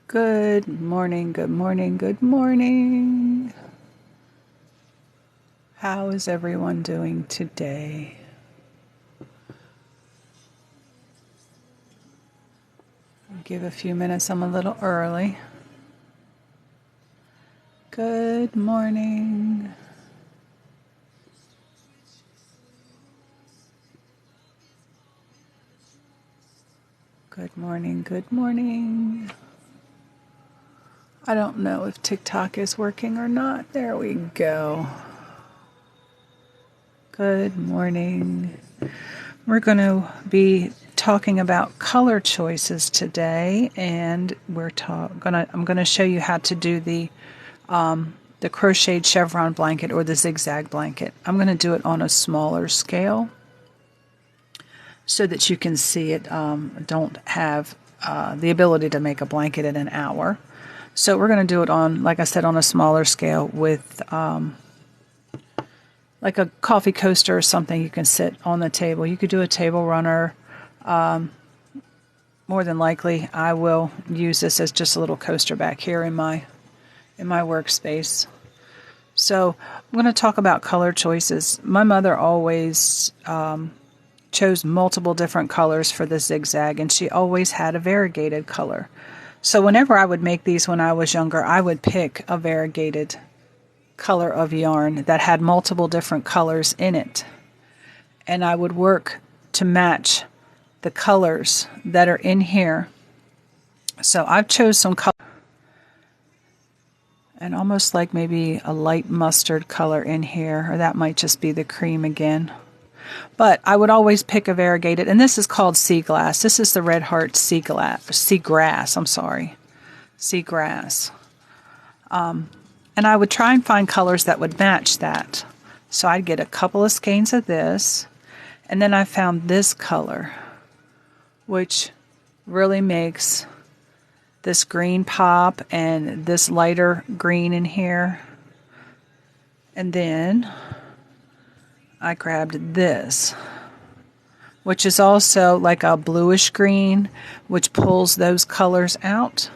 Good morning, good morning, good morning. How is everyone doing today? Give a few minutes, I'm a little early. Good morning. Good morning, good morning. I don't know if TikTok is working or not. There we go. Good morning. We're going to be talking about color choices today, and I'm going to show you how to do the crocheted chevron blanket or the zigzag blanket. I'm going to do it on a smaller scale so that you can see it. Don't have the ability to make a blanket in an hour. So we're going to do it on, like I said, on a smaller scale with like a coffee coaster or something you can sit on the table. You could do a table runner. More than likely, I will use this as just a little coaster back here in my workspace. So I'm going to talk about color choices. My mother always chose multiple different colors for the zigzag, and she always had a variegated color. So whenever I would make these when I was younger, I would pick a variegated color of yarn that had multiple different colors in it. And I would work to match the colors that are in here. So I've chose some color and almost like maybe a light mustard color in here, or that might just be the cream again. But I would always pick a variegated, and this is called sea glass. This is the Red Heart seagrass. And I would try and find colors that would match that. So I'd get a couple of skeins of this, and then I found this color, which really makes this green pop and this lighter green in here. And then I grabbed this, which is also like a bluish green, which pulls those colors out.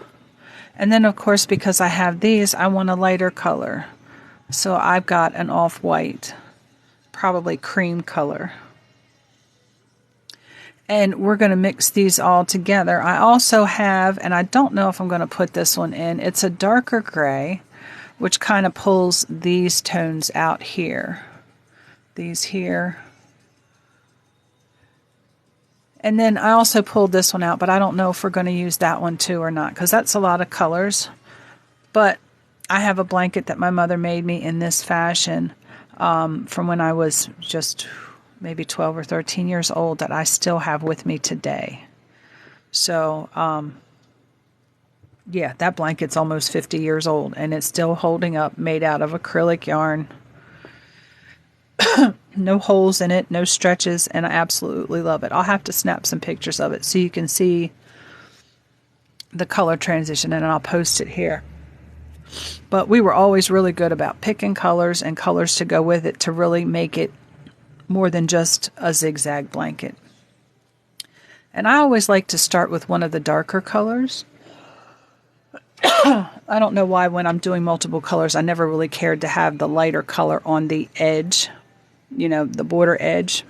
And then, of course, because I have these, I want a lighter color. So I've got an off-white, probably cream color. And we're going to mix these all together. I also have, and I don't know if I'm going to put this one in, it's a darker gray, which kind of pulls these tones out here. These here. And then I also pulled this one out, but I don't know if we're going to use that one too or not, because that's a lot of colors. But I have a blanket that my mother made me in this fashion from when I was just maybe 12 or 13 years old that I still have with me today. So, yeah, that blanket's almost 50 years old, and it's still holding up, made out of acrylic yarn. No holes in it, no stretches, and I absolutely love it. I'll have to snap some pictures of it so you can see the color transition, and I'll post it here. But we were always really good about picking colors and colors to go with it to really make it more than just a zigzag blanket. And I always like to start with one of the darker colors. I don't know why when I'm doing multiple colors, I never really cared to have the lighter color on the edge. You know, the border edge.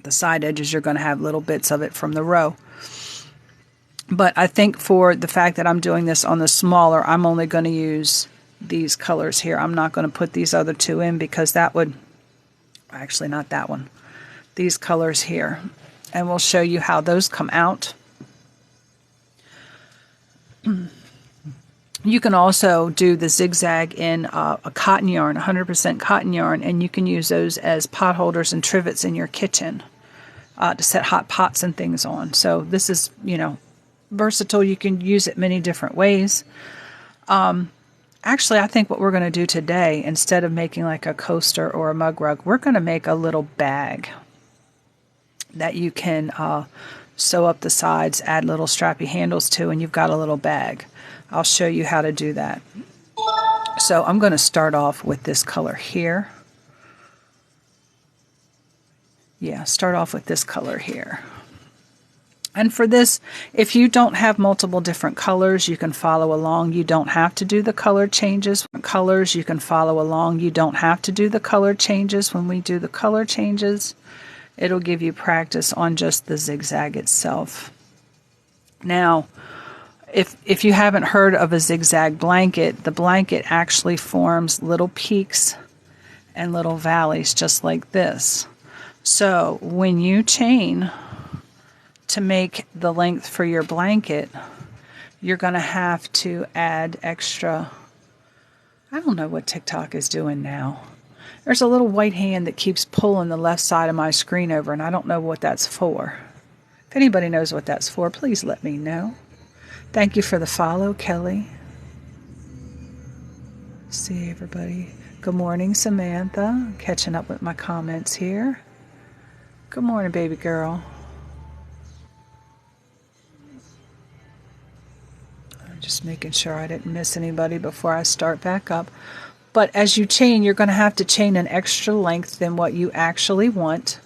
The side edges, you're going to have little bits of it from the row. But I think for the fact that I'm doing this on the smaller, I'm only going to use these colors here. I'm not going to put these other two in because that would, actually not that one, these colors here. And we'll show you how those come out. You can also do the zigzag in a cotton yarn, 100% cotton yarn, and you can use those as pot holders and trivets in your kitchen to set hot pots and things on. So this is, you know, versatile. You can use it many different ways. Actually, I think what we're going to do today, instead of making like a coaster or a mug rug, we're going to make a little bag that you can sew up the sides, add little strappy handles to, and you've got a little bag. I'll show you how to do that. So I'm going to start off with this color here. Yeah, start off with this color here. And for this, if you don't have multiple different colors, you can follow along. You don't have to do the color changes. Colors, you can follow along. You don't have to do the color changes. When we do the color changes, it'll give you practice on just the zigzag itself. Now, if you haven't heard of a zigzag blanket, the blanket actually forms little peaks and little valleys just like this. So when you chain to make the length for your blanket, you're going to have to add extra. I don't know what TikTok is doing now. There's a little white hand that keeps pulling the left side of my screen over, and I don't know what that's for. If anybody knows what that's for, please let me know. Thank you for the follow, Kelly. See everybody. Good morning, Samantha. Catching up with my comments here. Good morning, baby girl. Just making sure I didn't miss anybody before I start back up. But as you chain, you're going to have to chain an extra length than what you actually want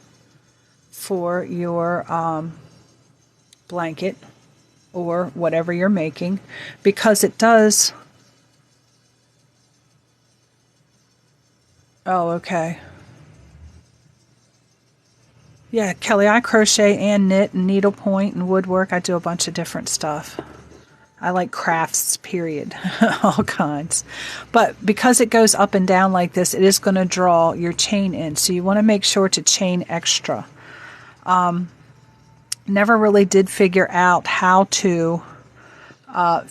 for your blanket or whatever you're making, because it does. Oh, okay. Yeah, Kelly, I crochet and knit and needlepoint and woodwork. I do a bunch of different stuff. I like crafts, period. All kinds. But because it goes up and down like this, it is going to draw your chain in. So you want to make sure to chain extra. Never really did figure out how to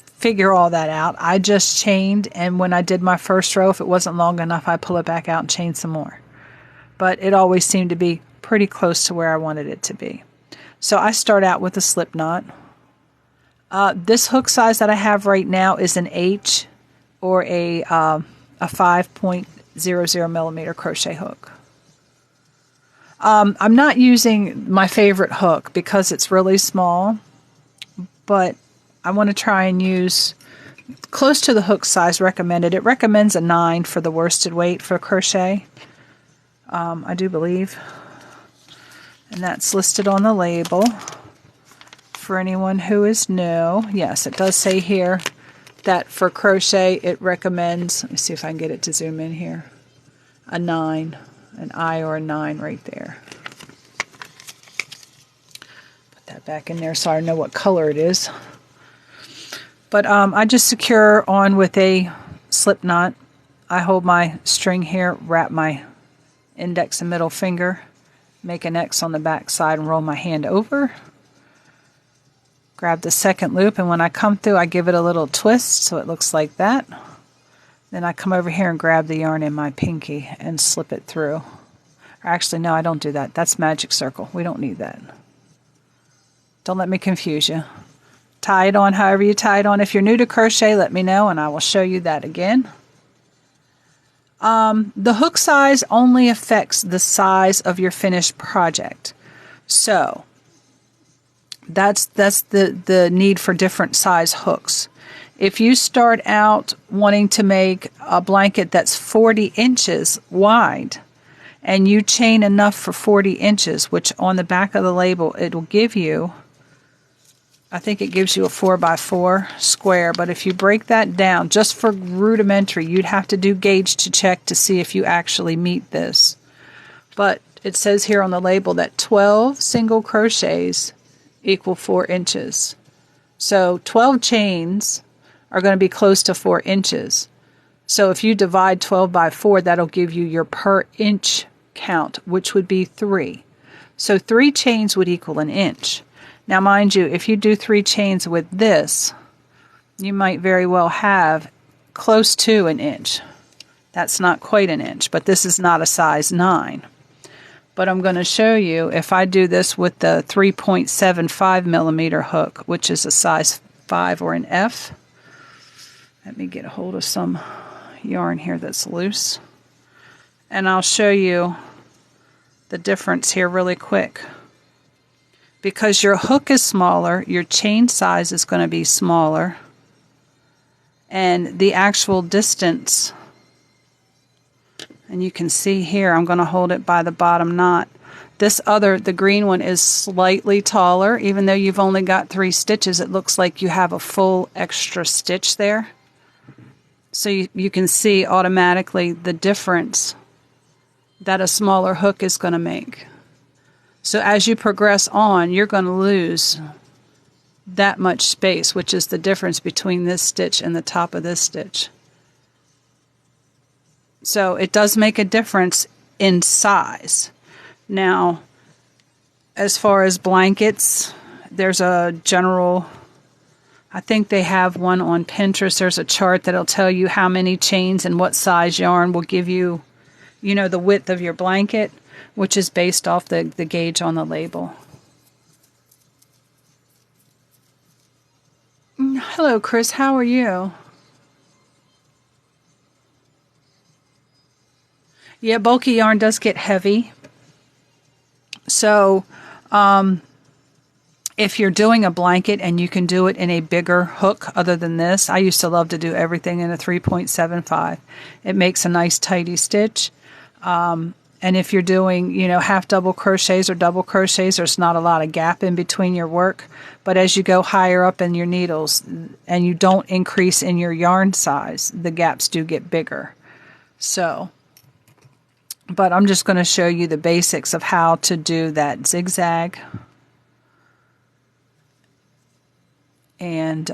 figure all that out. I just chained, and when I did my first row, if it wasn't long enough, I pull it back out and chain some more. But it always seemed to be pretty close to where I wanted it to be. So I start out with a slip knot. This hook size that I have right now is an H or a 5.00 millimeter crochet hook. I'm not using my favorite hook because it's really small, but I want to try and use close to the hook size recommended. It recommends a 9 for the worsted weight for crochet, I do believe, and that's listed on the label. For anyone who is new, yes, it does say here that for crochet it recommends, let me see if I can get it to zoom in here, a 9, an I or a 9 right there. Put that back in there so I know what color it is. But I just secure on with a slip knot. I hold my string here, wrap my index and middle finger, make an X on the back side and roll my hand over. Grab the second loop, and when I come through, I give it a little twist so it looks like that. Then I come over here and grab the yarn in my pinky and slip it through. Or actually, no, I don't do that. That's magic circle. We don't need that. Don't let me confuse you. Tie it on however you tie it on. If you're new to crochet, let me know, and I will show you that again. The hook size only affects the size of your finished project. So that's the need for different size hooks. If you start out wanting to make a blanket that's 40 inches wide and you chain enough for 40 inches, which on the back of the label it will give you, I think it gives you a 4x4 square, but if you break that down just for rudimentary, you'd have to do gauge to check to see if you actually meet this. But it says here on the label that 12 single crochets equal 4 inches. So 12 chains are going to be close to 4 inches. So if you divide 12 by 4, that'll give you your per inch count, which would be 3. So 3 chains would equal an inch. Now mind you, if you do 3 chains with this, you might very well have close to an inch. That's not quite an inch, but this is not a size 9. But I'm going to show you if I do this with the 3.75 millimeter hook, which is a size 5 or an F. Let me get a hold of some yarn here that's loose. And I'll show you the difference here really quick. Because your hook is smaller, your chain size is going to be smaller. And the actual distance, and you can see here, I'm going to hold it by the bottom knot. The green one is slightly taller. Even though you've only got 3 stitches, it looks like you have a full extra stitch there. So you can see automatically the difference that a smaller hook is going to make. So as you progress on, you're going to lose that much space, which is the difference between this stitch and the top of this stitch. So it does make a difference in size. Now, as far as blankets, there's a general, I think they have one on Pinterest. There's a chart that'll tell you how many chains and what size yarn will give you, you know, the width of your blanket, which is based off the gauge on the label. Hello, Chris. How are you? Yeah, bulky yarn does get heavy. So, if you're doing a blanket and you can do it in a bigger hook other than this, I used to love to do everything in a 3.75. It makes a nice tidy stitch. And if you're doing, you know, half double crochets or double crochets, there's not a lot of gap in between your work. But as you go higher up in your needles and you don't increase in your yarn size, the gaps do get bigger. So, but I'm just going to show you the basics of how to do that zigzag. And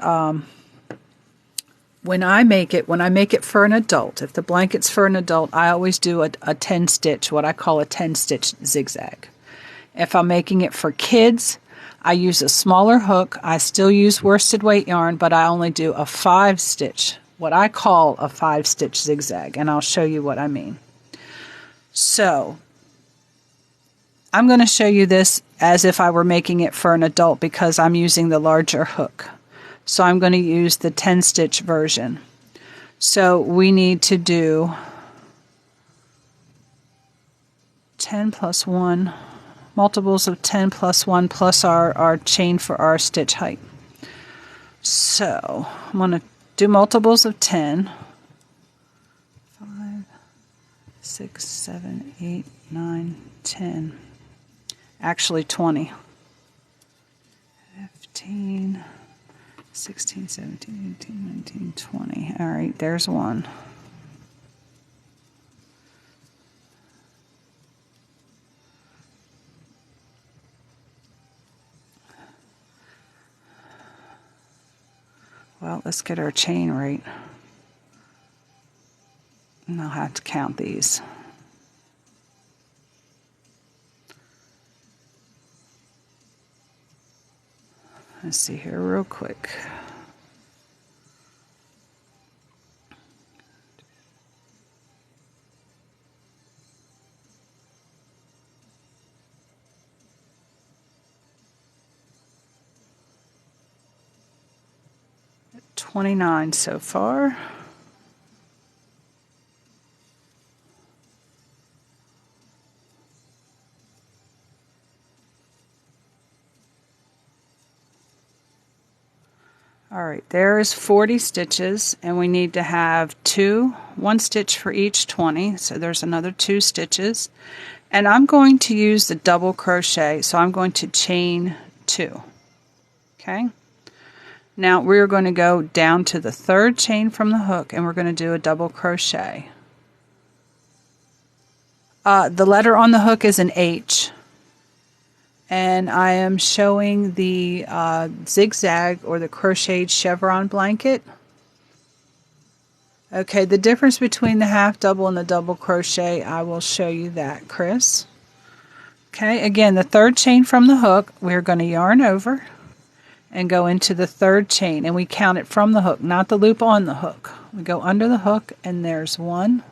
when I make it for an adult, if the blanket's for an adult, I always do a 10 stitch, what I call a 10 stitch zigzag. If I'm making it for kids, I use a smaller hook. I still use worsted weight yarn, but I only do a 5 stitch, what I call a 5 stitch zigzag, and I'll show you what I mean. So I'm going to show you this as if I were making it for an adult because I'm using the larger hook. So I'm going to use the 10 stitch version. So we need to do 10 plus 1, multiples of 10 plus 1 plus our chain for our stitch height. So I'm going to do multiples of 10. 5, 6, 7, 8, 9, 10. Actually 20. 15, 16, 17, 18, 19, 20. All right, there's one. Well, let's get our chain right. And I'll have to count these. Let's see here real quick. At 29 so far. Alright, there's 40 stitches, and we need to have one stitch for each 20, so there's another 2 stitches. And I'm going to use the double crochet, so I'm going to chain 2. Okay? Now we're going to go down to the 3rd chain from the hook, and we're going to do a double crochet. The letter on the hook is an H. And I am showing the zigzag or the crocheted chevron blanket. Okay, the difference between the half double and the double crochet, I will show you that, Chris. Okay, again, the 3rd chain from the hook, we're going to yarn over and go into the 3rd chain, and we count it from the hook, not the loop on the hook. We go under the hook, and there's 1,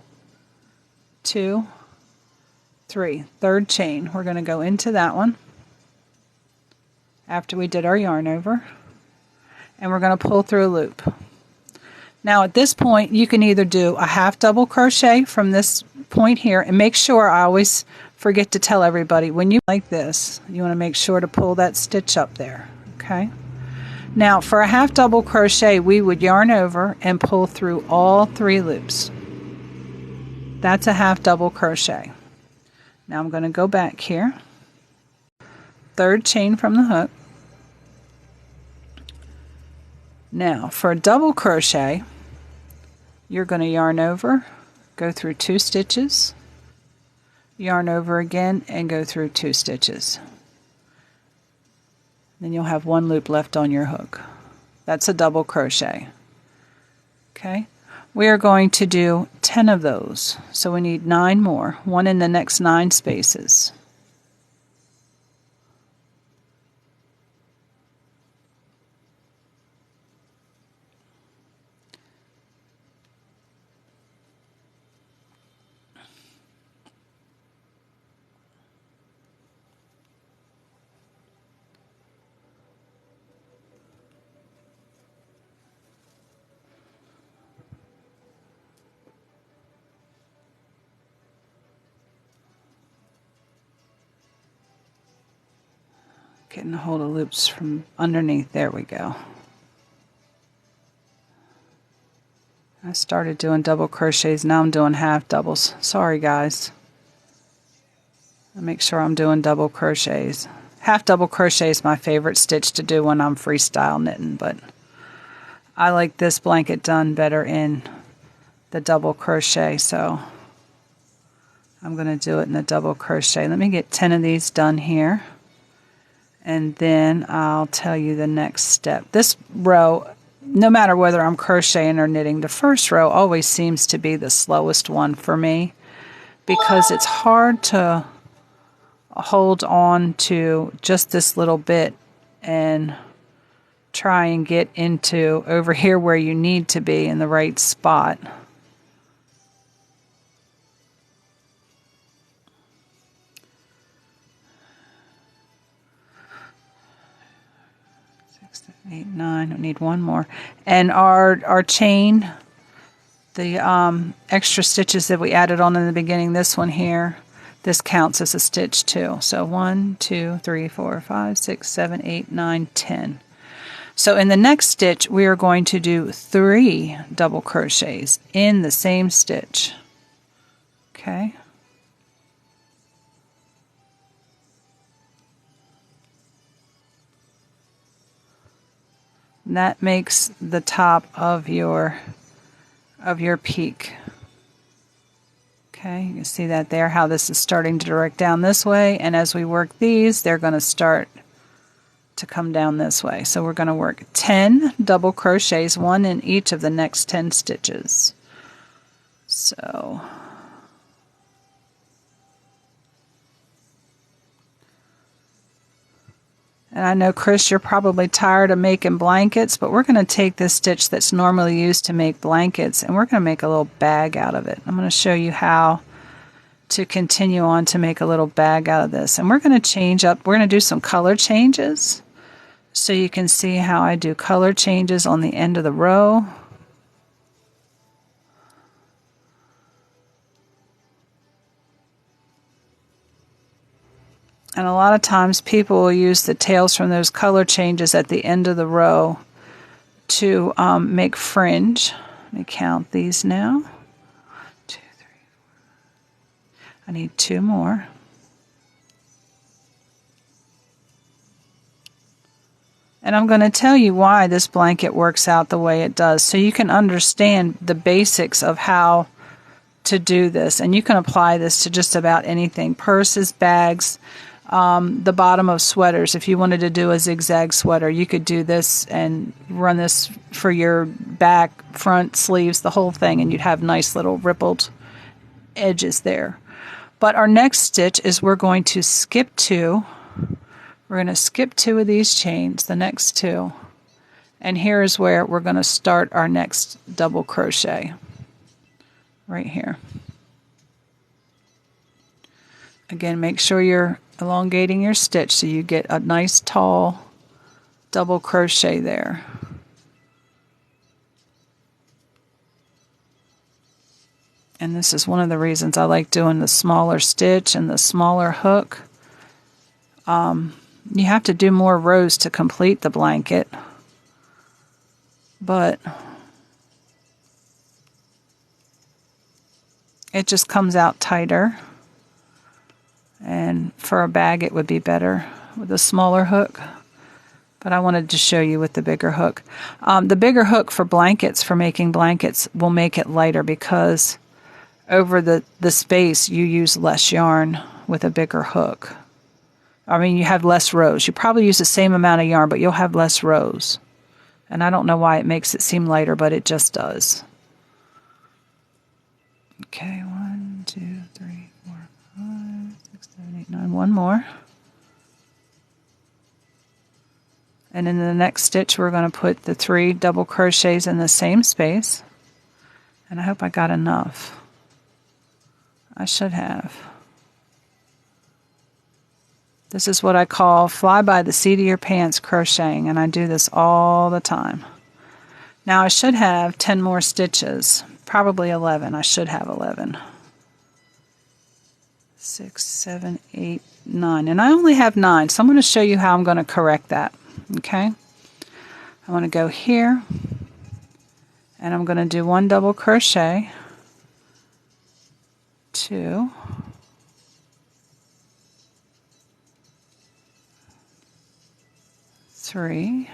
2, 3. 3rd chain. We're going to go into that one after we did our yarn over, and we're going to pull through a loop. Now at this point you can either do a half double crochet from this point here, and make sure, I always forget to tell everybody, when you like this you want to make sure to pull that stitch up there. Okay, now for a half double crochet we would yarn over and pull through all 3 loops. That's a half double crochet. Now I'm going to go back here, third chain from the hook. Now for a double crochet, you're going to yarn over, go through 2 stitches, yarn over again, and go through 2 stitches. Then you'll have 1 loop left on your hook. That's a double crochet. Okay, we are going to do 10 of those, so we need 9 more, 1 in the next 9 spaces. Getting a hold of loops from underneath. There we go. I started doing double crochets, now I'm doing half doubles. Sorry guys. I make sure I'm doing double crochets. Half double crochet is my favorite stitch to do when I'm freestyle knitting, but I like this blanket done better in the double crochet, so I'm going to do it in the double crochet. Let me get 10 of these done here, and then I'll tell you the next step. This row, no matter whether I'm crocheting or knitting, the first row always seems to be the slowest one for me because it's hard to hold on to just this little bit and try and get into over here where you need to be in the right spot. Six, 7, 8, 9. I need 1 more. And our chain, the extra stitches that we added on in the beginning, this one here, this counts as a stitch too. So 1, 2, 3, 4, 5, 6, 7, 8, 9, 10. So in the next stitch, we are going to do 3 double crochets in the same stitch. Okay. And that makes the top of your peak. Okay, you can see that there, how this is starting to direct down this way, and as we work these, they're going to start to come down this way. So we're going to work 10 double crochets, 1 in each of the next 10 stitches. So and I know, Chris, you're probably tired of making blankets, but we're going to take this stitch that's normally used to make blankets and we're going to make a little bag out of it. I'm going to show you how to continue on to make a little bag out of this. And we're going to change up, we're going to do some color changes so you can see how I do color changes on the end of the row. And a lot of times people will use the tails from those color changes at the end of the row to make fringe. Let me count these now. 2, 3, 4. I need 2 more. And I'm going to tell you why this blanket works out the way it does so you can understand the basics of how to do this. And you can apply this to just about anything. Purses, bags, the bottom of sweaters. If you wanted to do a zigzag sweater, you could do this and run this for your back, front, sleeves, the whole thing, and you'd have nice little rippled edges there. But our next stitch is we're going to skip 2. We're going to skip 2 of these chains, the next 2. And here is where we're going to start our next double crochet. Right here. Again, make sure you're elongating your stitch so you get a nice tall double crochet there. And this is one of the reasons I like doing the smaller stitch and the smaller hook. You have to do more rows to complete the blanket, but it just comes out tighter. for a bag it would be better with a smaller hook, but I wanted to show you with the bigger hook. The bigger hook for blankets, for making blankets, will make it lighter because over the space you use less yarn with a bigger hook. I mean, you have less rows. You probably use the same amount of yarn, but you'll have less rows. And I don't know why it makes it seem lighter, but it just does. Okay, 1, 2, 3, 4, 5, 6, 7, 8, 9. One more. And in the next stitch, we're going to put the 3 double crochets in the same space. And I hope I got enough. I should have. This is what I call fly by the seat of your pants crocheting, and I do this all the time. Now I should have 10 more stitches, probably 11. I should have 11. 6, 7, 8, 9. And I only have 9, so I'm going to show you how I'm going to correct that. Okay? I want to go here, and I'm going to do 1 double crochet, 2, 3,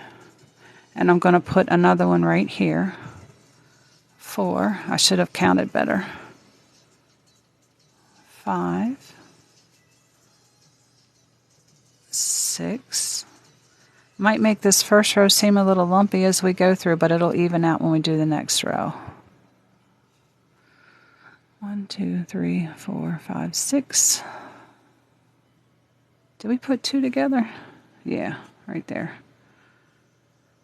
and I'm going to put another one right here, 4. I should have counted better. 5, 6. Might make this first row seem a little lumpy as we go through, but it'll even out when we do the next row. 1, 2, 3, 4, 5, 6. Did we put 2 together? Yeah, right there.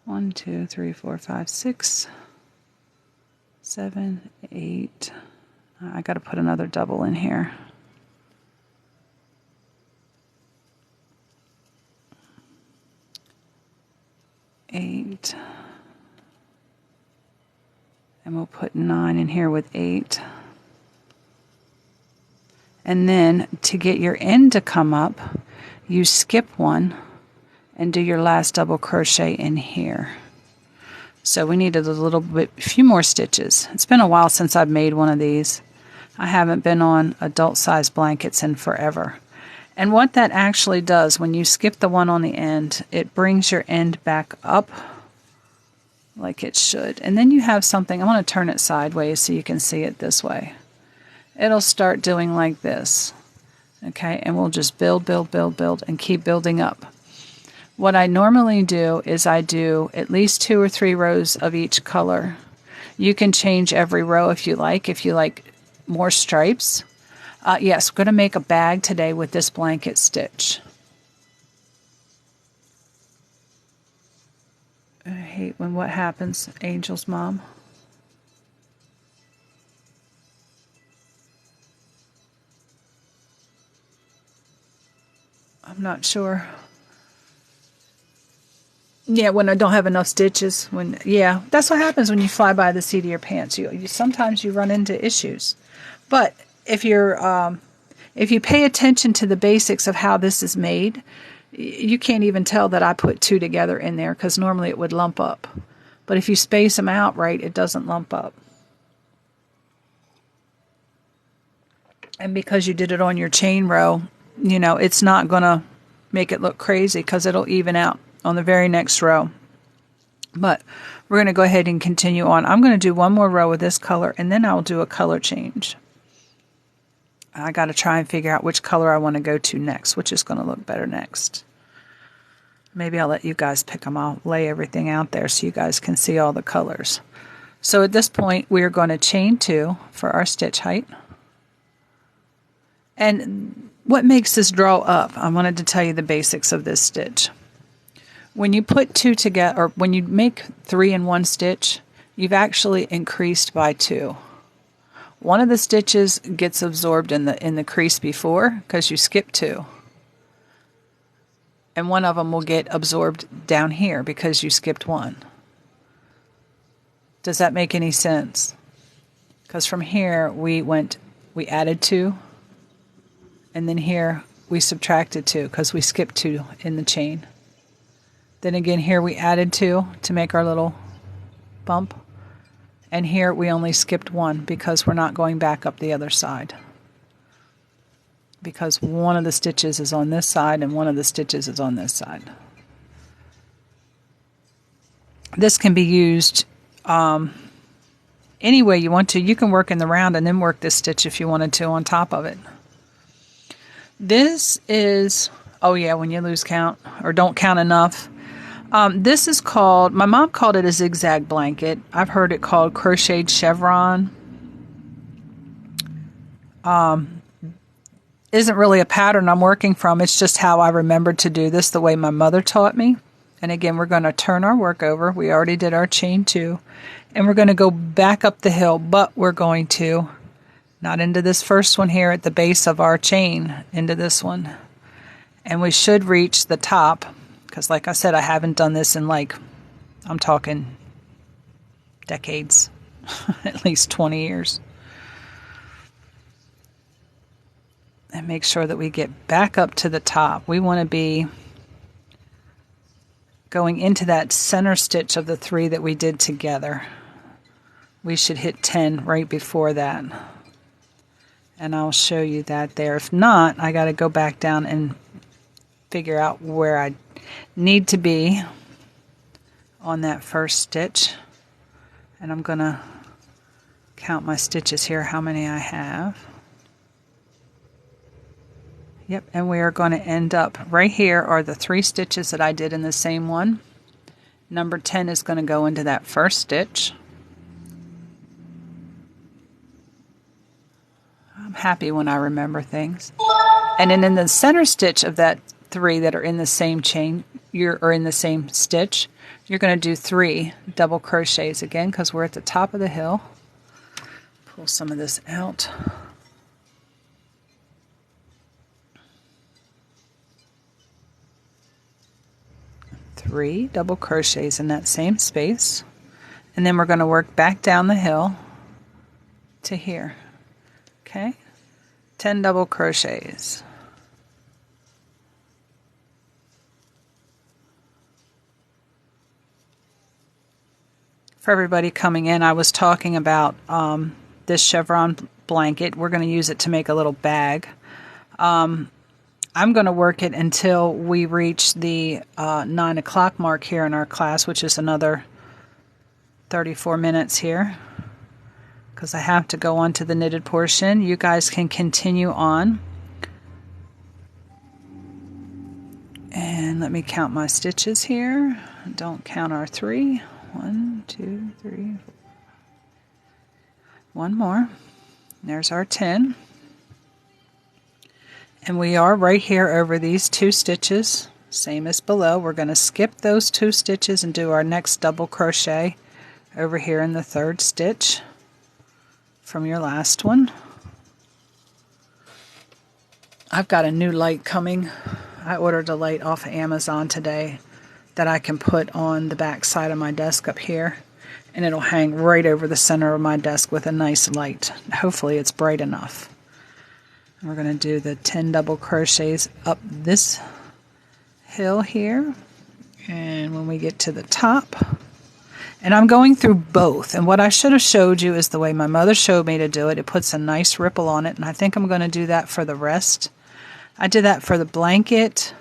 1, 2, 3, 4, 5, 6, 7, 8. I got to put another double in here. 8. And we'll put 9 in here with 8. And then to get your end to come up, you skip 1 and do your last double crochet in here. So we needed a few more stitches. It's been a while since I've made one of these. I haven't been on adult size blankets in forever. And what that actually does, when you skip the one on the end, it brings your end back up like it should. And then you have something, I want to turn it sideways so you can see it this way. It'll start doing like this. Okay, and we'll just build, build, build, build, and keep building up. What I normally do is I do at least 2 or 3 rows of each color. You can change every row if you like more stripes. Yes, we're going to make a bag today with this blanket stitch. I hate when what happens, Angel's mom. I'm not sure. Yeah, when I don't have enough stitches. Yeah, that's what happens when you fly by the seat of your pants. Sometimes you run into issues. But if you pay attention to the basics of how this is made, you can't even tell that I put 2 together in there because normally it would lump up. But if you space them out right, it doesn't lump up. And because you did it on your chain row, it's not going to make it look crazy because it'll even out on the very next row. But we're going to go ahead and continue on. I'm going to do 1 more row with this color, and then I'll do a color change. I got to try and figure out which color I want to go to next, which is going to look better next. Maybe I'll let you guys pick them. I'll lay everything out there so you guys can see all the colors. So at this point, we're going to chain 2 for our stitch height. And what makes this draw up? I wanted to tell you the basics of this stitch. When you put 2 together, or when you make 3 in one stitch, you've actually increased by 2. One of the stitches gets absorbed in the crease before because you skip 2. And one of them will get absorbed down here because you skipped 1. Does that make any sense? Because from here we added 2, and then here we subtracted 2 because we skipped 2 in the chain. Then again here we added 2 to make our little bump. And here we only skipped 1 because we're not going back up the other side. because one of the stitches is on this side and one of the stitches is on this side. This can be used any way you want to. You can work in the round and then work this stitch if you wanted to on top of it. This is, oh yeah, when you lose count or don't count enough. This is called, my mom called it a zigzag blanket. I've heard it called crocheted chevron. Isn't really a pattern I'm working from. It's just how I remembered to do this the way my mother taught me. And again, we're going to turn our work over. We already did our chain 2. And we're going to go back up the hill, but we're going to, not into this first one here at the base of our chain, into this one. And we should reach the top, because like I said, I haven't done this in like, I'm talking decades, at least 20 years. And make sure that we get back up to the top. We want to be going into that center stitch of the 3 that we did together. We should hit 10 right before that. And I'll show you that there. If not, I got to go back down and figure out where I need to be on that first stitch. And I'm going to count my stitches here, how many I have. Yep, and we are going to end up right here are the 3 stitches that I did in the same one. Number 10 is going to go into that first stitch. I'm happy when I remember things. And then in the center stitch of that 3 that are in the same chain, or in the same stitch, you're going to do 3 double crochets again, because we're at the top of the hill. Pull some of this out. 3 double crochets in that same space, and then we're going to work back down the hill to here. Okay, 10 double crochets. For everybody coming in, I was talking about this chevron blanket. We're going to use it to make a little bag. I'm going to work it until we reach the 9 o'clock mark here in our class, which is another 34 minutes here, because I have to go on to the knitted portion. You guys can continue on. And let me count my stitches here. Don't count our 3. 1, 2, 3, 4. One more. There's our 10. And we are right here over these 2 stitches, same as below. We're going to skip those 2 stitches and do our next double crochet over here in the 3rd stitch from your last one. I've got a new light coming. I ordered a light off of Amazon today that I can put on the back side of my desk up here, and it'll hang right over the center of my desk with a nice light. Hopefully it's bright enough. We're going to do the 10 double crochets up this hill here, and when we get to the top, and I'm going through both, and what I should have showed you is the way my mother showed me to do it. It puts a nice ripple on it, and I think I'm going to do that for the rest. I did that for the blanket,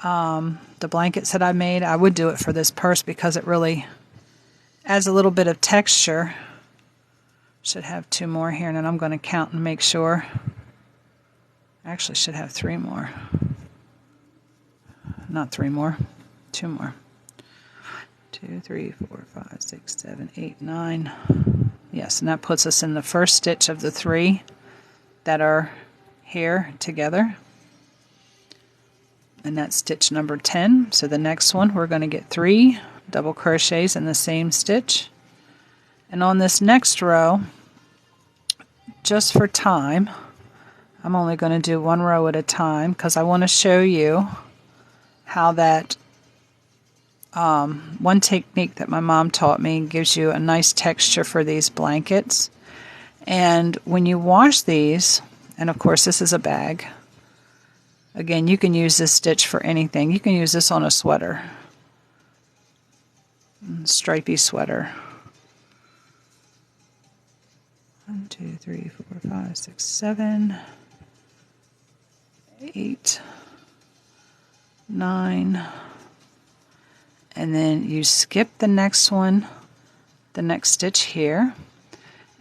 the blankets that I made. I would do it for this purse because it really adds a little bit of texture. Should have 2 more here, and then I'm going to count and make sure. Actually should have 3 more. Not 3 more, 2 more. 2, 3, 4, 5, 6, 7, 8, 9. Yes, and that puts us in the first stitch of the 3 that are here together. And that's stitch number 10. So the next one, we're going to get 3 double crochets in the same stitch. And on this next row, just for time, I'm only going to do 1 row at a time because I want to show you how that one technique that my mom taught me gives you a nice texture for these blankets. And when you wash these, and of course this is a bag, again you can use this stitch for anything. You can use this on a sweater, stripy sweater. 1, 2, 3, 4, 5, 6, 7. 8, 9, and then you skip the next one, the next stitch here,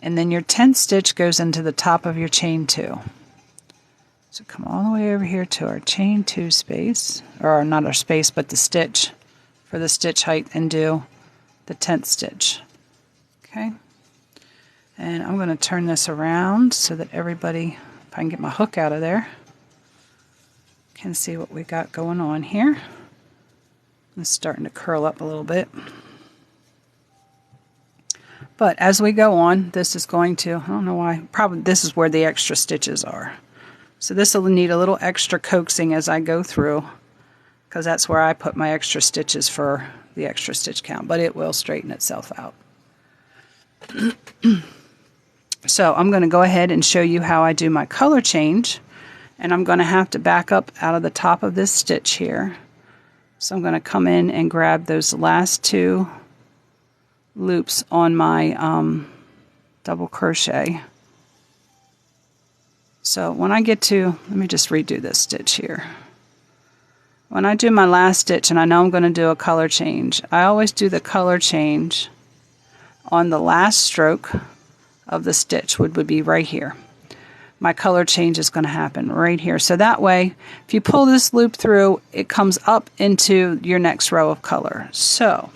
and then your 10th stitch goes into the top of your chain 2. So come all the way over here to our chain 2 space, or not our space, but the stitch for the stitch height, and do the 10th stitch. Okay, and I'm going to turn this around so that everybody, if I can get my hook out of there, can see what we got going on here. It's starting to curl up a little bit. But as we go on, this is going to, I don't know why, probably this is where the extra stitches are. So this will need a little extra coaxing as I go through, because that's where I put my extra stitches for the extra stitch count, but it will straighten itself out. So I'm going to go ahead and show you how I do my color change, and I'm going to have to back up out of the top of this stitch here. So I'm going to come in and grab those last 2 loops on my double crochet. So when I get to, let me just redo this stitch here. When I do my last stitch and I know I'm going to do a color change, I always do the color change on the last stroke of the stitch, would be right here. My color change is going to happen right here. So that way, if you pull this loop through, it comes up into your next row of color. So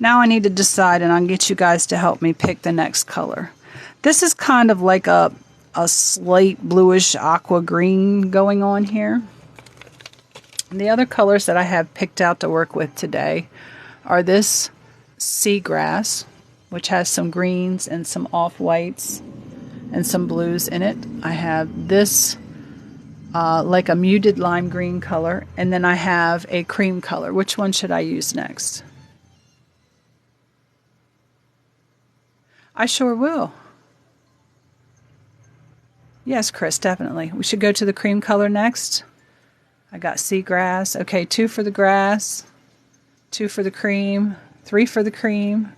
now I need to decide, and I'll get you guys to help me pick the next color. This is kind of like a slate bluish aqua green going on here. And the other colors that I have picked out to work with today are this seagrass, which has some greens and some off-whites and some blues in it. I have this like a muted lime green color, and then I have a cream color. Which one should I use next? I sure will. Yes, Chris, definitely. We should go to the cream color next. I got seagrass. Okay, 2 for the grass, 2 for the cream, 3 for the cream.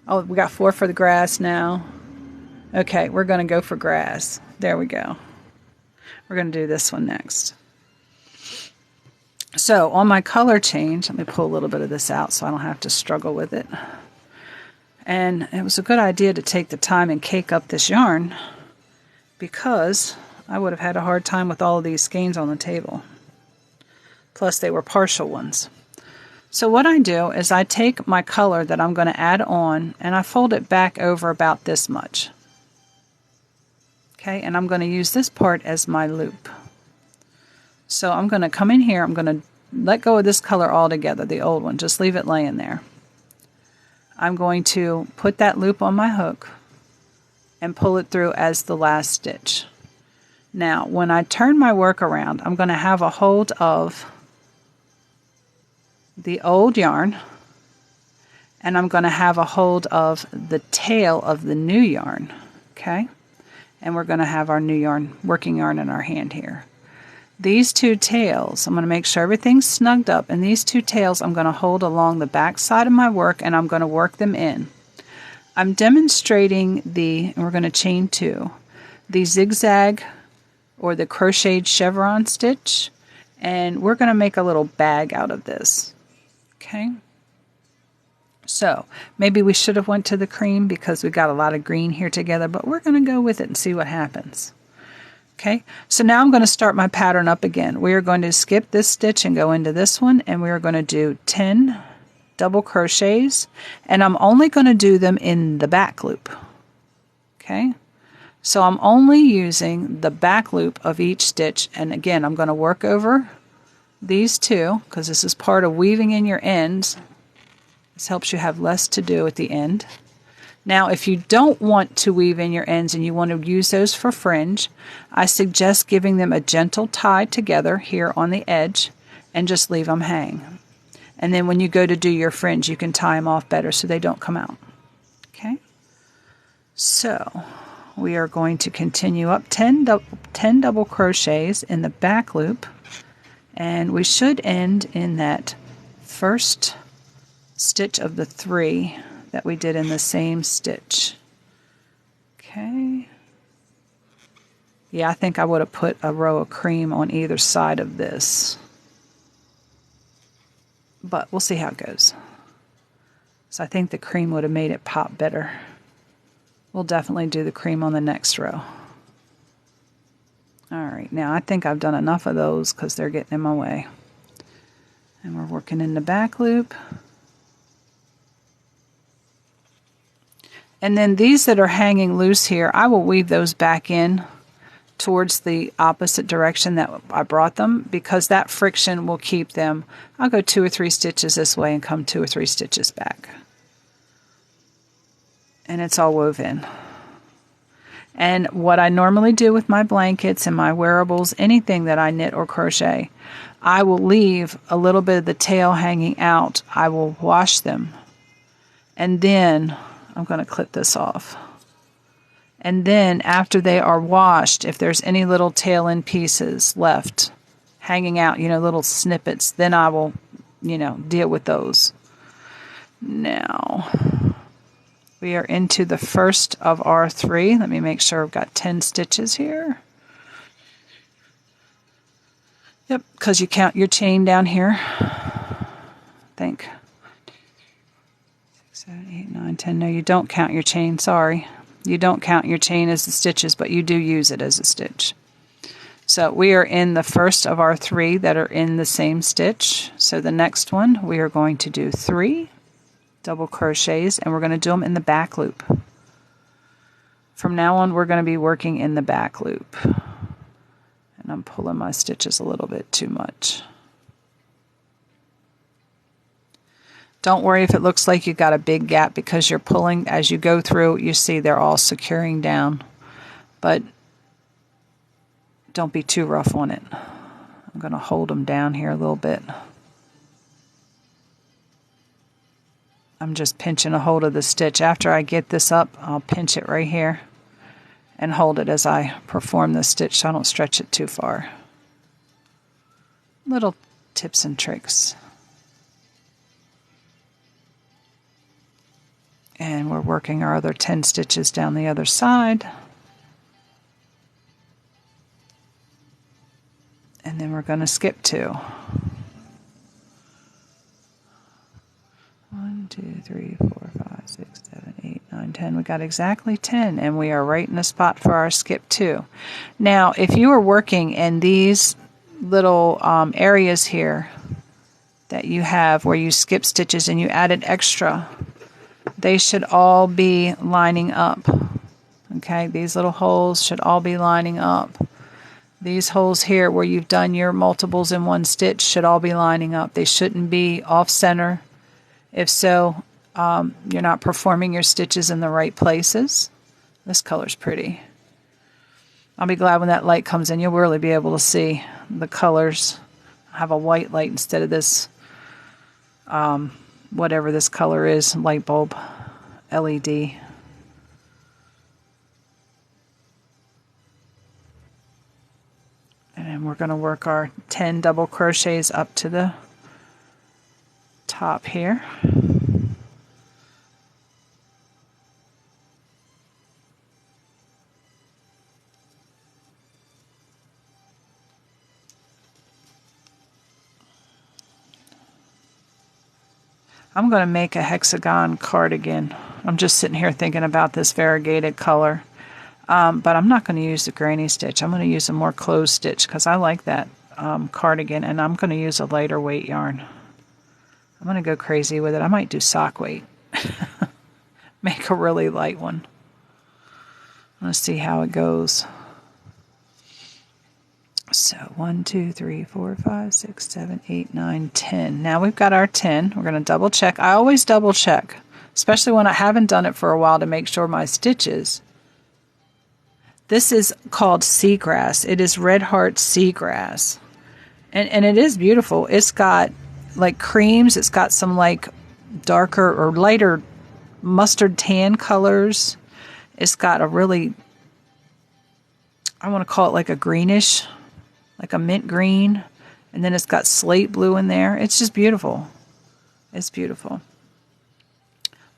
Oh, we got 4 for the grass now. Okay, we're going to go for grass. There we go. We're going to do this one next. So on my color change, let me pull a little bit of this out so I don't have to struggle with it. And it was a good idea to take the time and cake up this yarn, because I would have had a hard time with all of these skeins on the table. Plus they were partial ones. So what I do is I take my color that I'm going to add on and I fold it back over about this much. Okay, and I'm going to use this part as my loop. So I'm going to come in here, I'm going to let go of this color altogether, the old one, just leave it laying there. I'm going to put that loop on my hook and pull it through as the last stitch. Now, when I turn my work around, I'm going to have a hold of the old yarn, and I'm going to have a hold of the tail of the new yarn. Okay? And we're going to have our new yarn, working yarn in our hand here. These 2 tails, I'm going to make sure everything's snugged up, and these 2 tails I'm going to hold along the back side of my work, and I'm going to work them in. I'm demonstrating and we're going to chain 2, the zigzag or the crocheted chevron stitch, and we're going to make a little bag out of this. Okay? So maybe we should have went to the cream because we got a lot of green here together, but we're going to go with it and see what happens. Okay, so now I'm going to start my pattern up again. We are going to skip this stitch and go into this one, and we are going to do 10 double crochets, and I'm only going to do them in the back loop. Okay, so I'm only using the back loop of each stitch, and again I'm going to work over these 2 because this is part of weaving in your ends. This helps you have less to do at the end. Now, if you don't want to weave in your ends and you want to use those for fringe, I suggest giving them a gentle tie together here on the edge and just leave them hang. And then when you go to do your fringe, you can tie them off better so they don't come out. Okay? So, we are going to continue up 10 double crochets in the back loop, and we should end in that first stitch of the 3 that we did in the same stitch. Okay. Yeah, I think I would have put a row of cream on either side of this. But we'll see how it goes. So I think the cream would have made it pop better. We'll definitely do the cream on the next row. Alright, now I think I've done enough of those because they're getting in my way. And we're working in the back loop. And then these that are hanging loose here, I will weave those back in towards the opposite direction that I brought them, because that friction will keep them. I'll go 2 or 3 stitches this way and come 2 or 3 stitches back. And it's all woven. And what I normally do with my blankets and my wearables, anything that I knit or crochet, I will leave a little bit of the tail hanging out. I will wash them. And then I'm going to clip this off. And then after they are washed, if there's any little tail end pieces left hanging out, little snippets, then I will, deal with those. Now, we are into the first of our 3. Let me make sure I've got 10 stitches here. Yep, because you count your chain down here. I think. 6, 7, 8, 9, 10. No, you don't count your chain. Sorry. You don't count your chain as the stitches, but you do use it as a stitch. So we are in the first of our 3 that are in the same stitch. So the next one, we are going to do 3 double crochets, and we're going to do them in the back loop. From now on, we're going to be working in the back loop. And I'm pulling my stitches a little bit too much. Don't worry if it looks like you got a big gap, because you're pulling as you go through. You see they're all securing down. But don't be too rough on it. I'm going to hold them down here a little bit. I'm just pinching a hold of the stitch. After I get this up, I'll pinch it right here and hold it as I perform the stitch so I don't stretch it too far. Little tips and tricks. And we're working our other 10 stitches down the other side. And then we're going to skip 2. 1, 2, 3, 4, 5, 6, 7, 8, 9, 10. We got exactly 10, and we are right in the spot for our skip 2. Now, if you are working in these little areas here that you have where you skip stitches and you added extra, they should all be lining up. Okay, these little holes should all be lining up. These holes here where you've done your multiples in one stitch should all be lining up. They shouldn't be off center. If so, you're not performing your stitches in the right places. This color's pretty. I'll be glad when that light comes in. You'll really be able to see the colors. I have a white light instead of this, whatever this color is, light bulb, LED. And then we're going to work our 10 double crochets up to the top here. I'm going to make a hexagon cardigan. I'm just sitting here thinking about this variegated color. But I'm not going to use the granny stitch. I'm going to use a more closed stitch because I like that cardigan, and I'm going to use a lighter weight yarn. I'm going to go crazy with it. I might do sock weight. Make a really light one. Let's see how it goes. So 1, 2, 3, 4, 5, 6, 7, 8, 9, 10. Now we've got our 10. We're going to double check. I always double check, especially when I haven't done it for a while, to make sure my stitches. This is called seagrass. It is red heart seagrass. And it is beautiful. It's got like creams. It's got some like darker or lighter mustard tan colors. It's got a really, I want to call it like a greenish, like a mint green. And then it's got slate blue in there. It's just beautiful. It's beautiful.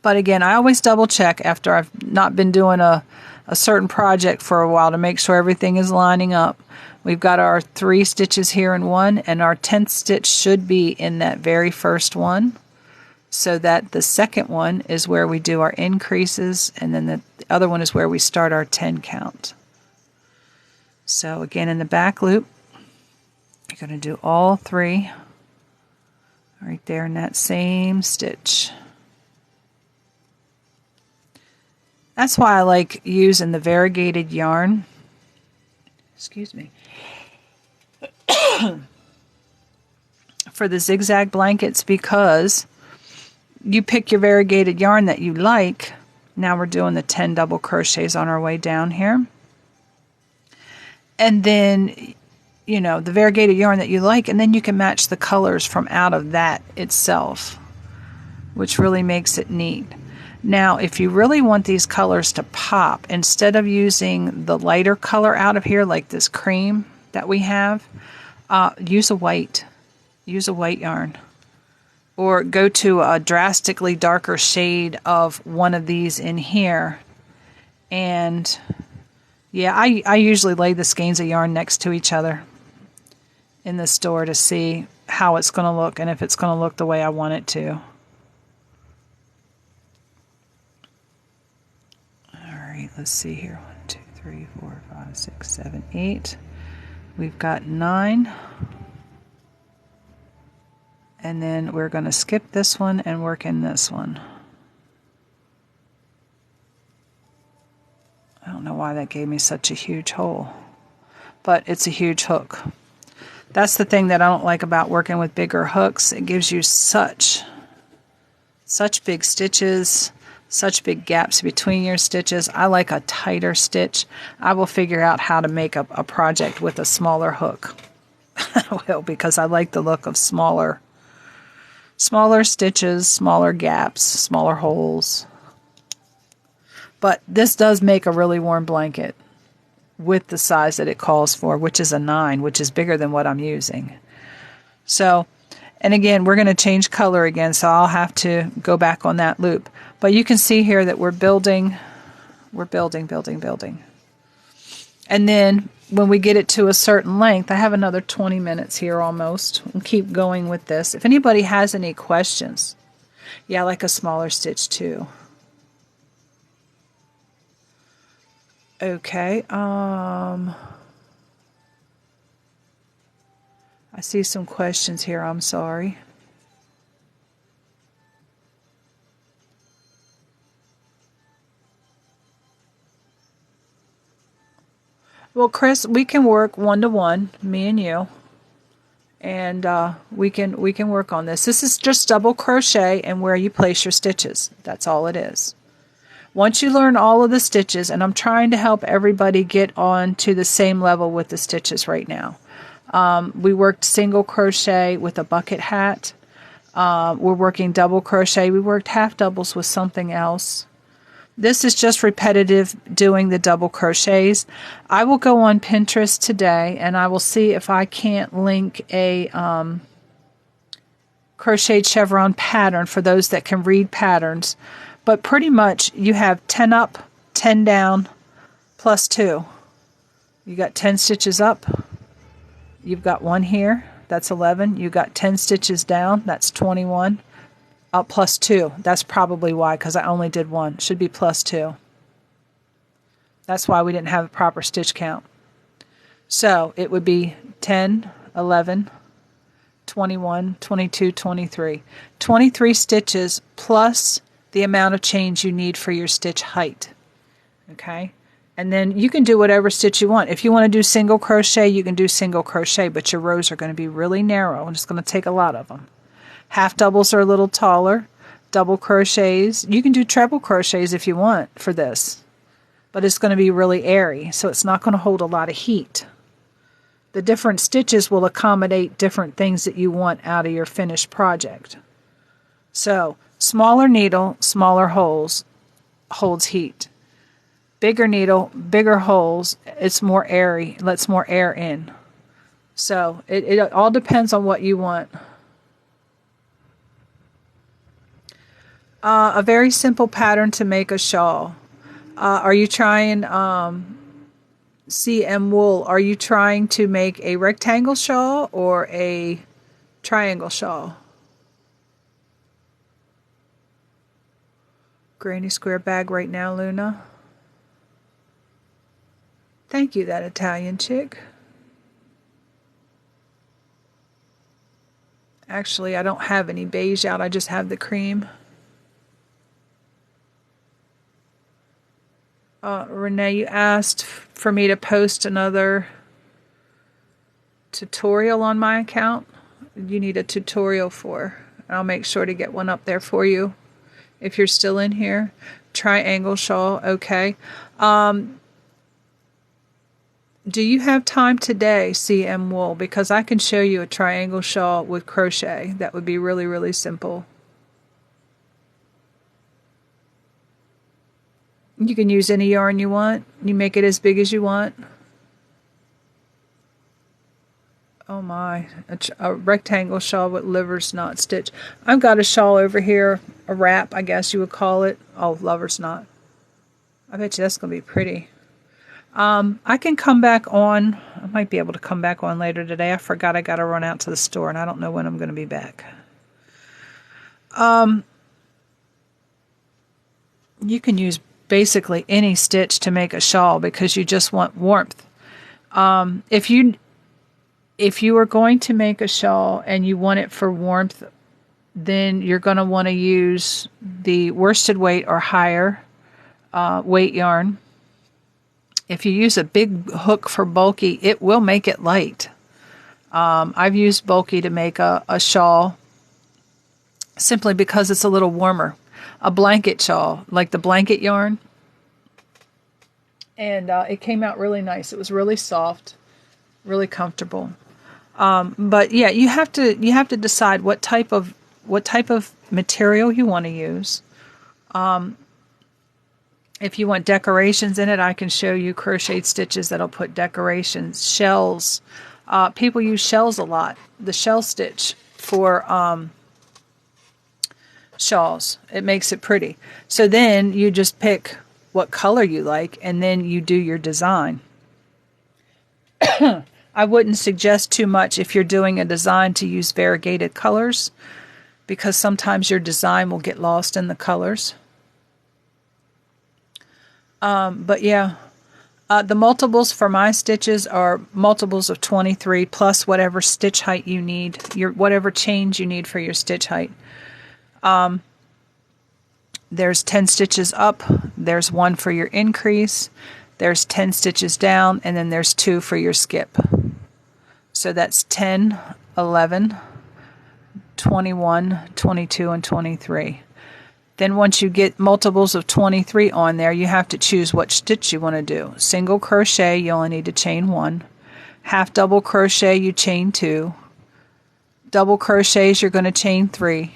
But again, I always double check after I've not been doing a a certain project for a while to make sure everything is lining up. We've got our 3 stitches here in one, and our 10th stitch should be in that very first one, so that the second one is where we do our increases, and then the other one is where we start our 10 count. So again, in the back loop, you're going to do all 3 right there in that same stitch. That's why I like using the variegated yarn. Excuse me. For the zigzag blankets, because you pick your variegated yarn that you like. Now we're doing the 10 double crochets on our way down here. And then, you know, the variegated yarn that you like, and then you can match the colors from out of that itself, which really makes it neat. Now, if you really want these colors to pop, instead of using the lighter color out of here, like this cream that we have, use a white. Use a white yarn. Or go to a drastically darker shade of one of these in here. And yeah, I usually lay the skeins of yarn next to each other in the store to see how it's going to look and if it's going to look the way I want it to. Alright, let's see here. 1, 2, 3, 4, 5, 6, 7, 8. We've got 9. And then we're going to skip this one and work in this one. I don't know why that gave me such a huge hole, but it's a huge hook. That's the thing that I don't like about working with bigger hooks. It gives you such big stitches, such big gaps between your stitches. I like a tighter stitch. I will figure out how to make up a project with a smaller hook. I will, because I like the look of smaller stitches, smaller gaps, smaller holes. But this does make a really warm blanket with the size that it calls for, which is a 9, which is bigger than what I'm using. So, and again, we're going to change color again, so I'll have to go back on that loop. But you can see here that we're building. And then when we get it to a certain length, I have another 20 minutes here almost. We'll keep going with this. If anybody has any questions, yeah, I like a smaller stitch too. Okay, I see some questions here, I'm sorry. Well, Chris, we can work one-to-one, me and you, and we can work on this. This is just double crochet and where you place your stitches. That's all it is. Once you learn all of the stitches, and I'm trying to help everybody get on to the same level with the stitches right now. We worked single crochet with a bucket hat. We're working double crochet. We worked half doubles with something else. This is just repetitive doing the double crochets. I will go on Pinterest today and I will see if I can't link a crocheted chevron pattern for those that can read patterns. But pretty much you have 10 up, 10 down, plus 2. You got 10 stitches up. You've got 1 here. That's 11. You got 10 stitches down. That's 21. Up plus 2. That's probably why, because I only did 1. Should be plus 2. That's why we didn't have a proper stitch count. So it would be 10, 11, 21, 22, 23. 23 stitches plus the amount of chains you need for your stitch height. Okay? And then you can do whatever stitch you want. If you want to do single crochet, you can do single crochet, but your rows are going to be really narrow and it's going to take a lot of them. Half doubles are a little taller. Double crochets. You can do treble crochets if you want for this, but it's going to be really airy, so it's not going to hold a lot of heat. The different stitches will accommodate different things that you want out of your finished project. So, smaller needle, smaller holes, holds heat. Bigger needle, bigger holes, it's more airy, lets more air in. So, it all depends on what you want. A very simple pattern to make a shawl. Are you trying CM wool? Are you trying to make a rectangle shawl or a triangle shawl? Granny square bag right now, Luna. Thank you, that Italian chick. Actually, I don't have any beige out. I just have the cream. Renee, you asked for me to post another tutorial on my account. You need a tutorial for. I'll make sure to get one up there for you if you're still in here. Triangle shawl, okay. Do you have time today, CM Wool? Because I can show you a triangle shawl with crochet. That would be really, really simple. You can use any yarn you want. You make it as big as you want. Oh my, a rectangle shawl with lover's knot stitch. I've got a shawl over here, a wrap, I guess you would call it. Oh, lover's knot. I bet you that's going to be pretty. I can come back on. I might be able to come back on later today. I forgot I got to run out to the store, and I don't know when I'm going to be back. You can use basically any stitch to make a shawl because you just want warmth. If you are going to make a shawl and you want it for warmth, then you're going to want to use the worsted weight or higher weight yarn. If you use a big hook for bulky, it will make it light. I've used bulky to make a shawl simply because it's a little warmer. A blanket shawl, like the blanket yarn. And it came out really nice. It was really soft, really comfortable. But yeah, you have to decide what type of material you want to use. If you want decorations in it, I can show you crocheted stitches that'll put decorations, shells. People use shells a lot. The shell stitch for shawls. It makes it pretty. So then you just pick what color you like, and then you do your design. I wouldn't suggest too much if you're doing a design to use variegated colors, because sometimes your design will get lost in the colors. But yeah, the multiples for my stitches are multiples of 23 plus whatever stitch height you need, whatever change you need for your stitch height. There's 10 stitches up, there's 1 for your increase, there's 10 stitches down, and then there's 2 for your skip. So that's 10, 11, 21, 22, and 23. Then once you get multiples of 23 on there, you have to choose what stitch you want to do. Single crochet, you only need to chain 1. Half double crochet, you chain 2. Double crochets, you're going to chain 3.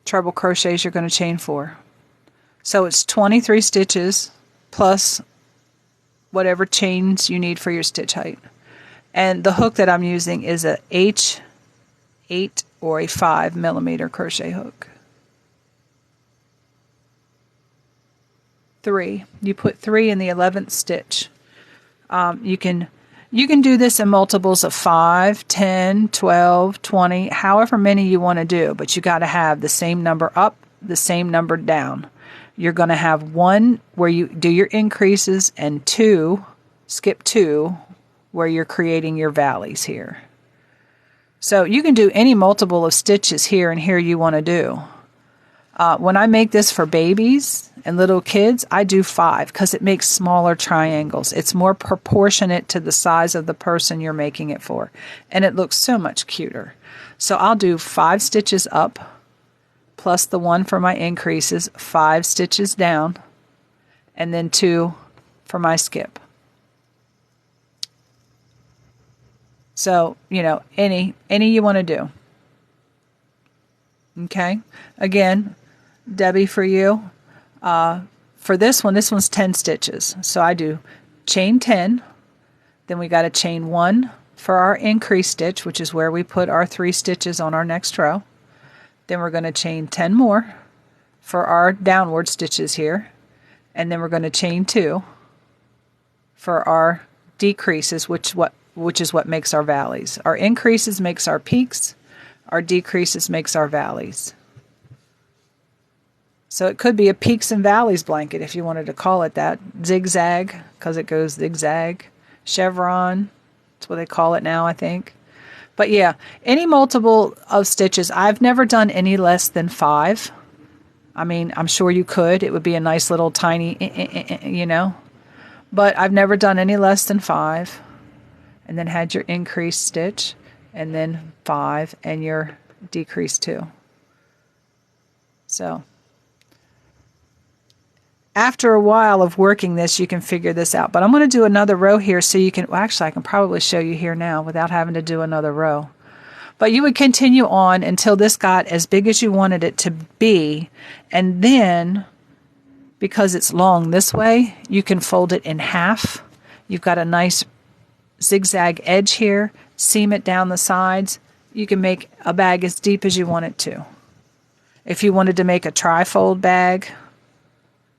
Treble crochets, you're going to chain 4. So it's 23 stitches plus whatever chains you need for your stitch height. And the hook that I'm using is a H8 or a 5 millimeter crochet hook. 3. You put 3 in the 11th stitch. You can do this in multiples of 5, 10, 12, 20, however many you want to do, but you got to have the same number up, the same number down. You're going to have 1 where you do your increases and 2, skip 2, where you're creating your valleys here. So you can do any multiple of stitches here and here you want to do. When I make this for babies and little kids, I do 5 because it makes smaller triangles. It's more proportionate to the size of the person you're making it for. And it looks so much cuter. So I'll do 5 stitches up plus the 1 for my increases, 5 stitches down, and then 2 for my skip. So, any you want to do. Okay? Again, Debbie, for you, for this one's 10 stitches. So I do chain 10, then we got to chain 1 for our increase stitch, which is where we put our 3 stitches on our next row. Then we're going to chain 10 more for our downward stitches here. and then we're going to chain 2 for our decreases, which is what makes our valleys. Our increases makes our peaks, our decreases makes our valleys. So it could be a peaks and valleys blanket if you wanted to call it that. Zigzag, because it goes zigzag. Chevron, that's what they call it now, I think. But yeah, any multiple of stitches. I've never done any less than 5. I mean, I'm sure you could. It would be a nice little tiny, you know. But I've never done any less than 5. And then had your increased stitch. And then 5 and your decrease 2. So after a while of working this, you can figure this out. But I'm going to do another row here so you can, well, actually I can probably show you here now without having to do another row. But you would continue on until this got as big as you wanted it to be. And then, because it's long this way, you can fold it in half. You've got a nice zigzag edge here. Seam it down the sides. You can make a bag as deep as you want it to. If you wanted to make a tri-fold bag,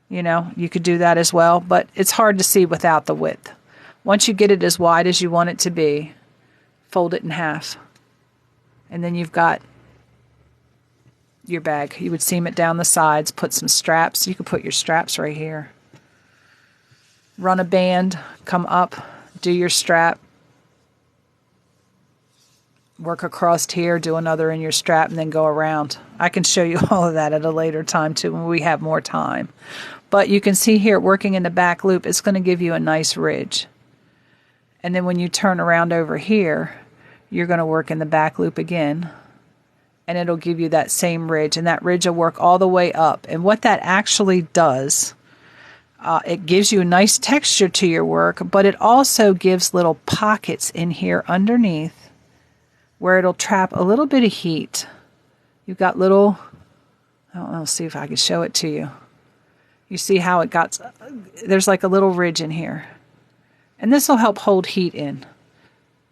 you know, you could do that as well, but it's hard to see without the width. Once you get it as wide as you want it to be, fold it in half. And then you've got your bag. You would seam it down the sides, put some straps. You could put your straps right here. Run a band, come up, do your strap. Work across here, do another in your strap, and then go around. I can show you all of that at a later time too when we have more time. But you can see here, working in the back loop, it's going to give you a nice ridge. And then when you turn around over here, you're going to work in the back loop again, and it'll give you that same ridge, and that ridge will work all the way up. And what that actually does, it gives you a nice texture to your work, but it also gives little pockets in here underneath where it'll trap a little bit of heat. You've got little, I don't know, see if I can show it to you. You see how it got, there's like a little ridge in here. And this will help hold heat in.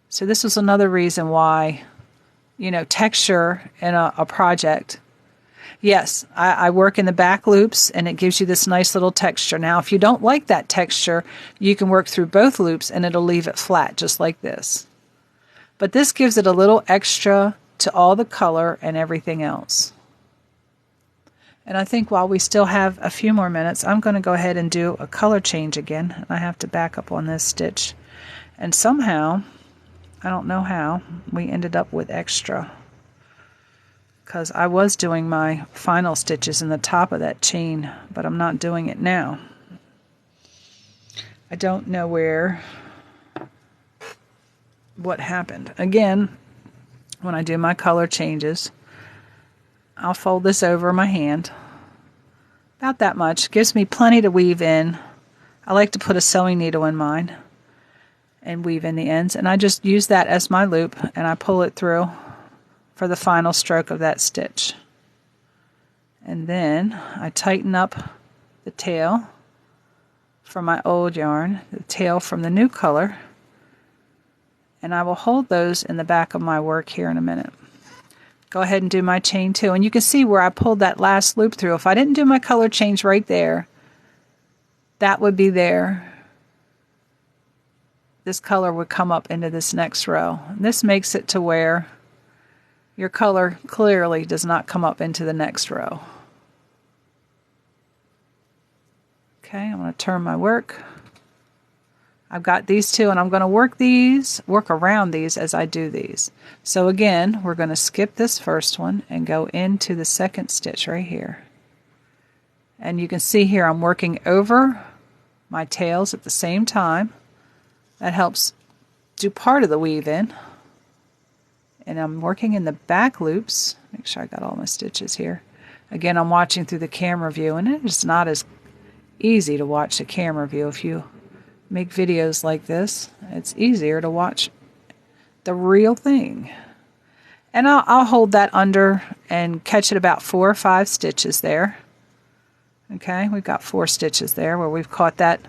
So this was another reason why, you know, texture in a project. Yes, I work in the back loops, and it gives you this nice little texture. Now, if you don't like that texture, you can work through both loops, and it'll leave it flat, just like this. But this gives it a little extra to all the color and everything else. And I think while we still have a few more minutes, I'm going to go ahead and do a color change again. And I have to back up on this stitch. And somehow, I don't know how, we ended up with extra. Because I was doing my final stitches in the top of that chain, but I'm not doing it now. I don't know what happened. Again, when I do my color changes, I'll fold this over my hand. About that much. Gives me plenty to weave in. I like to put a sewing needle in mine and weave in the ends. And I just use that as my loop, and I pull it through for the final stroke of that stitch. And then I tighten up the tail from my old yarn, the tail from the new color, and I will hold those in the back of my work here in a minute. Go ahead and do my chain 2, and you can see where I pulled that last loop through. If I didn't do my color change right there, that would be there. This color would come up into this next row. And this makes it to where your color clearly does not come up into the next row. Okay, I'm going to turn my work. I've got these two, and I'm going to work around these as I do these. So again, we're going to skip this first one and go into the second stitch right here. And you can see here I'm working over my tails at the same time. That helps do part of the weave in. And I'm working in the back loops. Make sure I got all my stitches here. Again, I'm watching through the camera view, and it's not as easy to watch the camera view. If you make videos like this, it's easier to watch the real thing. And I'll hold that under and catch it about 4 or 5 stitches there. Okay, we've got 4 stitches there where we've caught that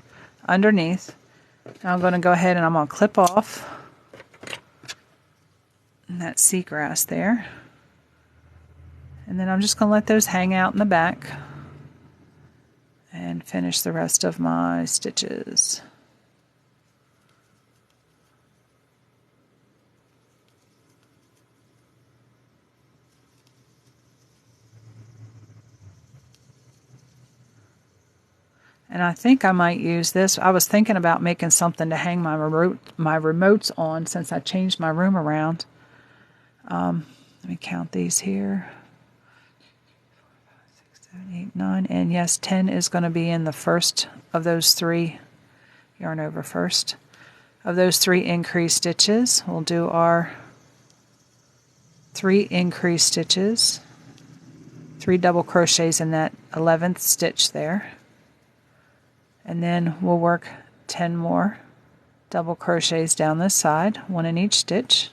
underneath. Now I'm going to go ahead and I'm going to clip off that seagrass there. And then I'm just going to let those hang out in the back and finish the rest of my stitches. And I think I might use this. I was thinking about making something to hang my remotes on since I changed my room around. Let me count these here. 6, 7, 8, 9. And yes, 10 is going to be in the first of those 3, yarn over first, of those 3 increased stitches. We'll do our 3 increased stitches, 3 double crochets in that 11th stitch there. And then we'll work 10 more double crochets down this side, 1 in each stitch.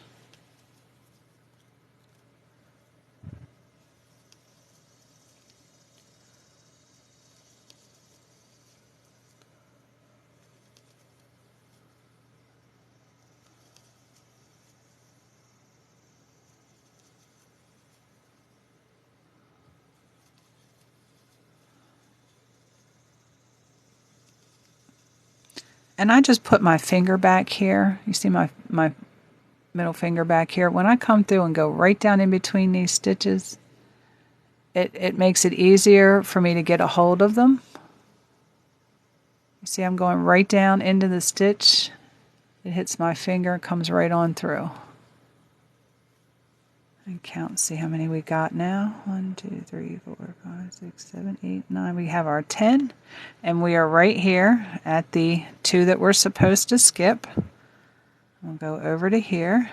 And I just put my finger back here. You see my middle finger back here. When I come through and go right down in between these stitches, it makes it easier for me to get a hold of them. You see I'm going right down into the stitch. It hits my finger, comes right on through. And count, see how many we got now. 1, 2, 3, 4, 5, 6, 7, 8, 9. We have our 10, and we are right here at the 2 that we're supposed to skip. We'll go over to here.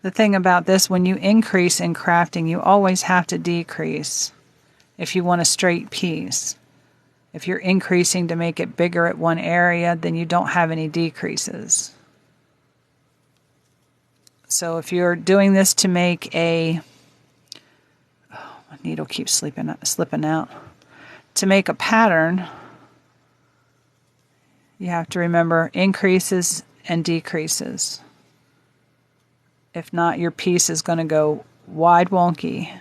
The thing about this, when you increase in crafting, you always have to decrease if you want a straight piece. If you're increasing to make it bigger at one area, then you don't have any decreases. So if you're doing this to make a, oh, my needle keeps slipping out. To make a pattern, you have to remember increases and decreases. If not, your piece is going to go wide wonky.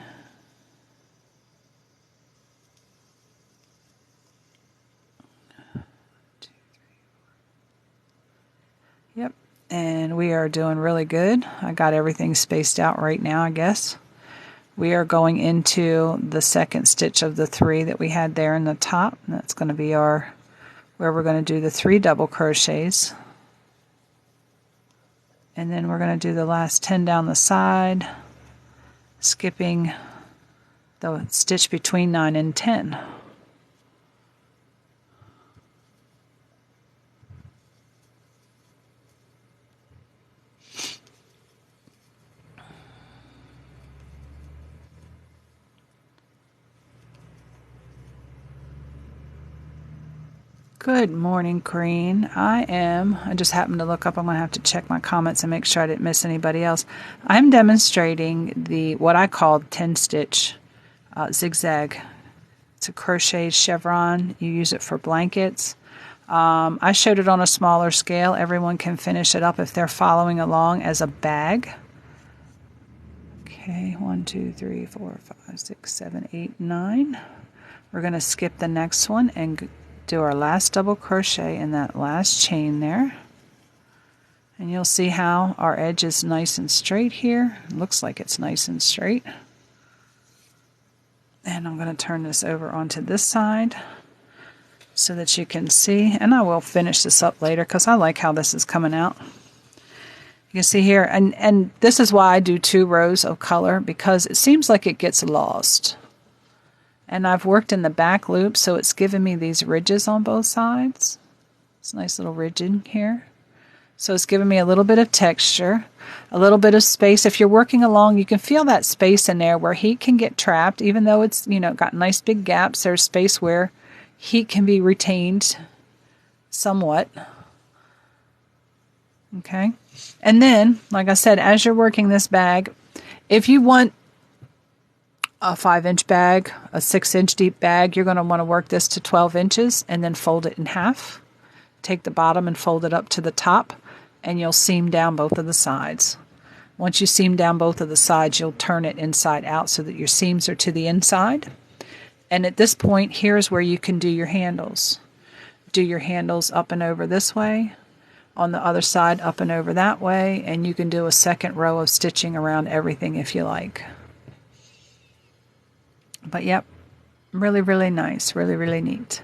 Yep. And we are doing really good. I got everything spaced out right now, I guess. We are going into the second stitch of the 3 that we had there in the top. And that's going to be our, where we're going to do the 3 double crochets. And then we're going to do the last 10 down the side, skipping the stitch between 9 and 10. Good morning, Green. I just happened to look up. I'm going to have to check my comments and make sure I didn't miss anybody else. I'm demonstrating what I call 10-stitch zigzag. It's a crochet chevron. You use it for blankets. I showed it on a smaller scale. Everyone can finish it up if they're following along as a bag. Okay, 1, 2, 3, 4, 5, 6, 7, 8, 9. We're going to skip the next one and do our last double crochet in that last chain there, and you'll see how our edge is nice and straight here. It looks like it's nice and straight. And I'm going to turn this over onto this side so that you can see, and I will finish this up later because I like how this is coming out. You can see here, and this is why I do 2 rows of color, because it seems like it gets lost. And I've worked in the back loop, so it's given me these ridges on both sides. It's a nice little ridge in here. So it's giving me a little bit of texture, a little bit of space. If you're working along, you can feel that space in there where heat can get trapped. Even though it's, got nice big gaps, there's space where heat can be retained somewhat. Okay. And then, like I said, as you're working this bag, if you want a 5-inch bag, a 6-inch deep bag, you're going to want to work this to 12 inches and then fold it in half. Take the bottom and fold it up to the top, and you'll seam down both of the sides. Once you seam down both of the sides, you'll turn it inside out so that your seams are to the inside. And at this point, here's where you can do your handles. Do your handles up and over this way, on the other side up and over that way, and you can do a second row of stitching around everything if you like. But yep, really, really nice, really, really neat.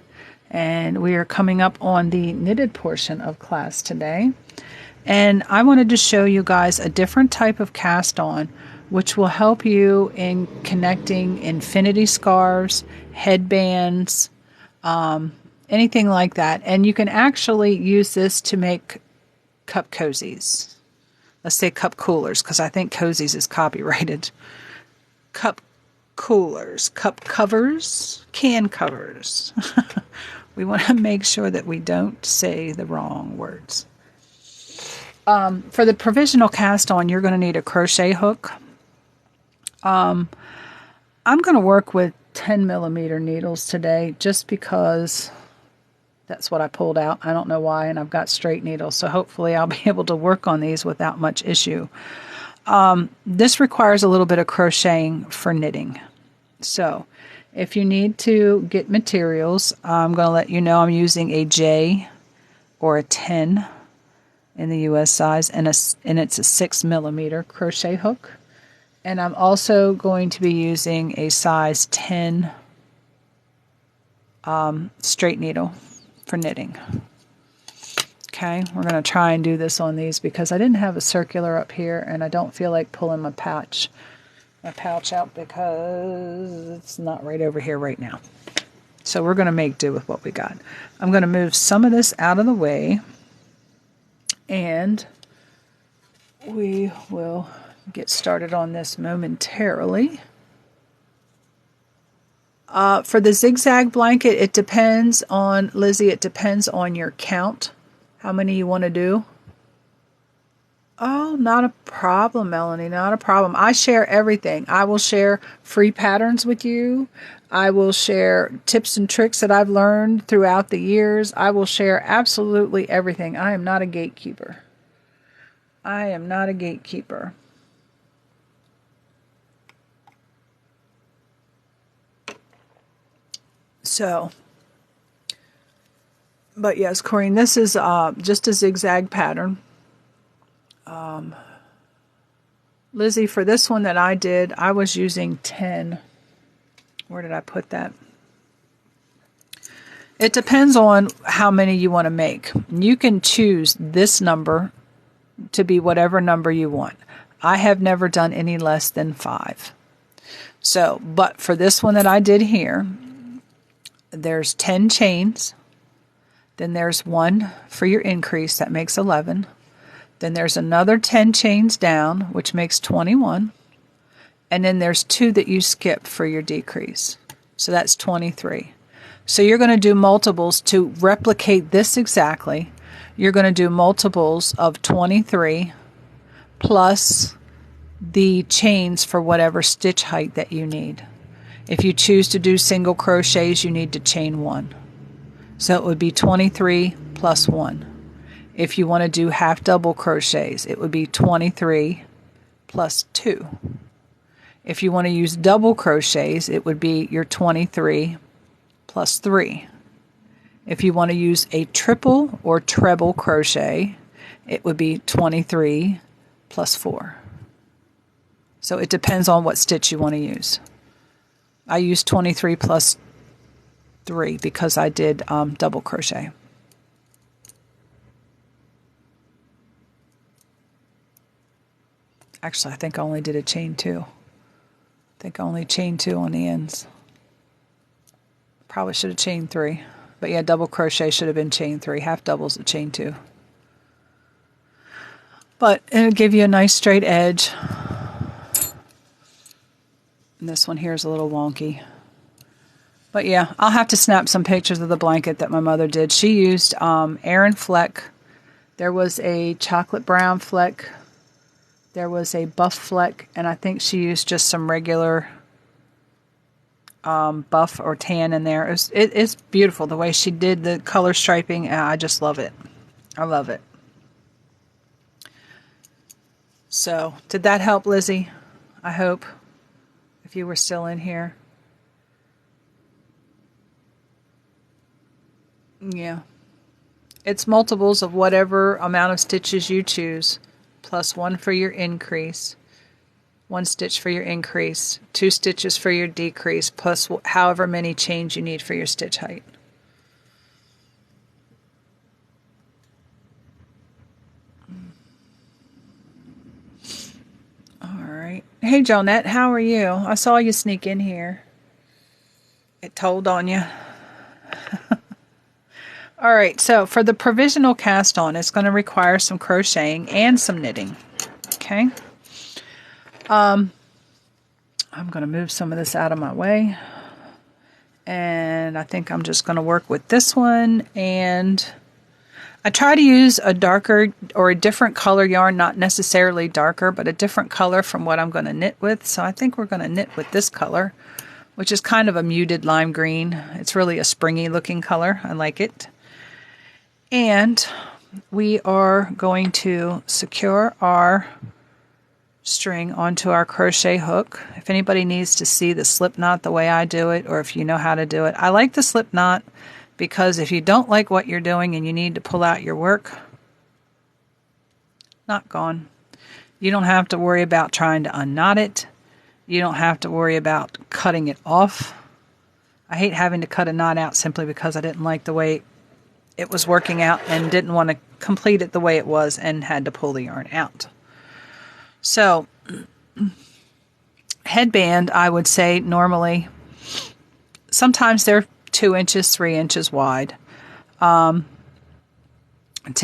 And we are coming up on the knitted portion of class today. And I wanted to show you guys a different type of cast on, which will help you in connecting infinity scarves, headbands, anything like that. And you can actually use this to make cup cozies. Let's say cup coolers, because I think cozies is copyrighted. Cup coolers, cup covers, can covers. We want to make sure that we don't say the wrong words. For the provisional cast on, you're going to need a crochet hook. I'm going to work with 10mm needles today just because that's what I pulled out. I don't know why, and I've got straight needles, so hopefully I'll be able to work on these without much issue. This requires a little bit of crocheting for knitting. So if you need to get materials, I'm going to let you know I'm using a J or a 10 in the US size, and it's a 6mm crochet hook. And I'm also going to be using a size 10 straight needle for knitting. Okay, we're going to try and do this on these because I didn't have a circular up here, and I don't feel like pulling my pouch out because it's not right over here right now. So we're going to make do with what we got. I'm going to move some of this out of the way, and we will get started on this momentarily. For the zigzag blanket, it depends on, Lizzie, it depends on your count, how many you want to do. Oh, not a problem, Melanie, not a problem. I share everything. I will share free patterns with you. I will share tips and tricks that I've learned throughout the years. I will share absolutely everything. I am not a gatekeeper. I am not a gatekeeper. So, but yes, Corinne, this is just a zigzag pattern. Lizzie, for this one that I did, I was using 10. Where did I put that? It depends on how many you want to make. You can choose this number to be whatever number you want. I have never done any less than 5. So, but for this one that I did here, there's 10 chains. Then there's 1 for your increase, that makes 11. Then there's another 10 chains down, which makes 21. And then there's 2 that you skip for your decrease. So that's 23. So you're going to do multiples to replicate this exactly. You're going to do multiples of 23 plus the chains for whatever stitch height that you need. If you choose to do single crochets, you need to chain 1. So it would be 23 plus 1. If you want to do half double crochets, it would be 23 plus 2. If you want to use double crochets, it would be your 23 plus 3. If you want to use a triple or treble crochet, it would be 23 plus 4. So it depends on what stitch you want to use. I used 23 plus 3 because I did double crochet. Actually, I think I only did a chain 2. I think I only chained 2 on the ends. Probably should have chained 3. But yeah, double crochet should have been chain 3. Half doubles at chain 2. But it'll give you a nice straight edge. And this one here is a little wonky. But yeah, I'll have to snap some pictures of the blanket that my mother did. She used Aran fleck. There was a chocolate brown fleck. There was a buff fleck. And I think she used just some regular buff or tan in there. It's beautiful the way she did the color striping. I just love it. I love it. So, did that help, Lizzie? I hope. If you were still in here. Yeah. It's multiples of whatever amount of stitches you choose, plus 1 for your increase, 1 stitch for your increase, 2 stitches for your decrease, plus however many chains you need for your stitch height. Alright. Hey, Jonette, how are you? I saw you sneak in here. It told on you. Alright, so for the provisional cast on, it's going to require some crocheting and some knitting. Okay. I'm going to move some of this out of my way. And I think I'm just going to work with this one. And I try to use a darker or a different color yarn, not necessarily darker, but a different color from what I'm going to knit with. So I think we're going to knit with this color, which is kind of a muted lime green. It's really a springy looking color. I like it. And we are going to secure our string onto our crochet hook. If anybody needs to see the slip knot the way I do it, or if you know how to do it, I like the slip knot because if you don't like what you're doing and you need to pull out your work, not gone. You don't have to worry about trying to unknot it. You don't have to worry about cutting it off. I hate having to cut a knot out simply because I didn't like the way it was working out and didn't want to complete it the way it was and had to pull the yarn out. So, headband, I would say normally, sometimes they're 2 inches, 3 inches wide. To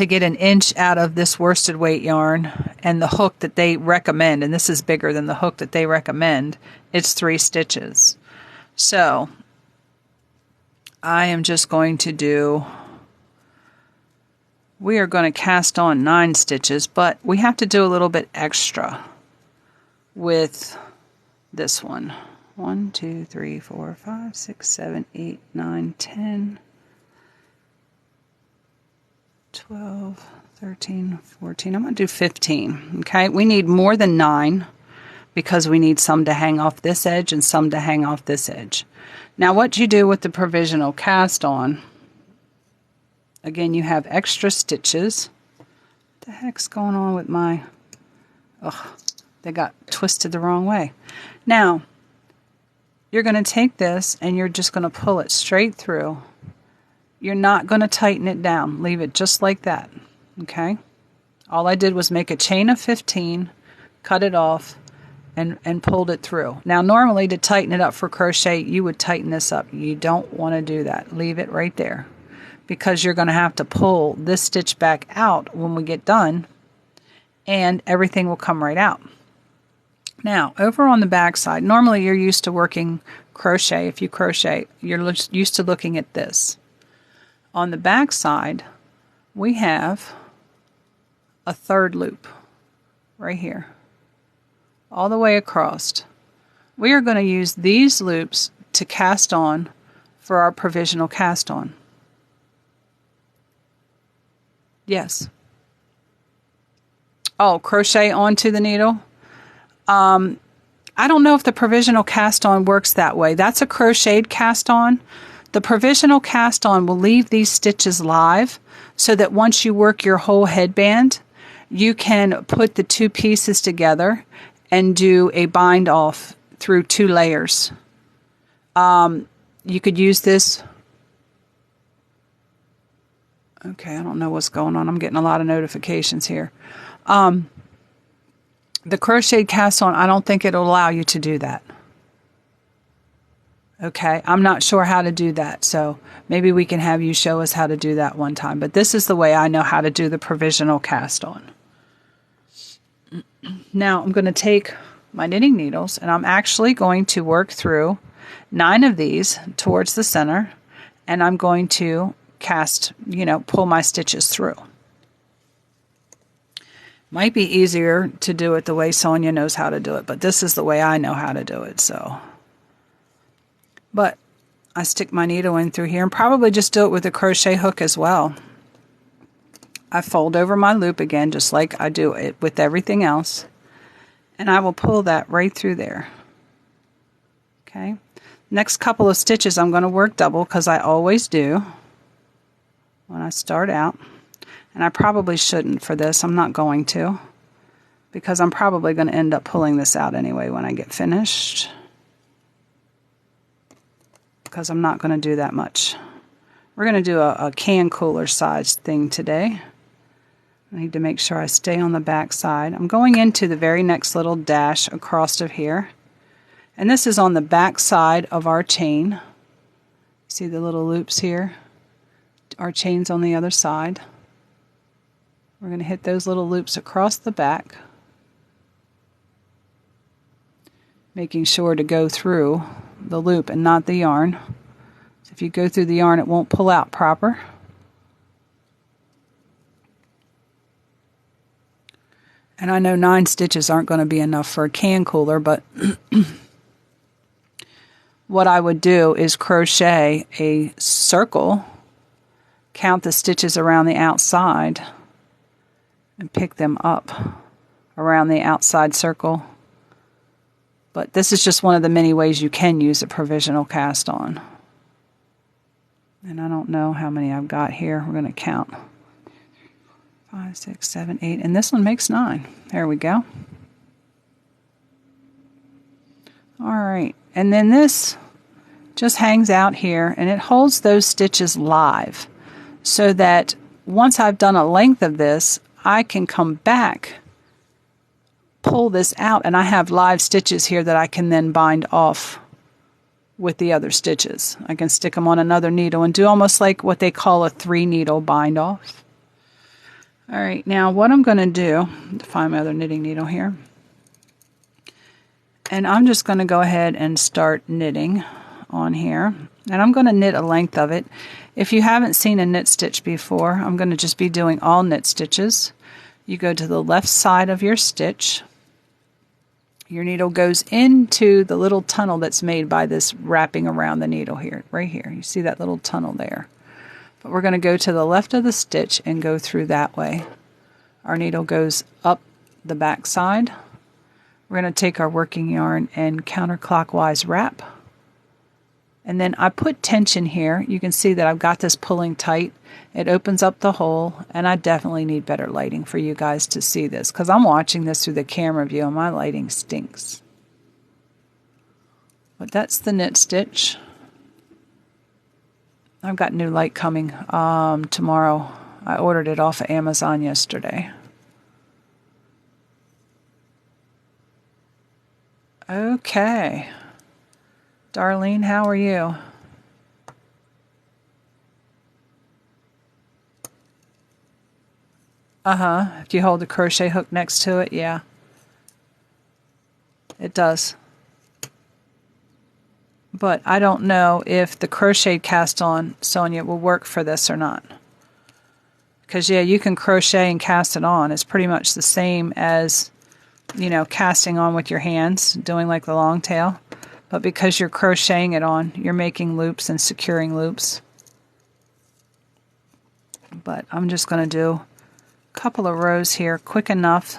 get an inch out of this worsted weight yarn and the hook that they recommend, and this is bigger than the hook that they recommend, it's 3 stitches. So, I am just going to do... We are going to cast on 9 stitches, but we have to do a little bit extra with this one. 1, 2, 3, 4, 5, 6, 7, 8, 9, 10, 12, 13, 14. I'm going to do 15. Okay, we need more than 9 because we need some to hang off this edge and some to hang off this edge. Now, what you do with the provisional cast on, again, you have extra stitches. What the heck's going on with my... Ugh, they got twisted the wrong way. Now, you're going to take this and you're just going to pull it straight through. You're not going to tighten it down. Leave it just like that. Okay? All I did was make a chain of 15, cut it off, and pulled it through. Now, normally to tighten it up for crochet, you would tighten this up. You don't want to do that. Leave it right there, because you're going to have to pull this stitch back out when we get done, and everything will come right out. Now, over on the back side, normally you're used to working crochet. If you crochet, you're used to looking at this. On the back side, we have a 3rd loop right here, all the way across. We are going to use these loops to cast on for our provisional cast on. Yes. Oh, crochet onto the needle? I don't know if the provisional cast on works that way. That's a crocheted cast on. The provisional cast on will leave these stitches live so that once you work your whole headband, you can put the 2 pieces together and do a bind off through 2 layers. You could use this. Okay, I don't know what's going on. I'm getting a lot of notifications here. The crocheted cast on, I don't think it'll allow you to do that. Okay, I'm not sure how to do that, so maybe we can have you show us how to do that one time. But this is the way I know how to do the provisional cast on. Now I'm going to take my knitting needles and I'm actually going to work through 9 of these towards the center, and I'm going to cast, pull my stitches through. Might be easier to do it the way Sonia knows how to do it, but this is the way I know how to do it. So, but I stick my needle in through here and probably just do it with a crochet hook as well. I fold over my loop again, just like I do it with everything else, and I will pull that right through there. Okay. Next couple of stitches I'm going to work double because I always do. when I start out. And I probably shouldn't for this. I'm not going to, because I'm probably going to end up pulling this out anyway when I get finished, because I'm not going to do that much. We're going to do a can cooler size thing today. I need to make sure I stay on the back side. I'm going into the very next little dash across of here. And this is on the back side of our chain. See the little loops here? Our chain's on the other side. We're going to hit those little loops across the back, making sure to go through the loop and not the yarn. So if you go through the yarn, it won't pull out proper. And I know 9 stitches aren't going to be enough for a can cooler, but what I would do is crochet a circle, count the stitches around the outside, and pick them up around the outside circle. But this is just one of the many ways you can use a provisional cast on. And I don't know how many I've got here. We're going to count. 5, 6, 7, 8, and this one makes 9. There we go. Alright, and then this just hangs out here, and it holds those stitches live, so that once I've done a length of this, I can come back, pull this out, and I have live stitches here that I can then bind off with the other stitches. I can stick them on another needle and do almost like what they call a 3-needle bind off. Alright, now what I'm going to do, to find my other knitting needle here, and I'm just going to go ahead and start knitting on here, and I'm going to knit a length of it. If you haven't seen a knit stitch before, I'm going to just be doing all knit stitches. You go to the left side of your stitch, your needle goes into the little tunnel that's made by this wrapping around the needle here, right here. You see that little tunnel there. But we're going to go to the left of the stitch and go through that way. Our needle goes up the back side. We're going to take our working yarn and counterclockwise wrap. And then I put tension here. You can see that I've got this pulling tight. It opens up the hole, and I definitely need better lighting for you guys to see this, because I'm watching this through the camera view and my lighting stinks. But that's the knit stitch. I've got new light coming tomorrow. I ordered it off of Amazon yesterday. Okay. Darlene, how are you? If you hold the crochet hook next to it, yeah. It does. But I don't know if the crochet cast on, Sonia, will work for this or not. Because, yeah, you can crochet and cast it on. It's pretty much the same as, you know, casting on with your hands, doing like the long tail. But because you're crocheting it on, you're making loops and securing loops. But I'm just going to do a couple of rows here, quick enough.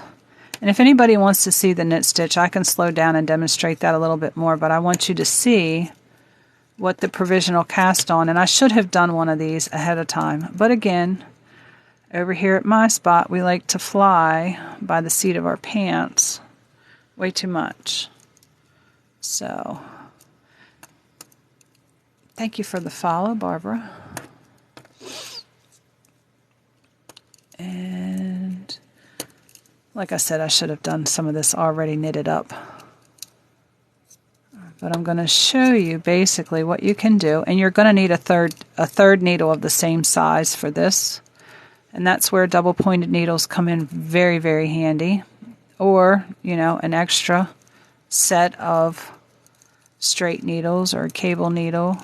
And if anybody wants to see the knit stitch, I can slow down and demonstrate that a little bit more, but I want you to see what the provisional cast on, and I should have done one of these ahead of time. But again, over here at my spot, we like to fly by the seat of our pants way too much. So, thank you for the follow, Barbara. And like I said, I should have done some of this already knitted up. But I'm going to show you basically what you can do. And you're going to need a third needle of the same size for this. And that's where double pointed needles come in very, very handy. Or, you know, an extra set of straight needles or a cable needle.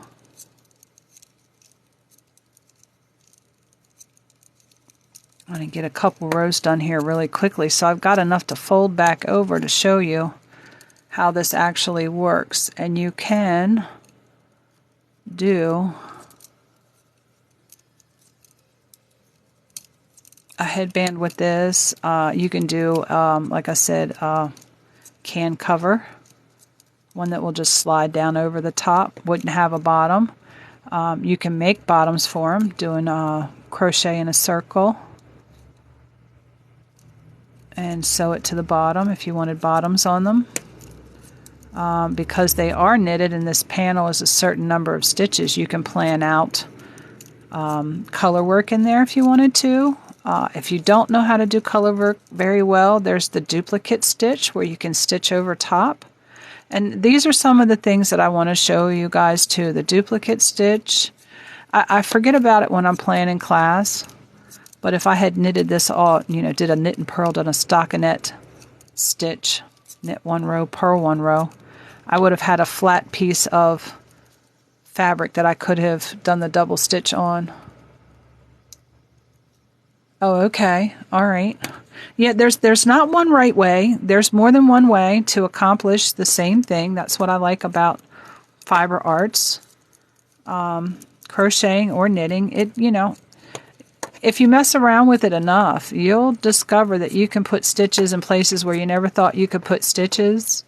I'm going to get a couple rows done here really quickly, so I've got enough to fold back over to show you how this actually works. And you can do a headband with this. You can do, like I said, can cover, one that will just slide down over the top, wouldn't have a bottom. You can make bottoms for them, doing a crochet in a circle and sew it to the bottom if you wanted bottoms on them. Because they are knitted and this panel is a certain number of stitches, you can plan out color work in there if you wanted to. If you don't know how to do color work very well, there's the duplicate stitch where you can stitch over top. And these are some of the things that I want to show you guys too. The duplicate stitch, I forget about it when I'm planning class, but if I had knitted this all, did a knit and purl, done a stockinette stitch, knit one row, purl one row, I would have had a flat piece of fabric that I could have done the double stitch on. Oh, okay. All right. Yeah, there's not one right way. There's more than one way to accomplish the same thing. That's what I like about fiber arts, crocheting or knitting. If you mess around with it enough, you'll discover that you can put stitches in places where you never thought you could put stitches,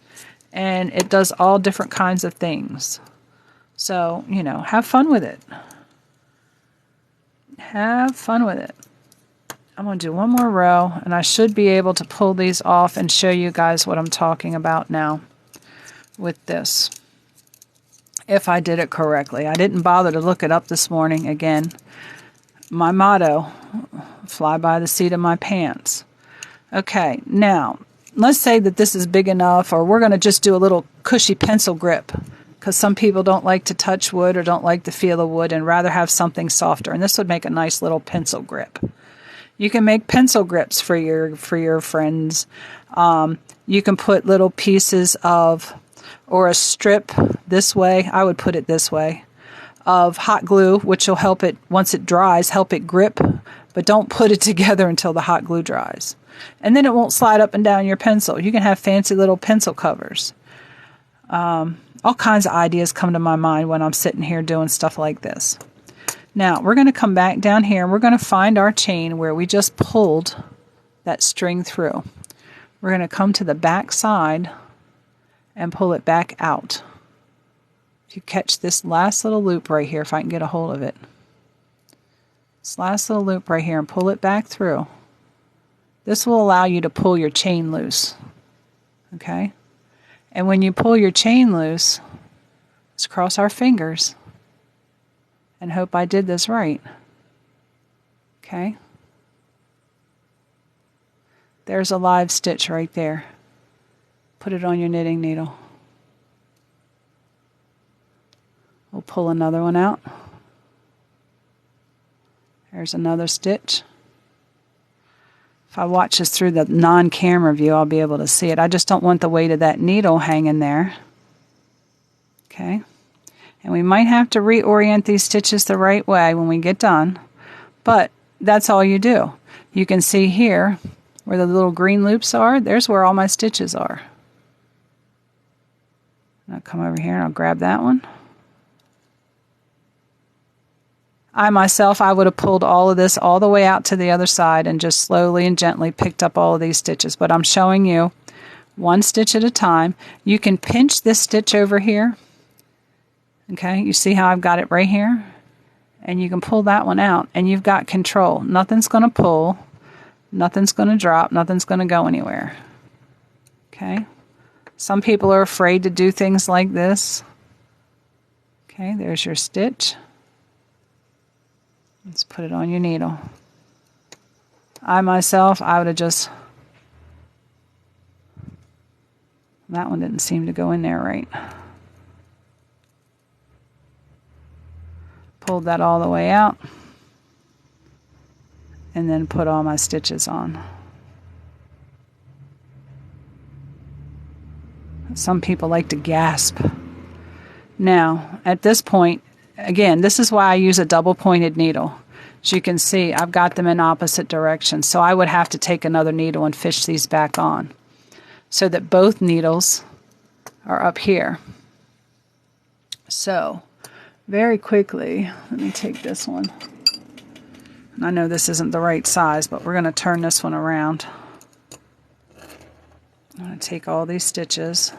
and it does all different kinds of things. So, have fun with it. Have fun with it. I'm going to do one more row, and I should be able to pull these off and show you guys what I'm talking about now with this. If I did it correctly. I didn't bother to look it up this morning. Again, my motto, fly by the seat of my pants. Okay, now, let's say that this is big enough, or we're going to just do a little cushy pencil grip, because some people don't like to touch wood or don't like the feel of wood and rather have something softer, and this would make a nice little pencil grip. You can make pencil grips for your friends. You can put little pieces of, or a strip this way, I would put it this way, of hot glue, which will help it, once it dries, help it grip, but don't put it together until the hot glue dries. And then it won't slide up and down your pencil. You can have fancy little pencil covers. All kinds of ideas come to my mind when I'm sitting here doing stuff like this. Now, we're going to come back down here and we're going to find our chain where we just pulled that string through. We're going to come to the back side and pull it back out. If you catch this last little loop right here, if I can get a hold of it. This last little loop right here and pull it back through. This will allow you to pull your chain loose. Okay? And when you pull your chain loose, let's cross our fingers and hope I did this right. Okay? There's a live stitch right there. Put it on your knitting needle. We'll pull another one out. There's another stitch. If I watch this through the non-camera view, I'll be able to see it. I just don't want the weight of that needle hanging there. Okay? And we might have to reorient these stitches the right way when we get done, but that's all you do. You can see here where the little green loops are, there's where all my stitches are. I'll come over here and I'll grab that one. I would have pulled all of this all the way out to the other side and just slowly and gently picked up all of these stitches, but I'm showing you one stitch at a time. You can pinch this stitch over here. Okay, you see how I've got it right here? And you can pull that one out, and you've got control. Nothing's going to pull, nothing's going to drop, nothing's going to go anywhere. Okay? Some people are afraid to do things like this. Okay, there's your stitch. Let's put it on your needle. I would have just... That one didn't seem to go in there right. Pulled that all the way out and then put all my stitches on. Some people like to gasp. Now, at this point, again, this is why I use a double pointed needle. As you can see, I've got them in opposite directions, so I would have to take another needle and fish these back on so that both needles are up here. So, very quickly, let me take this one. And I know this isn't the right size, but we're going to turn this one around. I'm going to take all these stitches.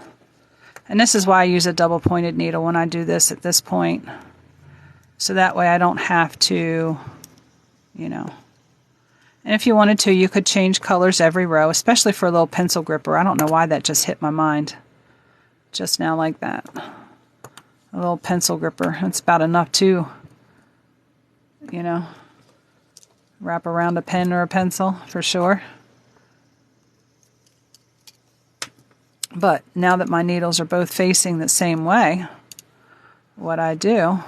And this is why I use a double pointed needle when I do this at this point, So that way I don't have to, you know. And if you wanted to, you could change colors every row, especially for a little pencil gripper. I don't know why that just hit my mind just now like that. A little pencil gripper. It's about enough to, you know, wrap around a pen or a pencil for sure. But now that my needles are both facing the same way, what I do,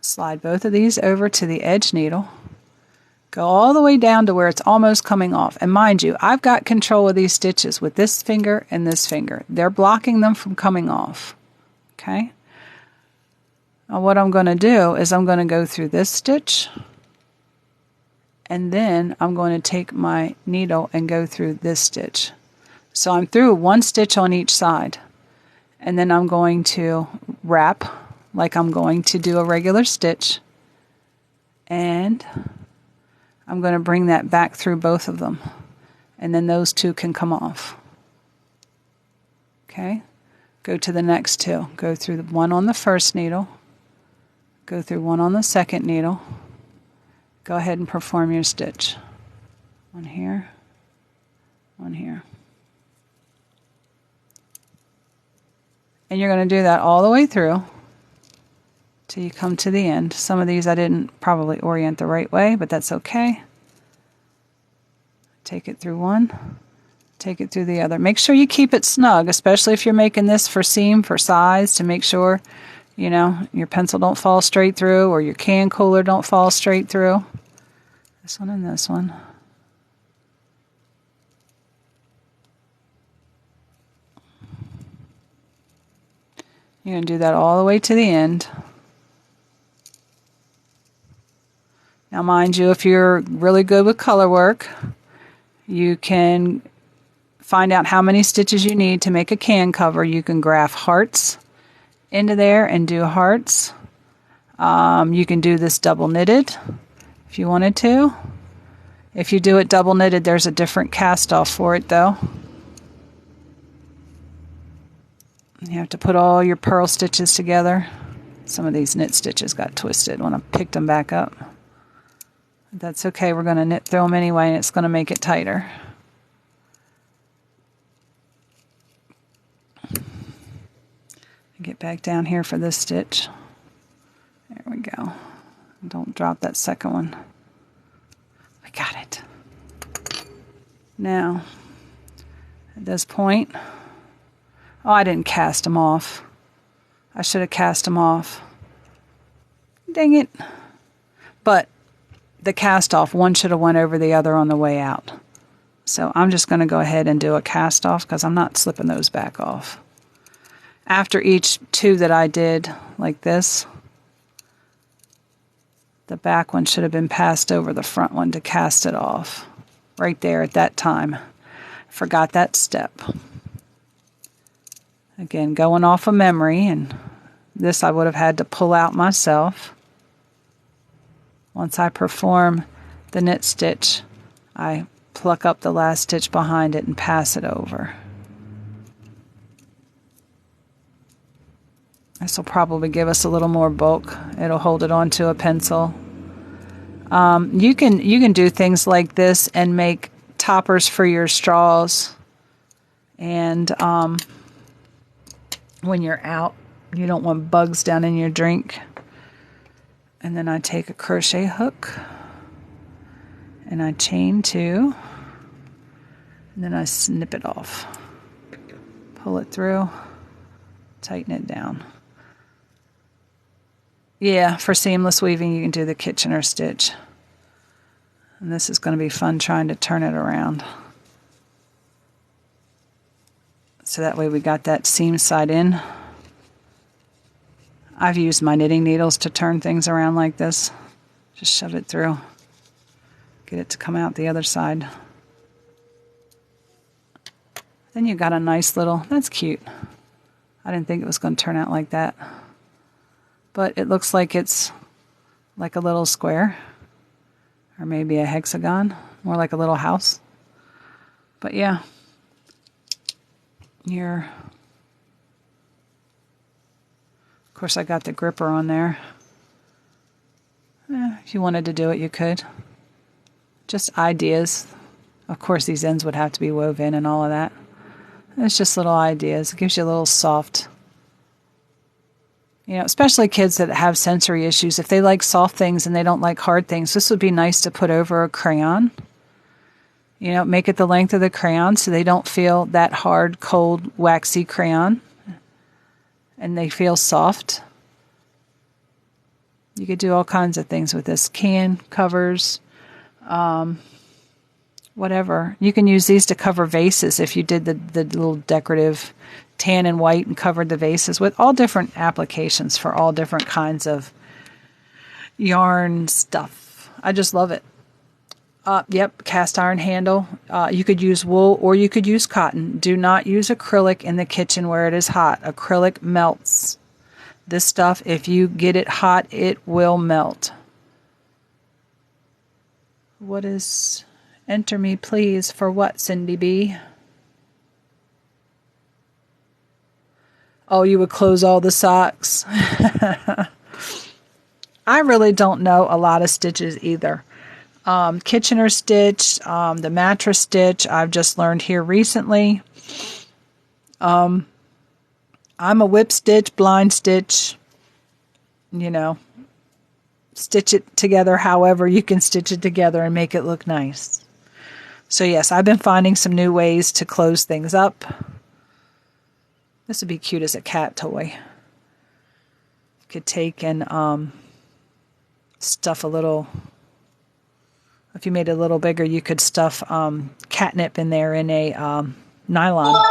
slide both of these over to the edge needle, go all the way down to where it's almost coming off. And mind you, I've got control of these stitches with this finger and this finger. They're blocking them from coming off. Okay? Now what I'm going to do is I'm going to go through this stitch, and then I'm going to take my needle and go through this stitch. So I'm through one stitch on each side, and then I'm going to wrap like I'm going to do a regular stitch, and I'm going to bring that back through both of them, and then those two can come off. Okay, go to the next two. Go through the one on the first needle, go through one on the second needle, go ahead and perform your stitch. One here, one here. And you're going to do that all the way through till you come to the end. Some of these I didn't probably orient the right way, but that's okay. Take it through one, take it through the other. Make sure you keep it snug, especially if you're making this for seam, for size, to make sure, you know, your pencil don't fall straight through or your can cooler don't fall straight through. This one and this one. You're going to do that all the way to the end. Now mind you, if you're really good with color work, you can find out how many stitches you need to make a can cover. You can graph hearts into there and do hearts. You can do this double knitted if you wanted to. If you do it double knitted, there's a different cast off for it though. You have to put all your purl stitches together. Some of these knit stitches got twisted when I picked them back up. That's okay, we're going to knit through them anyway, and it's going to make it tighter. Get back down here for this stitch. There we go. Don't drop that second one. I got it. Now, at this point, oh, I didn't cast them off. I should have cast them off. Dang it. But the cast off, one should have went over the other on the way out. So I'm just going to go ahead and do a cast off because I'm not slipping those back off. After each two that I did like this, the back one should have been passed over the front one to cast it off. Right there at that time. Forgot that step. Again, going off of memory, and this I would have had to pull out myself. Once I perform the knit stitch, I pluck up the last stitch behind it and pass it over. This will probably give us a little more bulk. It'll hold it onto a pencil. You can do things like this and make toppers for your straws. And when you're out, you don't want bugs down in your drink. And then I take a crochet hook and I chain two, and then I snip it off. Pull it through, tighten it down. Yeah, for seamless weaving, you can do the Kitchener stitch. And this is going to be fun trying to turn it around. So that way we got that seam side in. I've used my knitting needles to turn things around like this. Just shove it through. Get it to come out the other side. Then you got a nice little, that's cute. I didn't think it was going to turn out like that. But it looks like it's like a little square. Or maybe a hexagon. More like a little house. But yeah. Of course I got the gripper on there. If you wanted to do it, you could. Just ideas. Of course, these ends would have to be woven and all of that. It's just little ideas. It gives you a little soft, especially kids that have sensory issues. If they like soft things and they don't like hard things, this would be nice to put over a crayon. Make it the length of the crayon so they don't feel that hard, cold, waxy crayon. And they feel soft. You could do all kinds of things with this. Can covers, whatever. You can use these to cover vases if you did the little decorative tan and white and covered the vases with all different applications for all different kinds of yarn stuff. I just love it. Yep, cast iron handle. You could use wool or you could use cotton. Do not use acrylic in the kitchen where it is hot. Acrylic melts. This stuff, if you get it hot, it will melt. What is... Enter me, please. For what, Cindy B? Oh, you would close all the socks. I really don't know a lot of stitches either. Kitchener stitch, the mattress stitch, I've just learned here recently. I'm a whip stitch, blind stitch, stitch it together however you can stitch it together and make it look nice. So yes, I've been finding some new ways to close things up. This would be cute as a cat toy. You could take and stuff a little, if you made it a little bigger, you could stuff catnip in there in a nylon.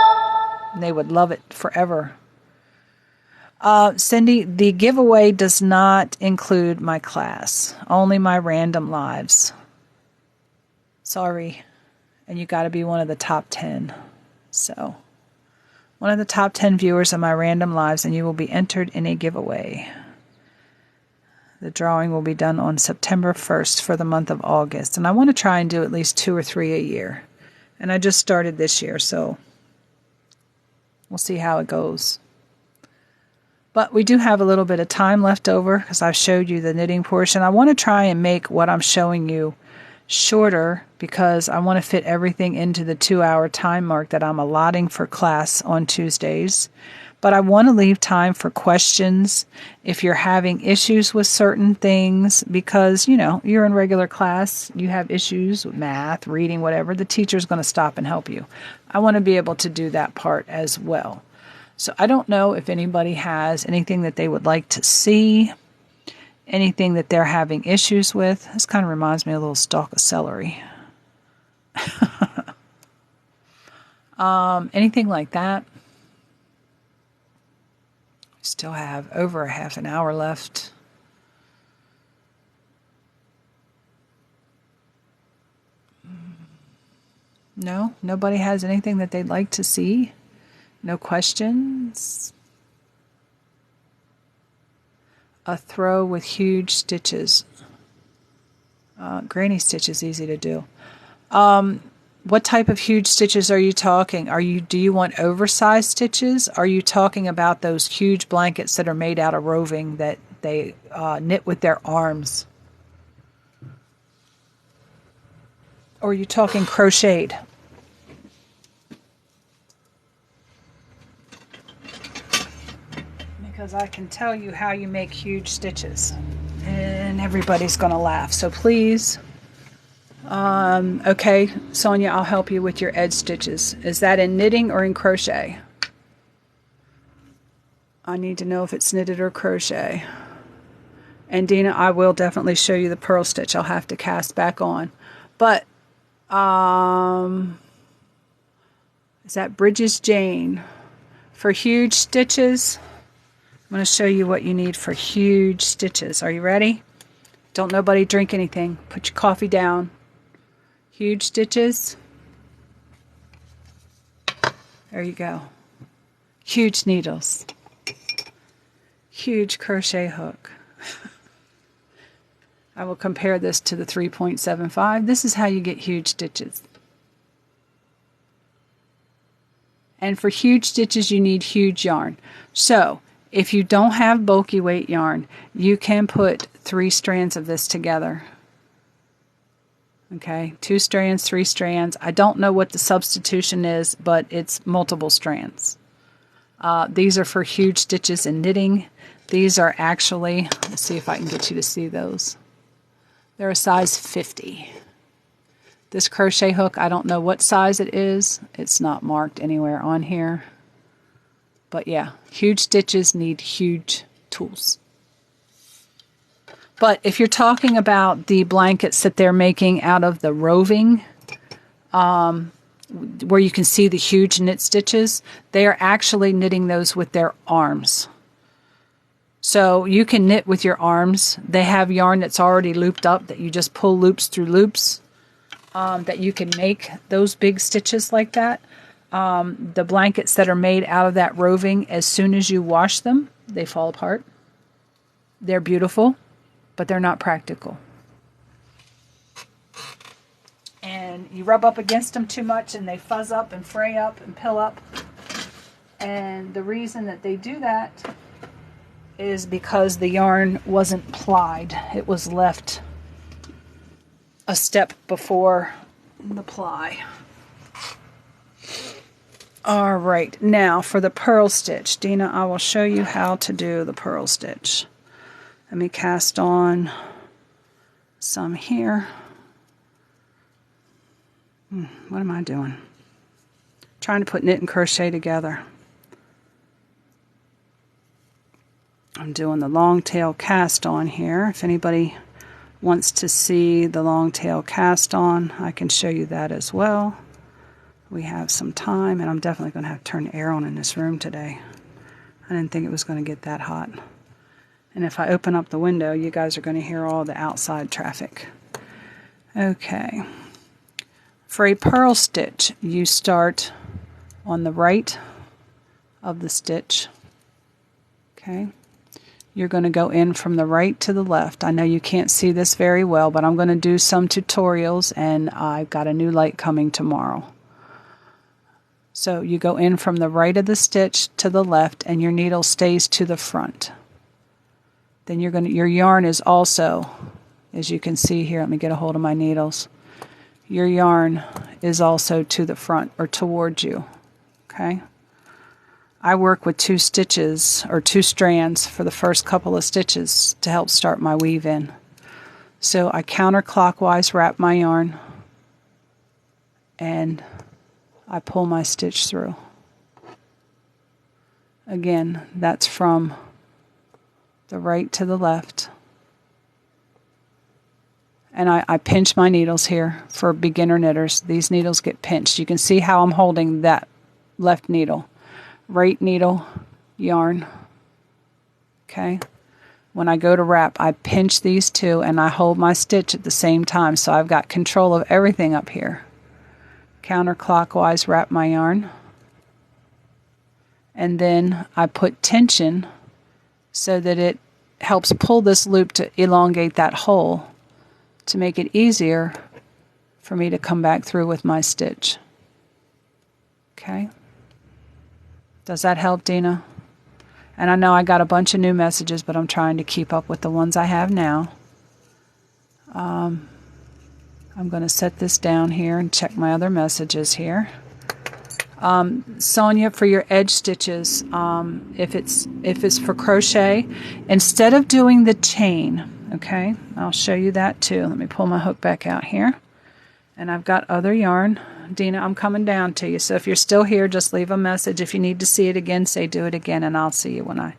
And they would love it forever. Cindy, the giveaway does not include my class, only my random lives. Sorry. And you got to be one of the top 10. So, one of the top 10 viewers of my random lives, and you will be entered in a giveaway. The drawing will be done on September 1st for the month of August. And I want to try and do at least 2 or 3 a year. And I just started this year, so we'll see how it goes. But we do have a little bit of time left over because I've showed you the knitting portion. I want to try and make what I'm showing you shorter because I want to fit everything into the 2-hour time mark that I'm allotting for class on Tuesdays. But I want to leave time for questions if you're having issues with certain things because, you're in regular class, you have issues with math, reading, whatever, the teacher's going to stop and help you. I want to be able to do that part as well. So I don't know if anybody has anything that they would like to see, anything that they're having issues with. This kind of reminds me of a little stalk of celery. Anything like that. Still have over a half an hour left. No? Nobody has anything that they'd like to see? No questions? A throw with huge stitches. Granny stitch is easy to do. What type of huge stitches are you talking? Do you want oversized stitches? Are you talking about those huge blankets that are made out of roving that they knit with their arms? Or are you talking crocheted? Because I can tell you how you make huge stitches. And everybody's going to laugh. So please... okay, Sonia, I'll help you with your edge stitches. Is that in knitting or in crochet? I need to know if it's knitted or crochet. And Dina, I will definitely show you the purl stitch. I'll have to cast back on. But, is that Bridges Jane? For huge stitches, I'm going to show you what you need for huge stitches. Are you ready? Don't nobody drink anything. Put your coffee down. Huge stitches. There you go. Huge needles. Huge crochet hook. I will compare this to the 3.75. This is how you get huge stitches. And for huge stitches, you need huge yarn. So, if you don't have bulky weight yarn, you can put 3 strands of this together. Okay, 2 strands, 3 strands. I don't know what the substitution is, but it's multiple strands. These are for huge stitches in knitting. These are actually, let's see if I can get you to see those. They're a size 50. This crochet hook, I don't know what size it is. It's not marked anywhere on here. But yeah, huge stitches need huge tools. But if you're talking about the blankets that they're making out of the roving, where you can see the huge knit stitches, they are actually knitting those with their arms. So you can knit with your arms. They have yarn that's already looped up that you just pull loops through loops, that you can make those big stitches like that. The blankets that are made out of that roving, as soon as you wash them, they fall apart. They're beautiful, but they're not practical. And you rub up against them too much and they fuzz up and fray up and pill up. And the reason that they do that is because the yarn wasn't plied. It was left a step before the ply. All right, now for the purl stitch. Dina, I will show you how to do the purl stitch. Let me cast on some here. What am I doing? Trying to put knit and crochet together. I'm doing the long tail cast on here. If anybody wants to see the long tail cast on, I can show you that as well. We have some time, and I'm definitely going to have to turn the air on in this room today. I didn't think it was going to get that hot. And if I open up the window, you guys are going to hear all the outside traffic. Okay. For a purl stitch, you start on the right of the stitch. Okay. You're going to go in from the right to the left. I know you can't see this very well, but I'm going to do some tutorials, and I've got a new light coming tomorrow. So you go in from the right of the stitch to the left, and your needle stays to the front. Then your yarn is also, as you can see here, let me get a hold of my needles. Your yarn is also to the front or towards you. Okay? I work with 2 stitches or 2 strands for the first couple of stitches to help start my weave in. So I counterclockwise wrap my yarn and I pull my stitch through. Again, that's from the right to the left. And I pinch my needles here for beginner knitters. These needles get pinched. You can see how I'm holding that left needle. Right needle, yarn. Okay. When I go to wrap, I pinch these 2 and I hold my stitch at the same time, so I've got control of everything up here. Counterclockwise wrap my yarn. And then I put tension so that it helps pull this loop to elongate that hole to make it easier for me to come back through with my stitch. Okay? Does that help, Dina? And I know I got a bunch of new messages, but I'm trying to keep up with the ones I have now. I'm going to set this down here and check my other messages here. Sonia, for your edge stitches, if it's for crochet, instead of doing the chain, okay, I'll show you that too. Let me pull my hook back out here. And I've got other yarn. Dina, I'm coming down to you. So if you're still here, just leave a message. If you need to see it again, say do it again, and I'll see you when I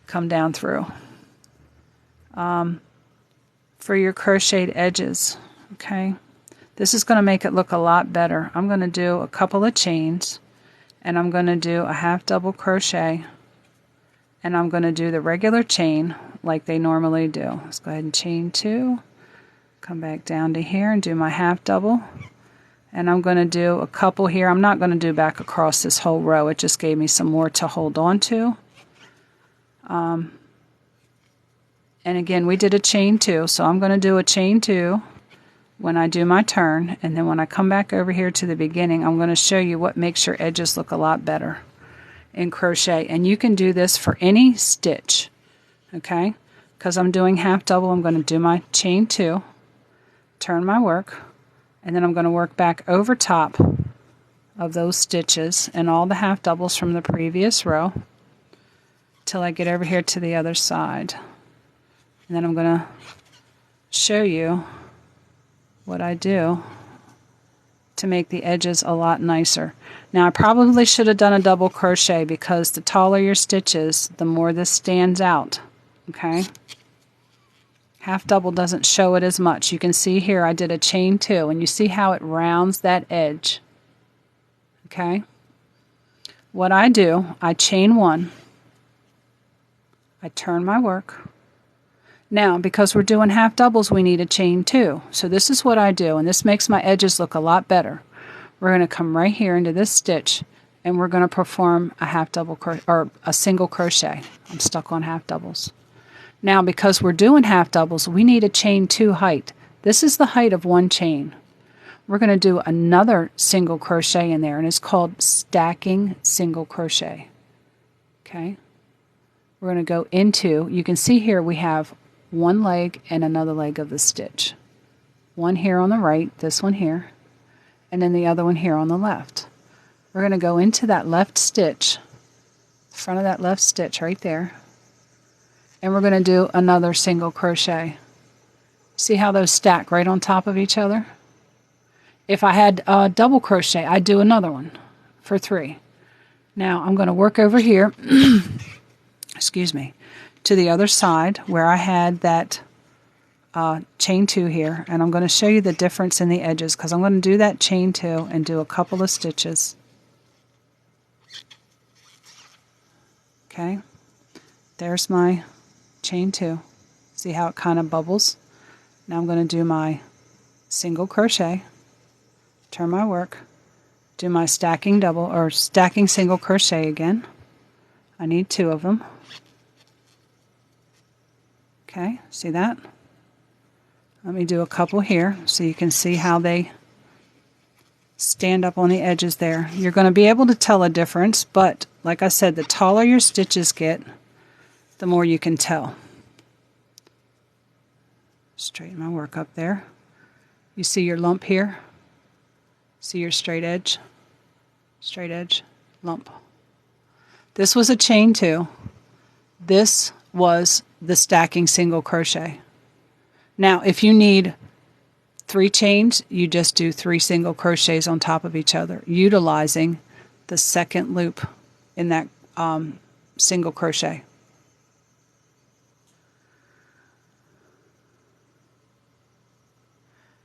come down through. For your crocheted edges, okay, this is going to make it look a lot better. I'm going to do a couple of chains, and I'm going to do a half double crochet, and I'm going to do the regular chain like they normally do. Let's go ahead and chain 2, come back down to here and do my half double, and I'm going to do a couple here. I'm not going to do back across this whole row. It just gave me some more to hold on to. And again, we did a chain 2, so I'm going to do a chain 2 when I do my turn, and then when I come back over here to the beginning, I'm going to show you what makes your edges look a lot better in crochet. And you can do this for any stitch, okay? because I'm doing half double, I'm going to do my chain 2, turn my work, and then I'm going to work back over top of those stitches and all the half doubles from the previous row till I get over here to the other side. And then I'm going to show you what I do to make the edges a lot nicer. Now I probably should have done a double crochet because the taller your stitches, the more this stands out. Okay? Half double doesn't show it as much. You can see here I did a chain 2 and you see how it rounds that edge. Okay? What I do, I chain 1. I turn my work. Now, because we're doing half doubles, we need a chain 2. So this is what I do, and this makes my edges look a lot better. We're going to come right here into this stitch, and we're going to perform a half double or a single crochet. I'm stuck on half doubles. Now, because we're doing half doubles, we need a chain 2 height. This is the height of one chain. We're going to do another single crochet in there, and it's called stacking single crochet. Okay? We're going to go into, you can see here we have one leg and another leg of the stitch. One here on the right, this one here, and then the other one here on the left. We're going to go into that left stitch, front of that left stitch right there, and we're going to do another single crochet. See how those stack right on top of each other? If I had a double crochet, I'd do another one for 3. Now I'm going to work over here, excuse me, to the other side where I had that chain 2 here, and I'm going to show you the difference in the edges because I'm going to do that chain 2 and do a couple of stitches. Okay, there's my chain 2. See how it kind of bubbles? Now I'm going to do my single crochet, turn my work, do my stacking double or stacking single crochet again. I need 2 of them. Okay, see that? Let me do a couple here so you can see how they stand up on the edges there. You're going to be able to tell a difference, but like I said, the taller your stitches get, the more you can tell. Straighten my work up there. You see your lump here? See your straight edge, lump. This was a chain 2. This was the stacking single crochet. Now, if you need 3 chains, you just do 3 single crochets on top of each other, utilizing the second loop in that single crochet.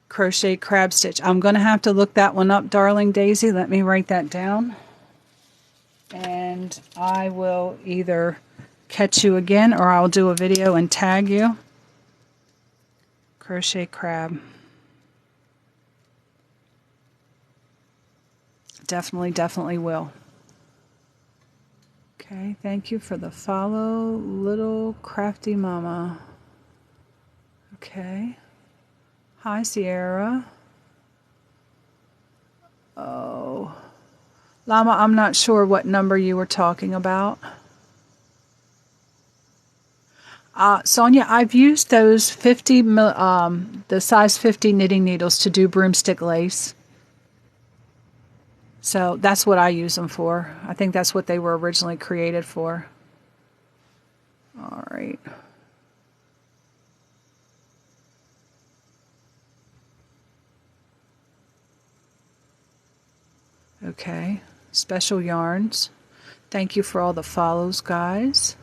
Crochet crab stitch. I'm going to have to look that one up, darling Daisy. Let me write that down. And I will either catch you again or I'll do a video and tag you. Crochet crab. Definitely will. Okay, thank you for the follow, little crafty mama. Okay. Hi, Sierra. Oh. Llama, I'm not sure what number you were talking about. Sonia, I've used those the size 50 knitting needles to do broomstick lace. So that's what I use them for. I think that's what they were originally created for. All right. Okay. Special yarns. Thank you for all the follows, guys.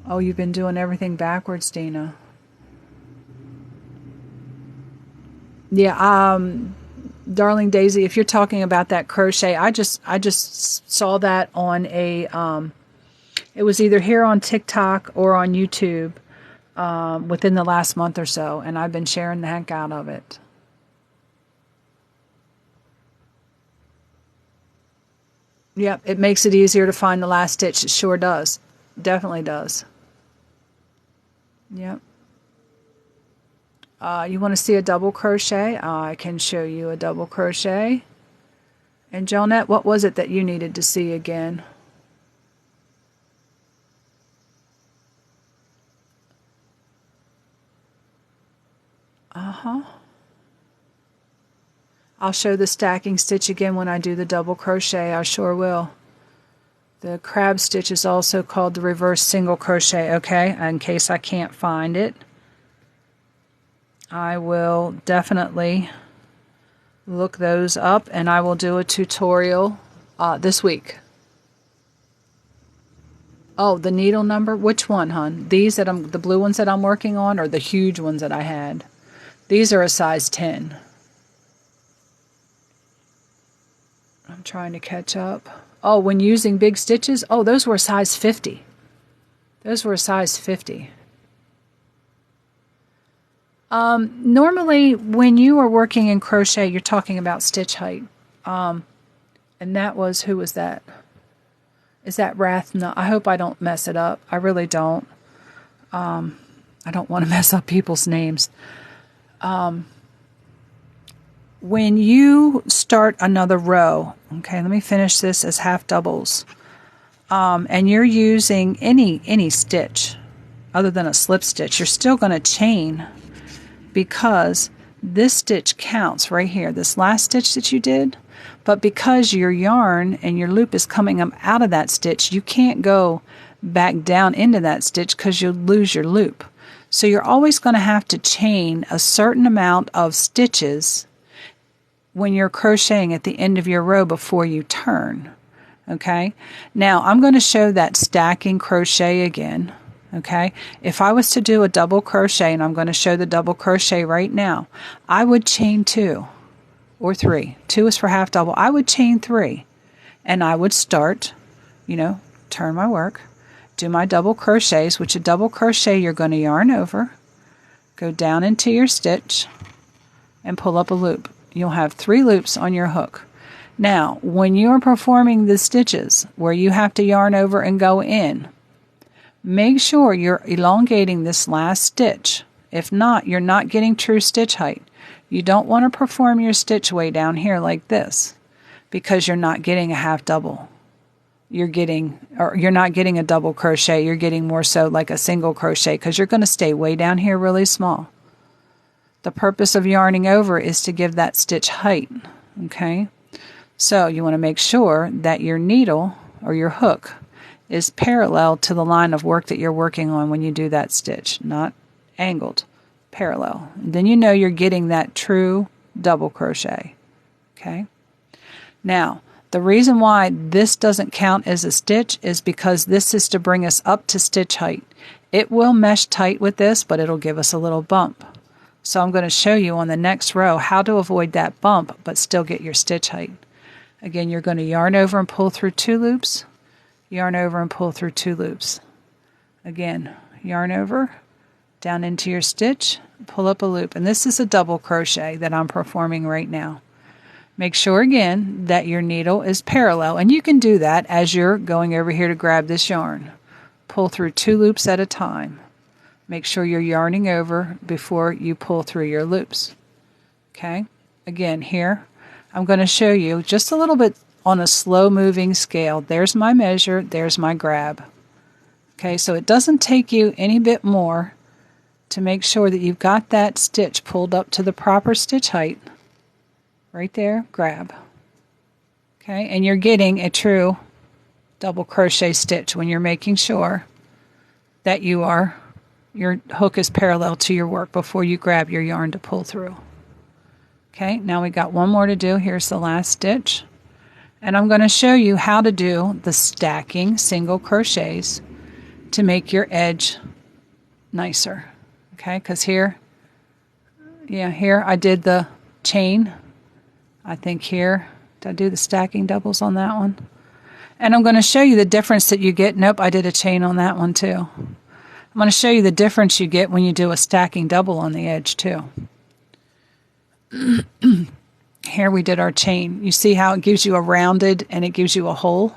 Oh, you've been doing everything backwards, Dina. Yeah, darling Daisy, if you're talking about that crochet, I just saw that on a it was either here on TikTok or on YouTube within the last month or so, and I've been sharing the heck out of it. Yep, it makes it easier to find the last stitch. It sure does. Definitely does. Yep. You want to see a double crochet? I can show you a double crochet. And Jonette, what was it that you needed to see again? I'll show the stacking stitch again when I do the double crochet. I sure will. The crab stitch is also called the reverse single crochet, okay? In case I can't find it, I will definitely look those up, and I will do a tutorial this week. Oh, the needle number? Which one, hon? These that the blue ones that I'm working on, or the huge ones that I had? These are a size 10. I'm trying to catch up. Oh, when using big stitches? Oh, those were a size 50. Those were a size 50. Normally, when you are working in crochet, you're talking about stitch height. And that was, who was that? Is that Rathna? I hope I don't mess it up. I really don't. I don't want to mess up people's names. When you start another row, okay, let me finish this as half doubles, and you're using any stitch other than a slip stitch, you're still going to chain, because this stitch counts right here, this last stitch that you did, but because your yarn and your loop is coming up out of that stitch, you can't go back down into that stitch because you'll lose your loop. So you're always going to have to chain a certain amount of stitches when you're crocheting at the end of your row before you turn. Okay, now I'm going to show that stacking crochet again. Okay, if I was to do a double crochet, and I'm going to show the double crochet right now, I would chain 2 or 3. 2 is for half double. I would chain 3, and I would start, turn my work, do my double crochets, which a double crochet you're going to yarn over, go down into your stitch, and pull up a loop. You'll have 3 loops on your hook. Now, when you're performing the stitches where you have to yarn over and go in, make sure you're elongating this last stitch. If not, you're not getting true stitch height. You don't want to perform your stitch way down here like this, because you're not getting a half double. You're not getting a double crochet. You're getting more so like a single crochet, because you're going to stay way down here really small. The purpose of yarning over is to give that stitch height, okay? So you want to make sure that your needle or your hook is parallel to the line of work that you're working on when you do that stitch, not angled, parallel. And then you know you're getting that true double crochet, okay? Now, the reason why this doesn't count as a stitch is because this is to bring us up to stitch height. It will mesh tight with this, but it'll give us a little bump. So I'm going to show you on the next row how to avoid that bump but still get your stitch height. Again, you're going to yarn over and pull through 2 loops, yarn over and pull through 2 loops. Again, yarn over, down into your stitch, pull up a loop. And this is a double crochet that I'm performing right now. Make sure again that your needle is parallel, and you can do that as you're going over here to grab this yarn. Pull through 2 loops at a time. Make sure you're yarning over before you pull through your loops. Okay? Again, here, I'm going to show you just a little bit on a slow moving scale. There's my measure, there's my grab. Okay, so it doesn't take you any bit more to make sure that you've got that stitch pulled up to the proper stitch height. Right there, grab. Okay, and you're getting a true double crochet stitch when you're making sure that your hook is parallel to your work before you grab your yarn to pull through. Okay, now we got one more to do. Here's the last stitch. And I'm going to show you how to do the stacking single crochets to make your edge nicer. Okay, because here I did the chain. I think here, did I do the stacking doubles on that one? And I'm going to show you the difference that you get. Nope, I did a chain on that one too. I'm going to show you the difference you get when you do a stacking double on the edge too. Here we did our chain. You see how it gives you a rounded and it gives you a hole?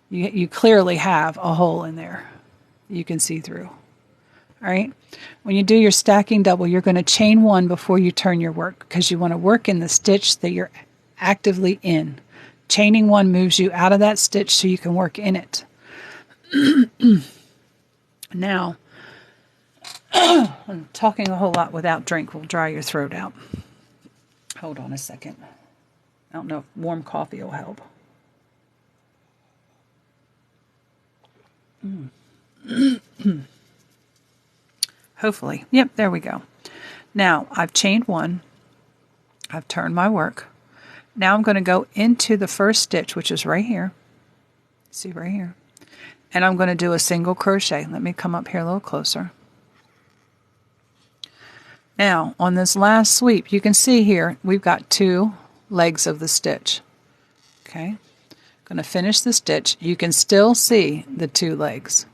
You clearly have a hole in there you can see through. All right. When you do your stacking double, you're going to chain 1 before you turn your work, because you want to work in the stitch that you're actively in. Chaining one moves you out of that stitch so you can work in it. Now, I'm talking a whole lot without drink will dry your throat out. Hold on a second. I don't know if warm coffee will help. Hopefully. Yep, there we go. Now, I've chained one. I've turned my work. Now I'm going to go into the first stitch, which is right here. See right here. And I'm going to do a single crochet. Let me come up here a little closer. Now, on this last sweep, you can see here, we've got 2 legs of the stitch. Okay. Going to finish the stitch. You can still see the 2 legs.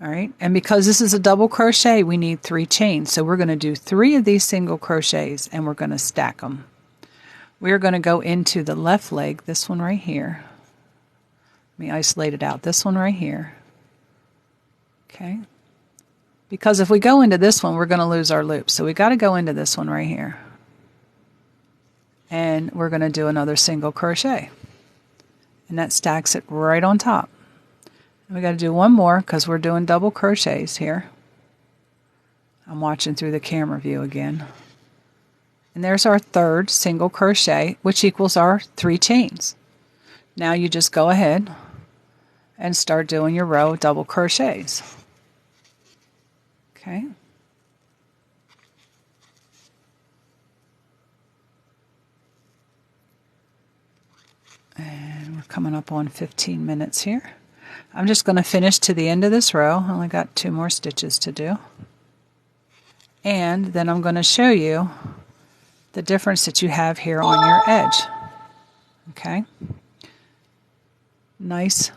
All right. And because this is a double crochet, we need 3 chains. So we're going to do 3 of these single crochets and we're going to stack them. We're going to go into the left leg, this one right here. Let me isolate it out. This one right here. Okay. Because if we go into this one, we're going to lose our loop. So we got to go into this one right here. And we're going to do another single crochet. And that stacks it right on top. And we got to do one more because we're doing double crochets here. I'm watching through the camera view again. And there's our 3rd single crochet, which equals our 3 chains. Now you just go ahead and start doing your row of double crochets. Okay. And we're coming up on 15 minutes here. I'm just going to finish to the end of this row. I only got 2 more stitches to do. And then I'm going to show you the difference that you have here on your edge. Okay. Nice,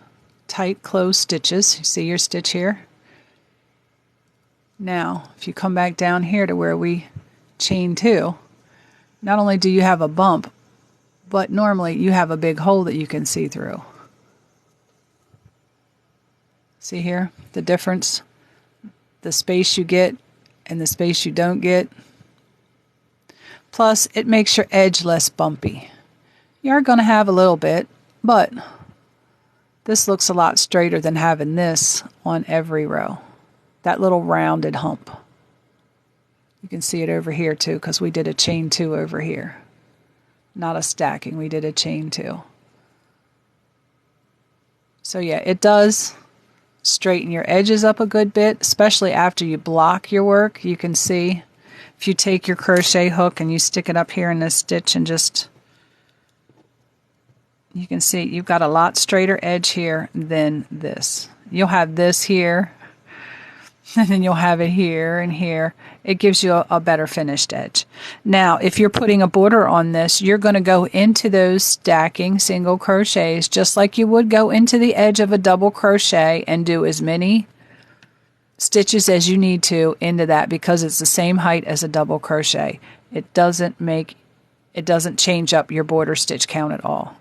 tight, closed stitches. You see your stitch here? Now, if you come back down here to where we chain 2, not only do you have a bump, but normally you have a big hole that you can see through. See here the difference? The space you get and the space you don't get. Plus, it makes your edge less bumpy. You are going to have a little bit, but this looks a lot straighter than having this on every row. That little rounded hump. You can see it over here too because we did a chain 2 over here. Not a stacking, we did a chain 2. So yeah, it does straighten your edges up a good bit, especially after you block your work. You can see if you take your crochet hook and you stick it up here in this stitch and just, you can see you've got a lot straighter edge here than this. You'll have this here, and then you'll have it here and here. It gives you a better finished edge. Now, if you're putting a border on this, you're going to go into those stacking single crochets just like you would go into the edge of a double crochet and do as many stitches as you need to into that because it's the same height as a double crochet. It doesn't change up your border stitch count at all.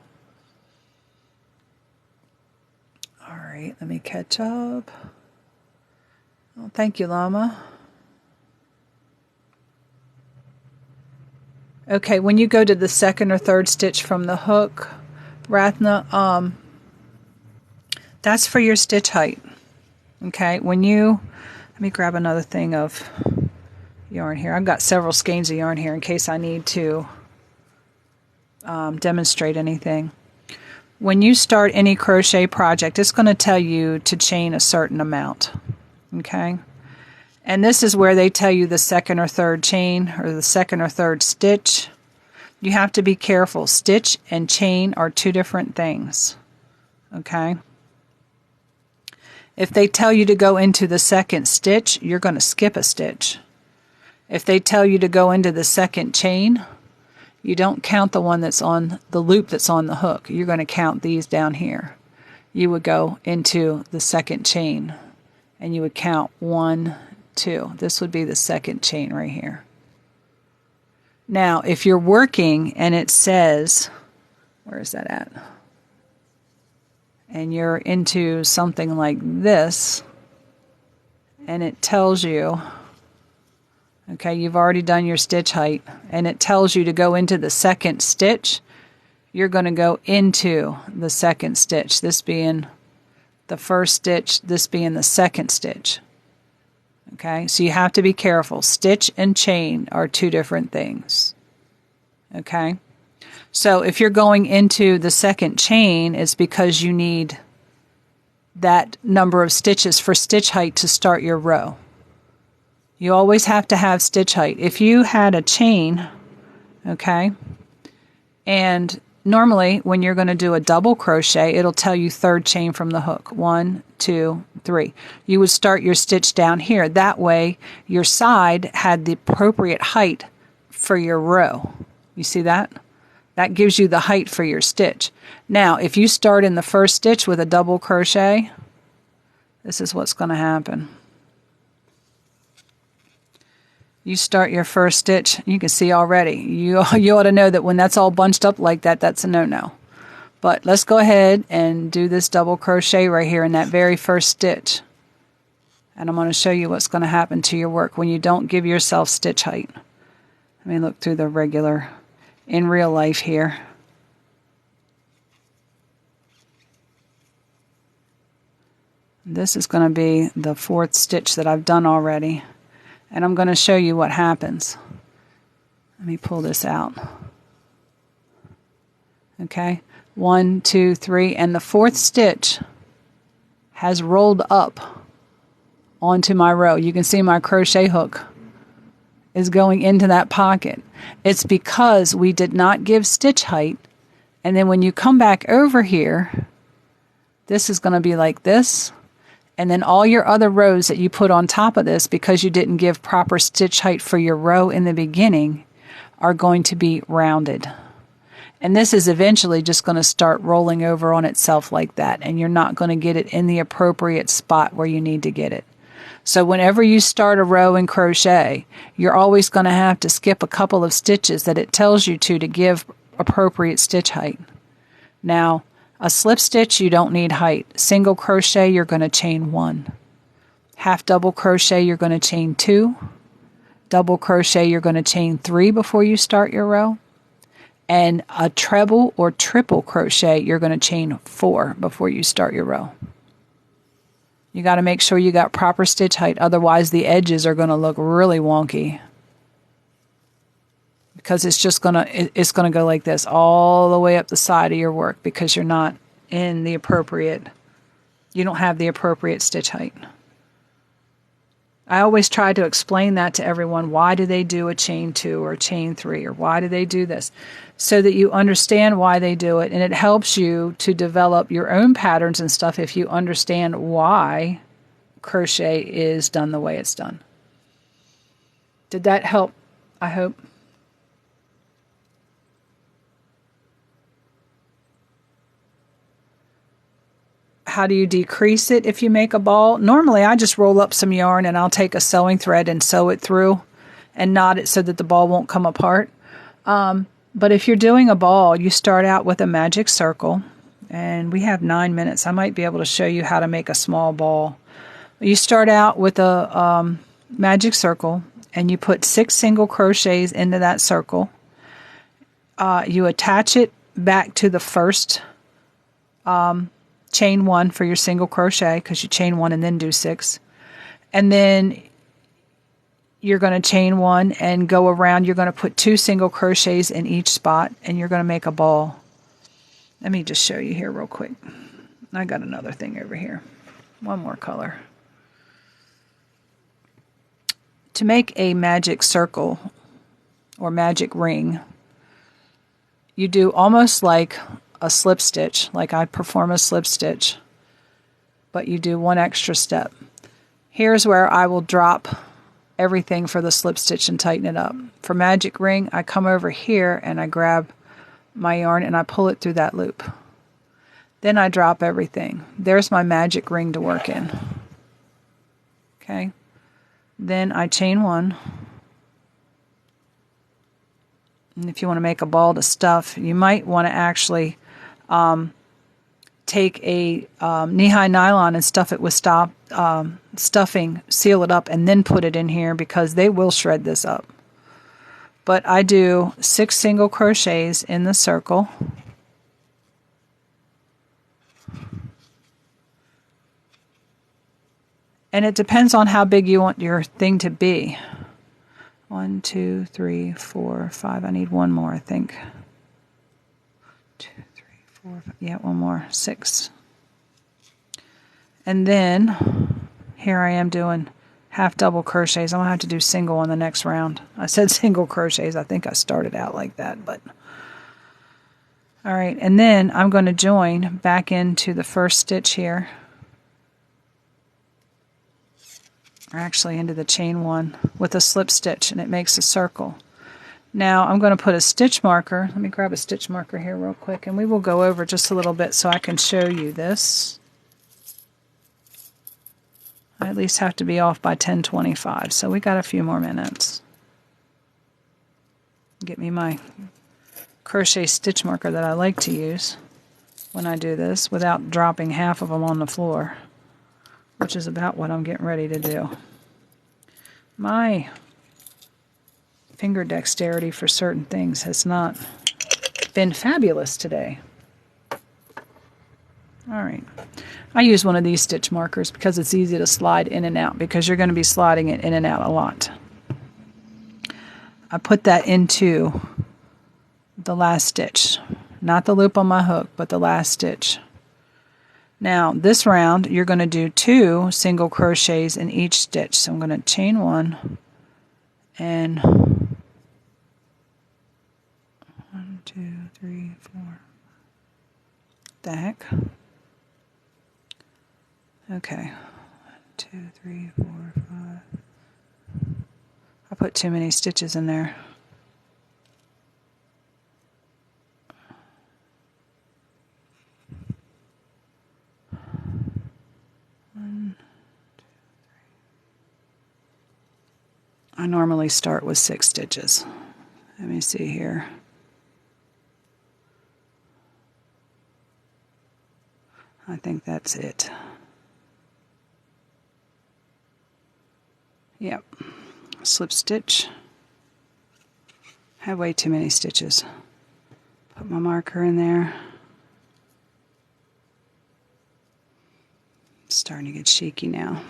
All right, let me catch up. Oh, thank you, Llama. Okay, when you go to the 2nd or 3rd stitch from the hook, Rathna, that's for your stitch height. Okay, when you, let me grab another thing of yarn here. I've got several skeins of yarn here in case I need to demonstrate anything. When you start any crochet project, it's going to tell you to chain a certain amount. Okay, and this is where they tell you the 2nd or 3rd chain or the 2nd or 3rd stitch. You have to be careful. Stitch and chain are 2 different things. Okay, if they tell you to go into the 2nd stitch, you're going to skip a stitch. If they tell you to go into the 2nd chain, you don't count the one that's on the loop that's on the hook. You're going to count these down here. You would go into the 2nd chain. And you would count 1, 2. This would be the 2nd chain right here. Now, if you're working and it says, where is that at? And you're into something like this, and it tells you, okay, you've already done your stitch height, and it tells you to go into the 2nd stitch, you're going to go into the second stitch, this being the first stitch, this being the second stitch. Okay, so you have to be careful. Stitch and chain are two different things. Okay, so if you're going into the second chain, it's because you need that number of stitches for stitch height to start your row. You always have to have stitch height. If you had a chain, okay, and normally when you're going to do a double crochet, it'll tell you third chain from the hook. 1, 2, 3. You would start your stitch down here. That way your side had the appropriate height for your row. You see that? That gives you the height for your stitch. Now, if you start in the first stitch with a double crochet, this is what's going to happen. You start your first stitch, you can see already. You ought to know that when that's all bunched up like that, that's a no-no. But let's go ahead and do this double crochet right here in that very first stitch. And I'm going to show you what's going to happen to your work when you don't give yourself stitch height. Let me look through the regular, in real life here. This is going to be the fourth stitch that I've done already. And I'm going to show you what happens. Let me pull this out. Okay, 1, 2, 3, and the fourth stitch has rolled up onto my row. You can see my crochet hook is going into that pocket. It's because we did not give stitch height, and then when you come back over here, this is going to be like this. And then all your other rows that you put on top of this, because you didn't give proper stitch height for your row in the beginning, are going to be rounded. And this is eventually just going to start rolling over on itself like that, and you're not going to get it in the appropriate spot where you need to get it. So whenever you start a row in crochet, you're always going to have to skip a couple of stitches that it tells you to give appropriate stitch height. Now, a slip stitch, you don't need height. Single crochet, you're going to chain 1. Half double crochet, you're going to chain 2. Double crochet, you're going to chain 3 before you start your row. And a treble or triple crochet, you're going to chain 4 before you start your row. You got to make sure you got proper stitch height, otherwise the edges are going to look really wonky. Because it's going to go like this all the way up the side of your work because you're not in the appropriate, you don't have the appropriate stitch height. I always try to explain that to everyone. Why do they do a chain 2 or chain 3, or why do they do this? So that you understand why they do it, and it helps you to develop your own patterns and stuff if you understand why crochet is done the way it's done. Did that help? I hope. How do you decrease it if you make a ball? Normally I just roll up some yarn and I'll take a sewing thread and sew it through and knot it so that the ball won't come apart. But if you're doing a ball, you start out with a magic circle, and we have 9 minutes. I might be able to show you how to make a small ball. You start out with a magic circle, and you put 6 single crochets into that circle. You attach it back to the first chain 1 for your single crochet, because you chain 1 and then do 6. And then you're going to chain 1 and go around. You're going to put 2 single crochets in each spot, and you're going to make a ball. Let me just show you here real quick. I got another thing over here. One more color. To make a magic circle or magic ring, you do almost like a slip stitch, like I perform a slip stitch, but you do one extra step. Here's where I will drop everything for the slip stitch and tighten it up. For magic ring, I come over here and I grab my yarn and I pull it through that loop. Then I drop everything. There's my magic ring to work in. Okay. Then I chain 1. And if you want to make a ball to stuff, you might want to actually take a knee-high nylon and stuff it with stuffing, seal it up, and then put it in here, because they will shred this up. But I do 6 single crochets in the circle, And it depends on how big you want your thing to be. 1, 2, 3, 4, 5. I need one more, I think. 2, 3, 4, 5. Yeah, one more. 6. And then here I am doing half double crochets. I'm going to have to do single on the next round. I said single crochets. I think I started out like that, but all right. And then I'm going to join back into the first stitch here, or actually into the chain 1 with a slip stitch, and it makes a circle. Now I'm going to put a stitch marker. Let me grab a stitch marker here real quick, and we will go over just a little bit so I can show you this. I at least have to be off by 10:25, so we got a few more minutes. Get me my crochet stitch marker that I like to use when I do this without dropping half of them on the floor, which is about what I'm getting ready to do. My finger dexterity for certain things has not been fabulous today. All right. I use one of these stitch markers because it's easy to slide in and out, because you're going to be sliding it in and out a lot. I put that into the last stitch, not the loop on my hook, but the last stitch. Now this round you're going to do 2 single crochets in each stitch. So I'm going to chain 1 and 1, 2, 3, 4. The heck? Okay, 1, 2, 3, 4, 5. I put too many stitches in there. I normally start with 6 stitches. Let me see here. I think that's it. Yep. Slip stitch. Had way too many stitches. Put my marker in there. It's starting to get shaky now.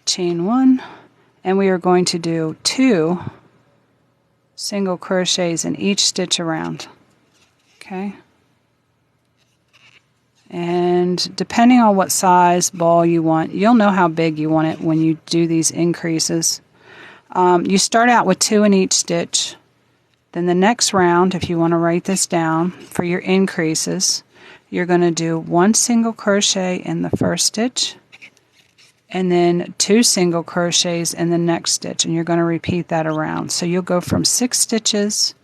Chain 1, and we are going to do 2 single crochets in each stitch around. Okay? And depending on what size ball you want, you'll know how big you want it when you do these increases. You start out with 2 in each stitch. Then the next round, if you want to write this down, for your increases, you're going to do 1 single crochet in the first stitch, and then 2 single crochets in the next stitch, and you're going to repeat that around. So you'll go from 6 stitches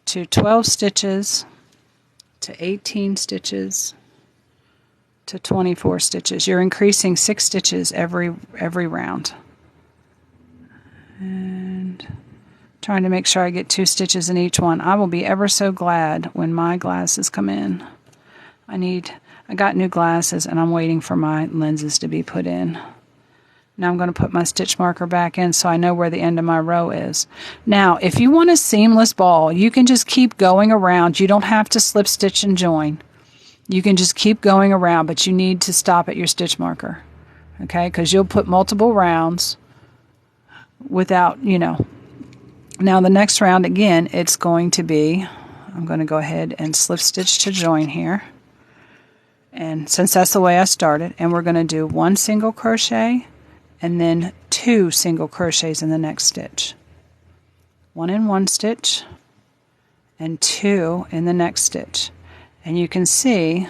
to 12 stitches to 18 stitches to 24 stitches. You're increasing 6 stitches every round. And trying to make sure I get 2 stitches in each one. I will be ever so glad when my glasses come in. I got new glasses and I'm waiting for my lenses to be put in. Now I'm going to put my stitch marker back in so I know where the end of my row is. Now, if you want a seamless ball, you can just keep going around. You don't have to slip stitch and join. You can just keep going around, but you need to stop at your stitch marker. Okay, because you'll put multiple rounds without, Now the next round, again, it's going to be, I'm going to go ahead and slip stitch to join here. And since that's the way I started, and we're going to do 1 single crochet and then 2 single crochets in the next stitch. 1 in one stitch and 2 in the next stitch. And you can see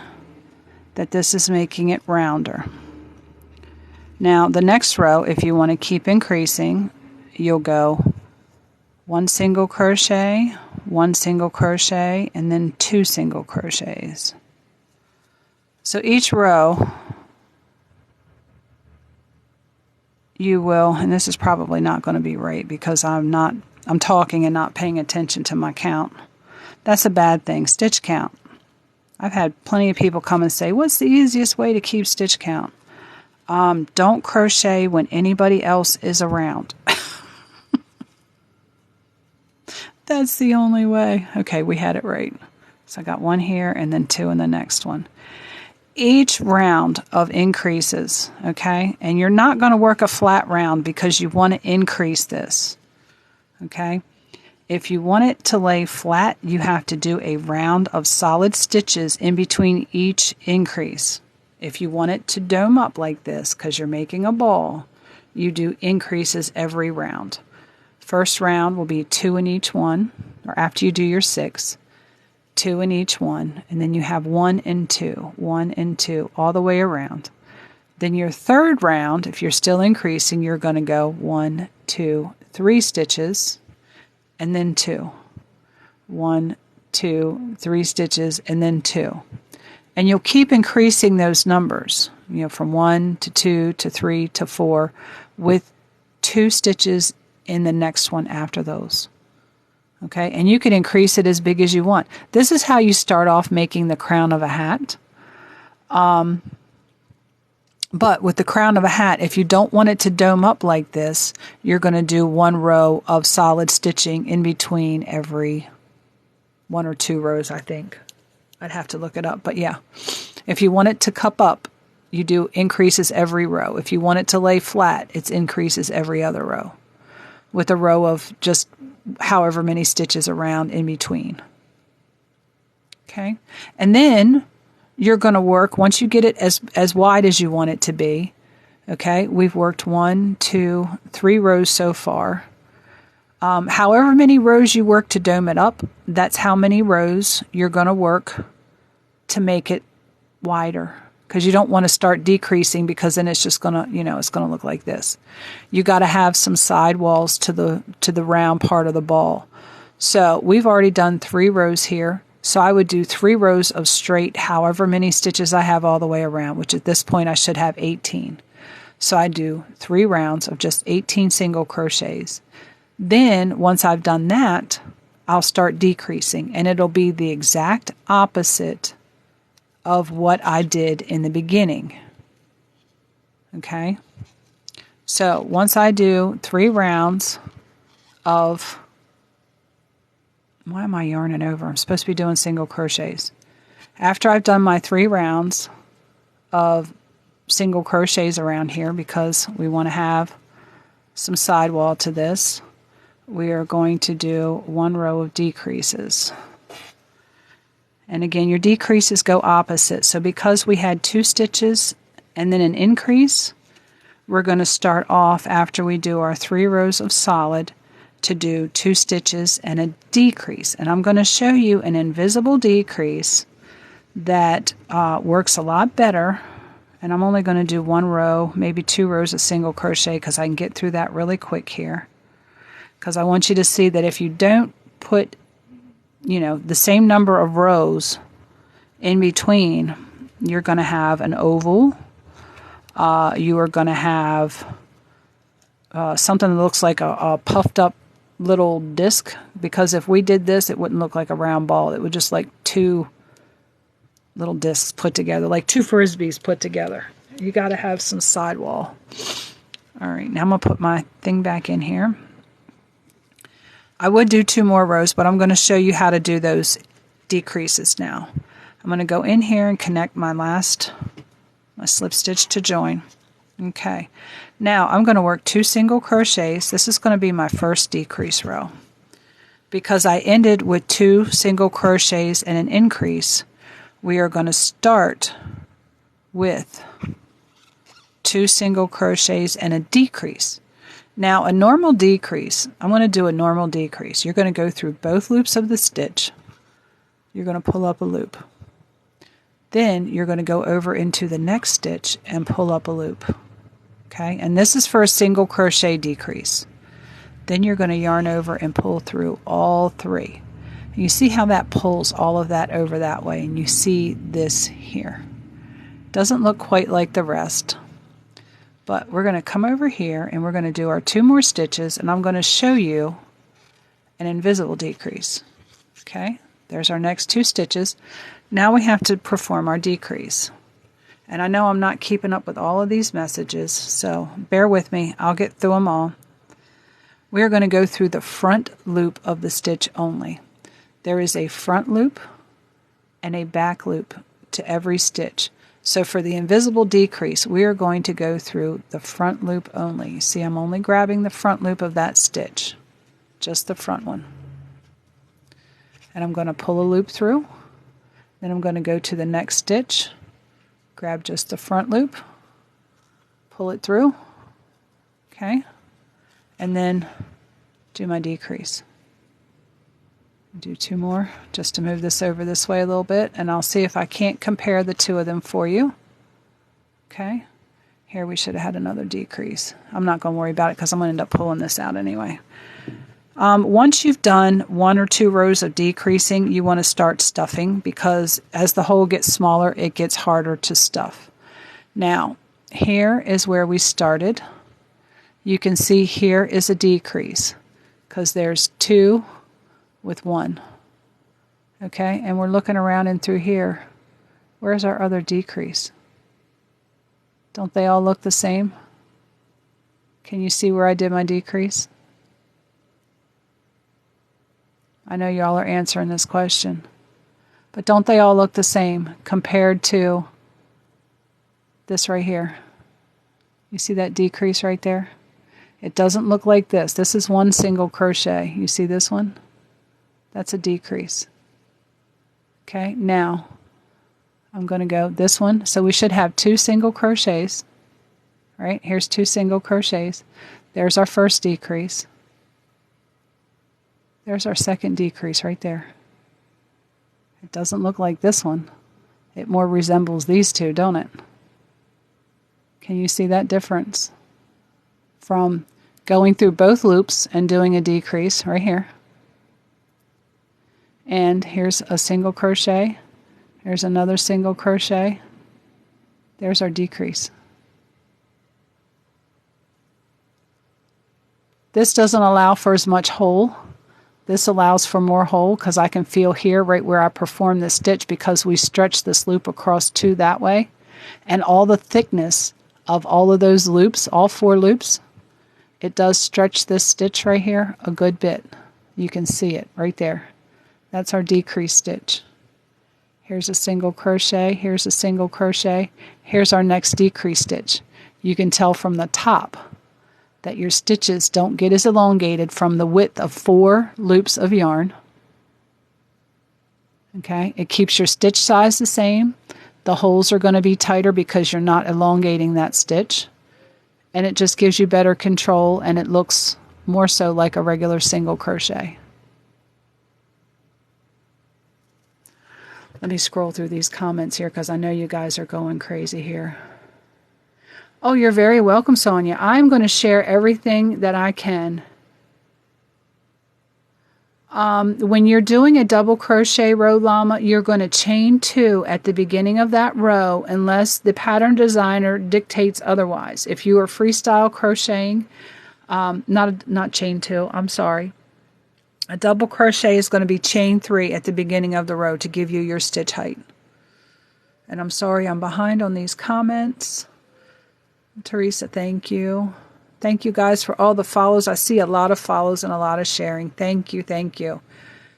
that this is making it rounder. Now the next row, if you want to keep increasing, you'll go 1 single crochet, 1 single crochet, and then 2 single crochets. So each row you will, and this is probably not going to be right because I'm talking and not paying attention to my count. That's a bad thing. Stitch count. I've had plenty of people come and say, what's the easiest way to keep stitch count? Don't crochet when anybody else is around. That's the only way. Okay, we had it right. So I got 1 here and then 2 in the next one. each round of increases, okay? And you're not going to work a flat round because you want to increase this, okay? If you want it to lay flat, you have to do a round of solid stitches in between each increase. If you want it to dome up like this because you're making a ball, you do increases every round. First round will be 2 in each one, or after you do your 6, 2 in each one, and then you have 1 and 2, 1 and 2, all the way around. Then your third round, if you're still increasing, you're going to go 1, 2, 3 stitches, and then 2. 1, 2, 3 stitches, and then 2. And you'll keep increasing those numbers, from 1 to 2 to 3 to 4, with 2 stitches in the next one after those. Okay, and you can increase it as big as you want. This is how you start off making the crown of a hat. But with the crown of a hat, if you don't want it to dome up like this, you're going to do 1 row of solid stitching in between every 1 or 2 rows, I think. I'd have to look it up, but yeah. If you want it to cup up, you do increases every row. If you want it to lay flat, it's increases every other row, with a row of just however many stitches around in between. Okay, and then you're going to work, once you get it as wide as you want it to be, okay, we've worked 1, 2, 3 rows so far. However many rows you work to dome it up, that's how many rows you're going to work to make it wider, because you don't want to start decreasing, because then it's just going to, it's going to look like this. You got to have some side walls to the round part of the ball. So we've already done 3 rows here. So I would do 3 rows of straight, however many stitches I have all the way around, which at this point I should have 18. So I do 3 rounds of just 18 single crochets. Then once I've done that, I'll start decreasing, and it'll be the exact opposite of what I did in the beginning. Okay? So once I do 3 rounds of, why am I yarning over? I'm supposed to be doing single crochets. After I've done my 3 rounds of single crochets around here, because we want to have some sidewall to this, we are going to do 1 row of decreases. And again, your decreases go opposite. So because we had 2 stitches and then an increase, we're going to start off after we do our 3 rows of solid to do 2 stitches and a decrease. And I'm going to show you an invisible decrease that works a lot better. And I'm only going to do 1 row, maybe 2 rows of single crochet, because I can get through that really quick here. Because I want you to see that if you don't put the same number of rows in between, you're going to have an oval. You are going to have something that looks like a puffed up little disc, because if we did this, it wouldn't look like a round ball. It would just like 2 little discs put together, like 2 frisbees put together. You got to have some sidewall. All right, now I'm going to put my thing back in here. I would do 2 more rows, but I'm going to show you how to do those decreases now. I'm going to go in here and connect my slip stitch to join. Okay, now I'm going to work 2 single crochets. This is going to be my first decrease row. Because I ended with 2 single crochets and an increase, we are going to start with 2 single crochets and a decrease. Now, a normal decrease, I'm going to do a normal decrease. You're going to go through both loops of the stitch. You're going to pull up a loop. Then you're going to go over into the next stitch and pull up a loop. Okay, and this is for a single crochet decrease. Then you're going to yarn over and pull through all 3. And you see how that pulls all of that over that way, and you see this here. Doesn't look quite like the rest. But we're going to come over here and we're going to do our 2 more stitches, and I'm going to show you an invisible decrease. Okay, there's our next 2 stitches. Now we have to perform our decrease. And I know I'm not keeping up with all of these messages, so bear with me. I'll get through them all. We are going to go through the front loop of the stitch only. There is a front loop and a back loop to every stitch. So for the invisible decrease, we are going to go through the front loop only. See, I'm only grabbing the front loop of that stitch, just the front one. And I'm going to pull a loop through. Then I'm going to go to the next stitch, grab just the front loop, pull it through, okay, and then do my decrease. Do 2 more just to move this over this way a little bit, and I'll see if I can't compare the 2 of them for you. Okay, here we should have had another decrease. I'm not going to worry about it because I'm going to end up pulling this out anyway. Once you've done 1 or 2 rows of decreasing, you want to start stuffing, because as the hole gets smaller, it gets harder to stuff. Now, here is where we started. You can see here is a decrease because there's 2 with 1. Okay, and we're looking around and through here. Where's our other decrease? Don't they all look the same? Can you see where I did my decrease? I know y'all are answering this question, but don't they all look the same compared to this right here? You see that decrease right there? It doesn't look like this. This is 1 single crochet. You see this one? That's a decrease. Okay, now I'm going to go this one. So we should have 2 single crochets. Right? Here's 2 single crochets. There's our first decrease. There's our second decrease right there. It doesn't look like this one. It more resembles these 2, don't it? Can you see that difference? From going through both loops and doing a decrease right here. And here's a single crochet. Here's another single crochet. There's our decrease. This doesn't allow for as much hole. This allows for more hole because I can feel here right where I perform the stitch, because we stretch this loop across 2 that way. And all the thickness of all of those loops, all 4 loops, it does stretch this stitch right here a good bit. You can see it right there. That's our decrease stitch. Here's a single crochet, here's a single crochet, here's our next decrease stitch. You can tell from the top that your stitches don't get as elongated from the width of 4 loops of yarn. Okay, it keeps your stitch size the same. The holes are going to be tighter because you're not elongating that stitch. And it just gives you better control, and it looks more so like a regular single crochet. Let me scroll through these comments here because I know you guys are going crazy here. Oh, you're very welcome, Sonia. I'm going to share everything that I can. When you're doing a double crochet row, Llama, you're going to chain 2 at the beginning of that row unless the pattern designer dictates otherwise. If you are freestyle crocheting, not chain 2, I'm sorry. A double crochet is going to be chain 3 at the beginning of the row to give you your stitch height. And I'm sorry I'm behind on these comments. Teresa, thank you. Thank you guys for all the follows. I see a lot of follows and a lot of sharing. Thank you, thank you.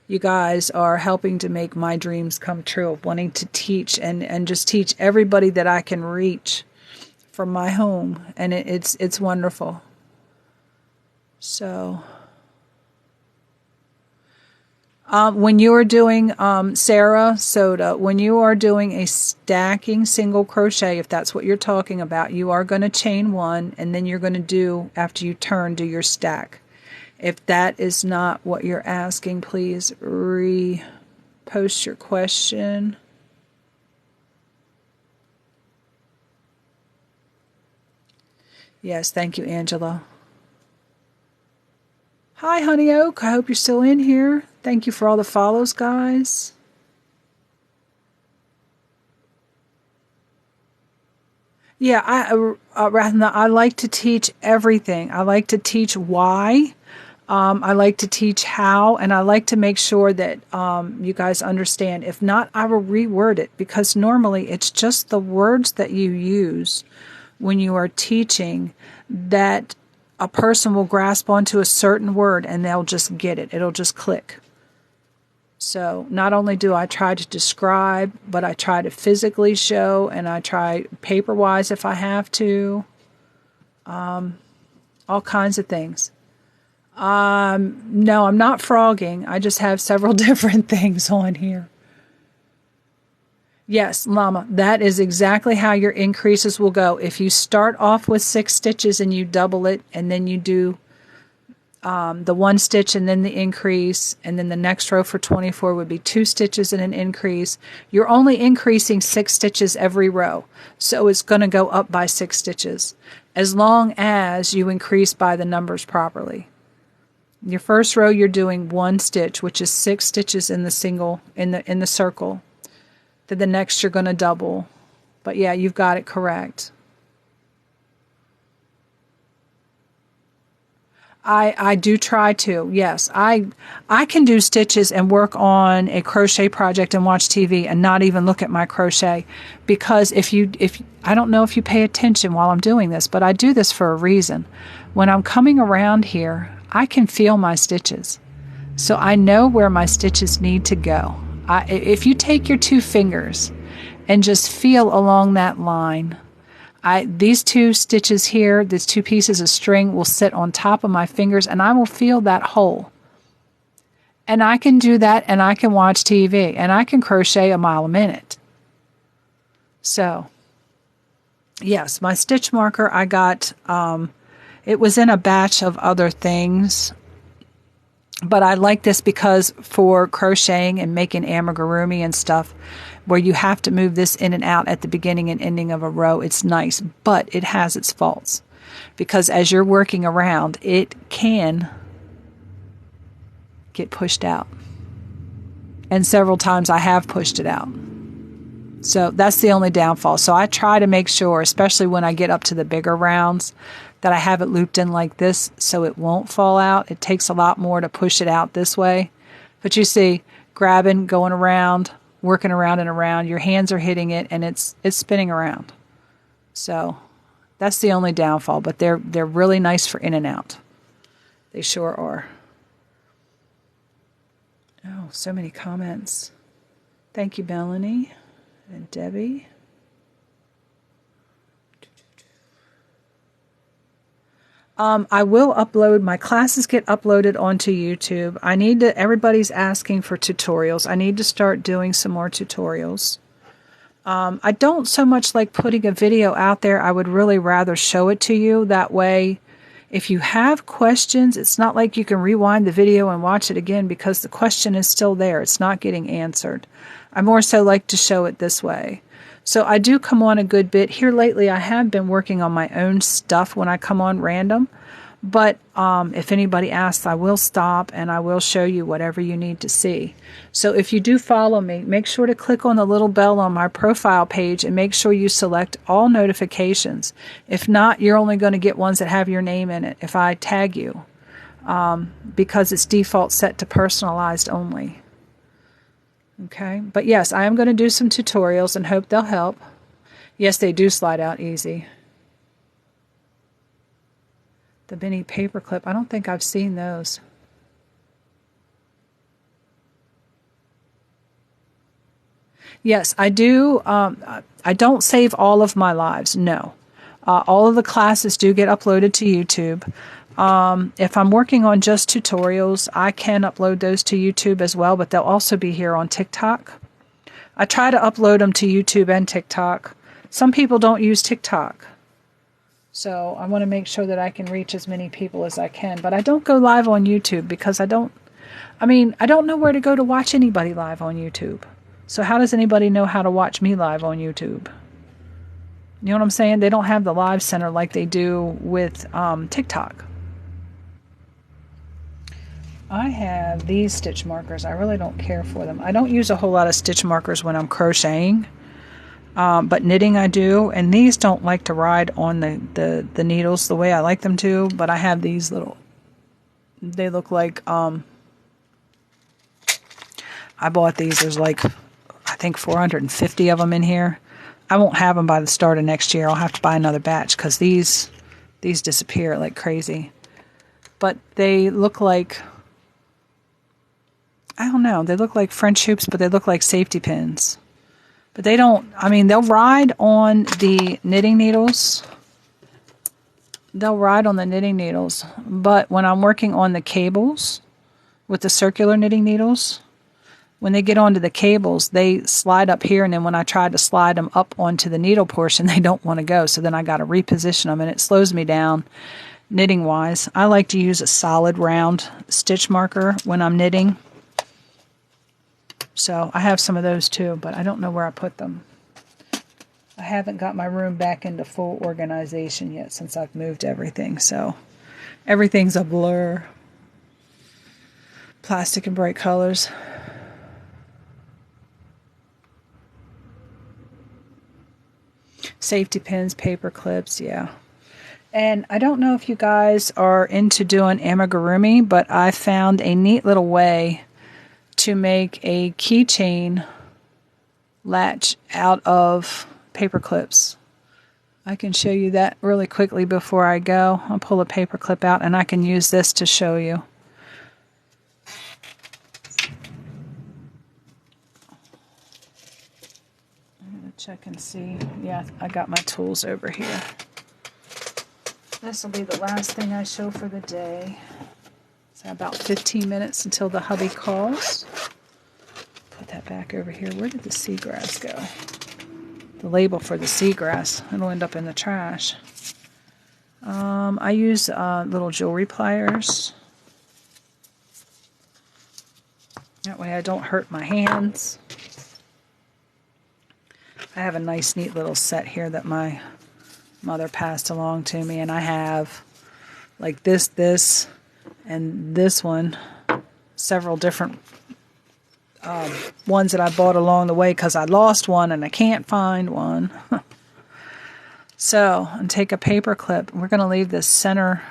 You guys are helping to make my dreams come true of wanting to teach and just teach everybody that I can reach from my home. And it's wonderful. So when you are doing, Sarah Soda, when you are doing a stacking single crochet, if that's what you're talking about, you are going to chain 1, and then you're going to do, after you turn, do your stack. If that is not what you're asking, please repost your question. Yes, thank you, Angela. Hi, Honey Oak. I hope you're still in here. Thank you for all the follows, guys. Yeah, I like to teach everything. I like to teach why. I like to teach how, and I like to make sure that you guys understand. If not, I will reword it, because normally it's just the words that you use when you are teaching that a person will grasp onto a certain word and they'll just get it. It'll just click. So not only do I try to describe, but I try to physically show, and I try paper-wise if I have to. All kinds of things. No, I'm not frogging. I just have several different things on here. Yes, Llama, that is exactly how your increases will go. If you start off with 6 stitches and you double it, and then you do the 1 stitch and then the increase, and then the next row for 24 would be 2 stitches and an increase. You're only increasing 6 stitches every row, so it's going to go up by 6 stitches, as long as you increase by the numbers properly. Your first row, you're doing 1 stitch, which is 6 stitches in the single in the circle. Then the next you're going to double. But yeah, you've got it correct. I do try to, yes. I can do stitches and work on a crochet project and watch TV and not even look at my crochet, because if I don't know if you pay attention while I'm doing this, but I do this for a reason. When I'm coming around here, I can feel my stitches. So I know where my stitches need to go. If you take your 2 fingers and just feel along that line, these 2 stitches here, these 2 pieces of string will sit on top of my fingers, and I will feel that hole. And I can do that, and I can watch TV, and I can crochet a mile a minute. So, yes, my stitch marker I got, it was in a batch of other things, but I like this because for crocheting and making amigurumi and stuff, where you have to move this in and out at the beginning and ending of a row, it's nice, but it has its faults. Because as you're working around, it can get pushed out. And several times I have pushed it out. So that's the only downfall. So I try to make sure, especially when I get up to the bigger rounds, that I have it looped in like this so it won't fall out. It takes a lot more to push it out this way. But you see, grabbing, going around, working around and around, your hands are hitting it, and it's spinning around. So that's the only downfall, but they're really nice for in and out. They sure are. Oh, so many comments. Thank you, Melanie and Debbie. I will upload, my classes get uploaded onto YouTube. Everybody's asking for tutorials. I need to start doing some more tutorials. I don't so much like putting a video out there. I would really rather show it to you. That way, if you have questions, it's not like you can rewind the video and watch it again, because the question is still there. It's not getting answered. I more so like to show it this way. So I do come on a good bit. Here lately I have been working on my own stuff when I come on random. But if anybody asks, I will stop and I will show you whatever you need to see. So if you do follow me, make sure to click on the little bell on my profile page and make sure you select all notifications. If not, you're only going to get ones that have your name in it if I tag you, because it's default set to personalized only. Okay, but yes, I am going to do some tutorials and hope they'll help. Yes, they do slide out easy. The mini paperclip, I don't think I've seen those. Yes, I do. I don't save all of my lives, no. All of the classes do get uploaded to YouTube. If I'm working on just tutorials, I can upload those to YouTube as well, but they'll also be here on TikTok. I try to upload them to YouTube and TikTok. Some people don't use TikTok, so I want to make sure that I can reach as many people as I can. But I don't go live on YouTube because I don't know where to go to watch anybody live on YouTube. So how does anybody know how to watch me live on YouTube? You know what I'm saying? They don't have the live center like they do with TikTok. I have these stitch markers. I really don't care for them. I don't use a whole lot of stitch markers when I'm crocheting, but knitting I do. And these don't like to ride on the needles the way I like them to, but I have these little, they look like, I bought these. There's like, I think 450 of them in here. I won't have them by the start of next year. I'll have to buy another batch because these disappear like crazy. But they look like I don't know, they look like French hoops, but they look like safety pins. But they don't, I mean, they'll ride on the knitting needles. They'll ride on the knitting needles. But when I'm working on the cables with the circular knitting needles, when they get onto the cables, they slide up here, and then when I try to slide them up onto the needle portion, they don't want to go. So then I got to reposition them, and it slows me down knitting-wise. I like to use a solid round stitch marker when I'm knitting. So I have some of those too, but I don't know where I put them. I haven't got my room back into full organization yet since I've moved everything, so everything's a blur. Plastic and bright colors. Safety pins, paper clips, yeah. And I don't know if you guys are into doing amigurumi, but I found a neat little way to make a keychain latch out of paper clips. I can show you that really quickly before I go. I'll pull a paper clip out, and I can use this to show you. I'm going to check and see. Yeah, I got my tools over here. This will be the last thing I show for the day. So about 15 minutes until the hubby calls. Put that back over here. Where did the seagrass go? The label for the seagrass. It'll end up in the trash. I use little jewelry pliers. That way I don't hurt my hands. I have a nice, neat little set here that my mother passed along to me, and I have like this, and this one, several different ones that I bought along the way because I lost one and I can't find one. So, and take a paper clip. We're going to leave this center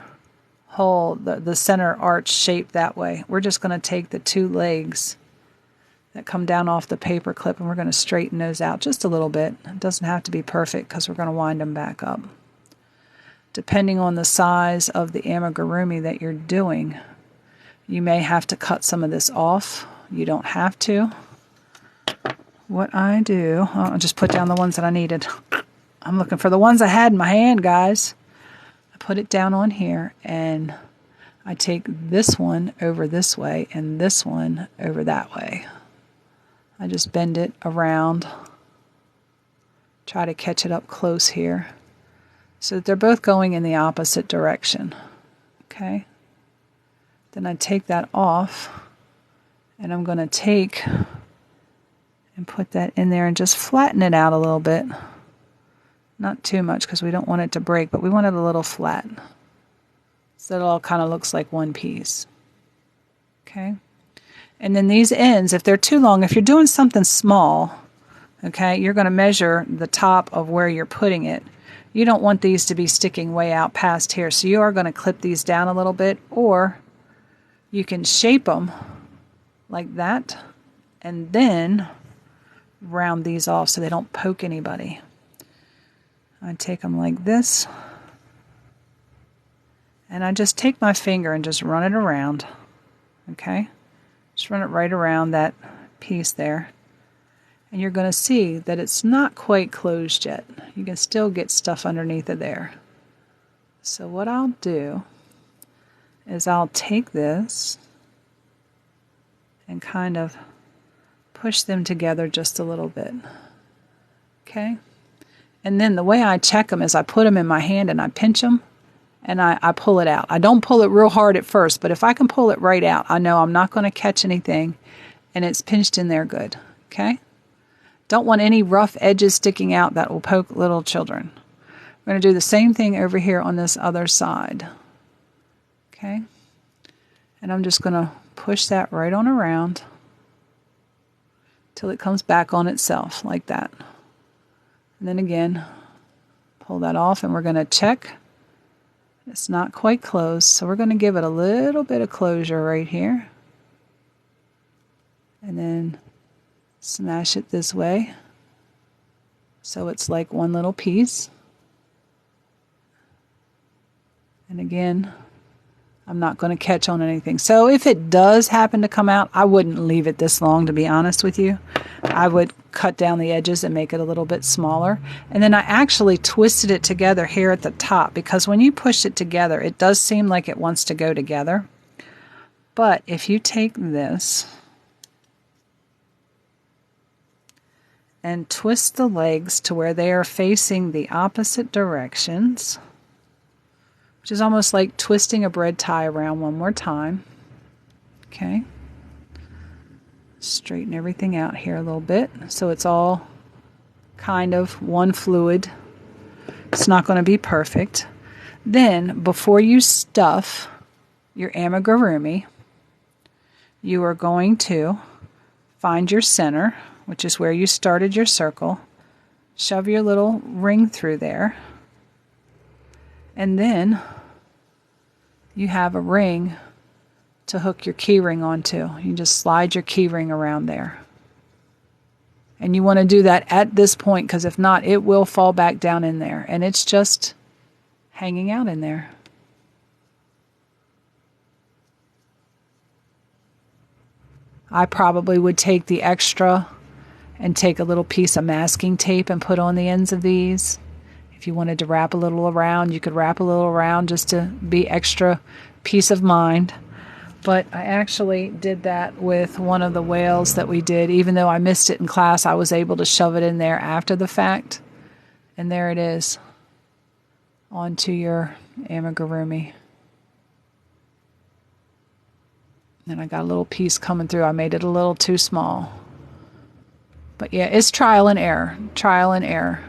hole, the center arch shape that way. We're just going to take the two legs that come down off the paper clip, and we're going to straighten those out just a little bit. It doesn't have to be perfect because we're going to wind them back up. Depending on the size of the amigurumi that you're doing, you may have to cut some of this off. You don't have to. What I do, I'll just put down the ones that I needed. I'm looking for the ones I had in my hand, guys. I put it down on here, and I take this one over this way and this one over that way. I just bend it around, try to catch it up close here, so that they're both going in the opposite direction. Okay? Then I take that off, and I'm going to take and put that in there and just flatten it out a little bit. Not too much because we don't want it to break, but we want it a little flat. So it all kind of looks like one piece. Okay? And then these ends, if they're too long, if you're doing something small, okay, you're going to measure the top of where you're putting it. You don't want these to be sticking way out past here, so you are going to clip these down a little bit, or you can shape them like that and then round these off so they don't poke anybody. I take them like this, and I just take my finger and just run it around, okay? Just run it right around that piece there. And you're going to see that it's not quite closed yet. You can still get stuff underneath of there. So what I'll do is I'll take this and kind of push them together just a little bit. Okay? And then the way I check them is I put them in my hand and I pinch them. And I pull it out. I don't pull it real hard at first, but if I can pull it right out, I know I'm not going to catch anything, and it's pinched in there good. Okay? Don't want any rough edges sticking out that will poke little children. We're going to do the same thing over here on this other side. Okay? And I'm just going to push that right on around till it comes back on itself, like that. And then again, pull that off, and we're going to check. It's not quite closed, so we're going to give it a little bit of closure right here. And then smash it this way so it's like one little piece. And again, I'm not going to catch on anything. So if it does happen to come out, I wouldn't leave it this long, to be honest with you. I would cut down the edges and make it a little bit smaller. And then I actually twisted it together here at the top, because when you push it together, it does seem like it wants to go together. But if you take this and twist the legs to where they are facing the opposite directions, which is almost like twisting a bread tie around one more time. Okay. Straighten everything out here a little bit so it's all kind of one fluid. It's not going to be perfect. Then, before you stuff your amigurumi, you are going to find your center, which is where you started your circle. Shove your little ring through there. And then you have a ring to hook your key ring onto. You just slide your key ring around there. And you want to do that at this point, because if not, it will fall back down in there. And it's just hanging out in there. I probably would take the extra and take a little piece of masking tape and put on the ends of these. If you wanted to wrap a little around, you could wrap a little around just to be extra peace of mind. But I actually did that with one of the whales that we did. Even though I missed it in class, I was able to shove it in there after the fact. And there it is, onto your amigurumi. And I got a little piece coming through. I made it a little too small. But yeah, it's trial and error. Trial and error.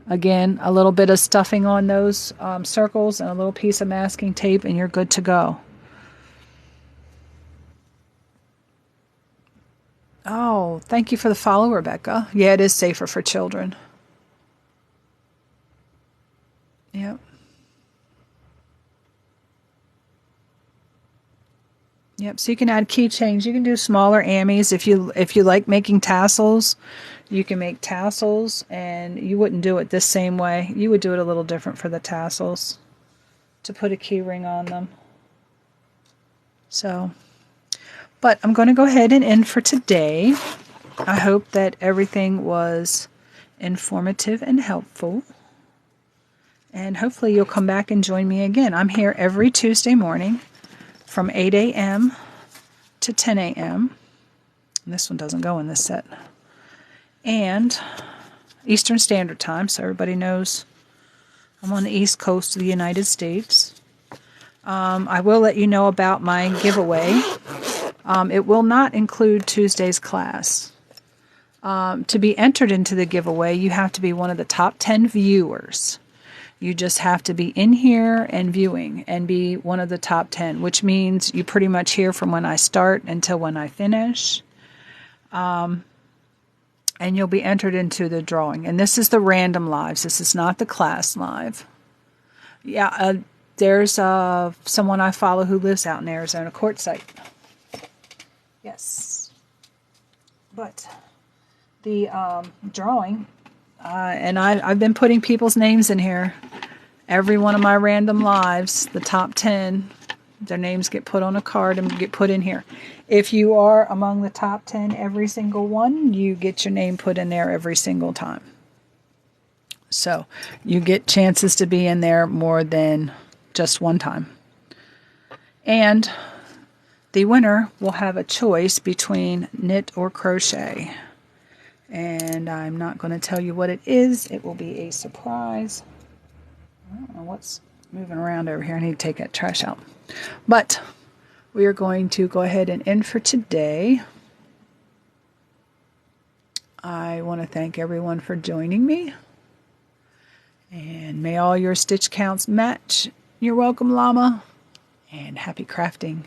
Again, a little bit of stuffing on those circles and a little piece of masking tape, and you're good to go. Oh, thank you for the follow, Rebecca. Yeah, it is safer for children. Yep. Yep, so you can add keychains. You can do smaller amies. If you like making tassels, you can make tassels, and you wouldn't do it this same way. You would do it a little different for the tassels to put a key ring on them. So, but I'm going to go ahead and end for today. I hope that everything was informative and helpful. And hopefully you'll come back and join me again. I'm here every Tuesday morning from 8 a.m. to 10 a.m. This one doesn't go in this set. And Eastern Standard Time, so everybody knows I'm on the East Coast of the United States. I will let you know about my giveaway. It will not include Tuesday's class. To be entered into the giveaway, you have to be one of the top 10 viewers. You just have to be in here and viewing and be one of the top 10, which means you pretty much hear from when I start until when I finish. And you'll be entered into the drawing. And this is the random lives. This is not the class live. Yeah, there's someone I follow who lives out in Arizona, Quartzsite. Yes. But the drawing, and I've been putting people's names in here. Every one of my random lives, the top 10, their names get put on a card and get put in here. If you are among the top 10 every single one, you get your name put in there every single time. So you get chances to be in there more than just one time. And the winner will have a choice between knit or crochet. And I'm not going to tell you what it is. It will be a surprise. I don't know what's moving around over here. I need to take that trash out. But we are going to go ahead and end for today. I want to thank everyone for joining me. And may all your stitch counts match. You're welcome, Llama. And happy crafting.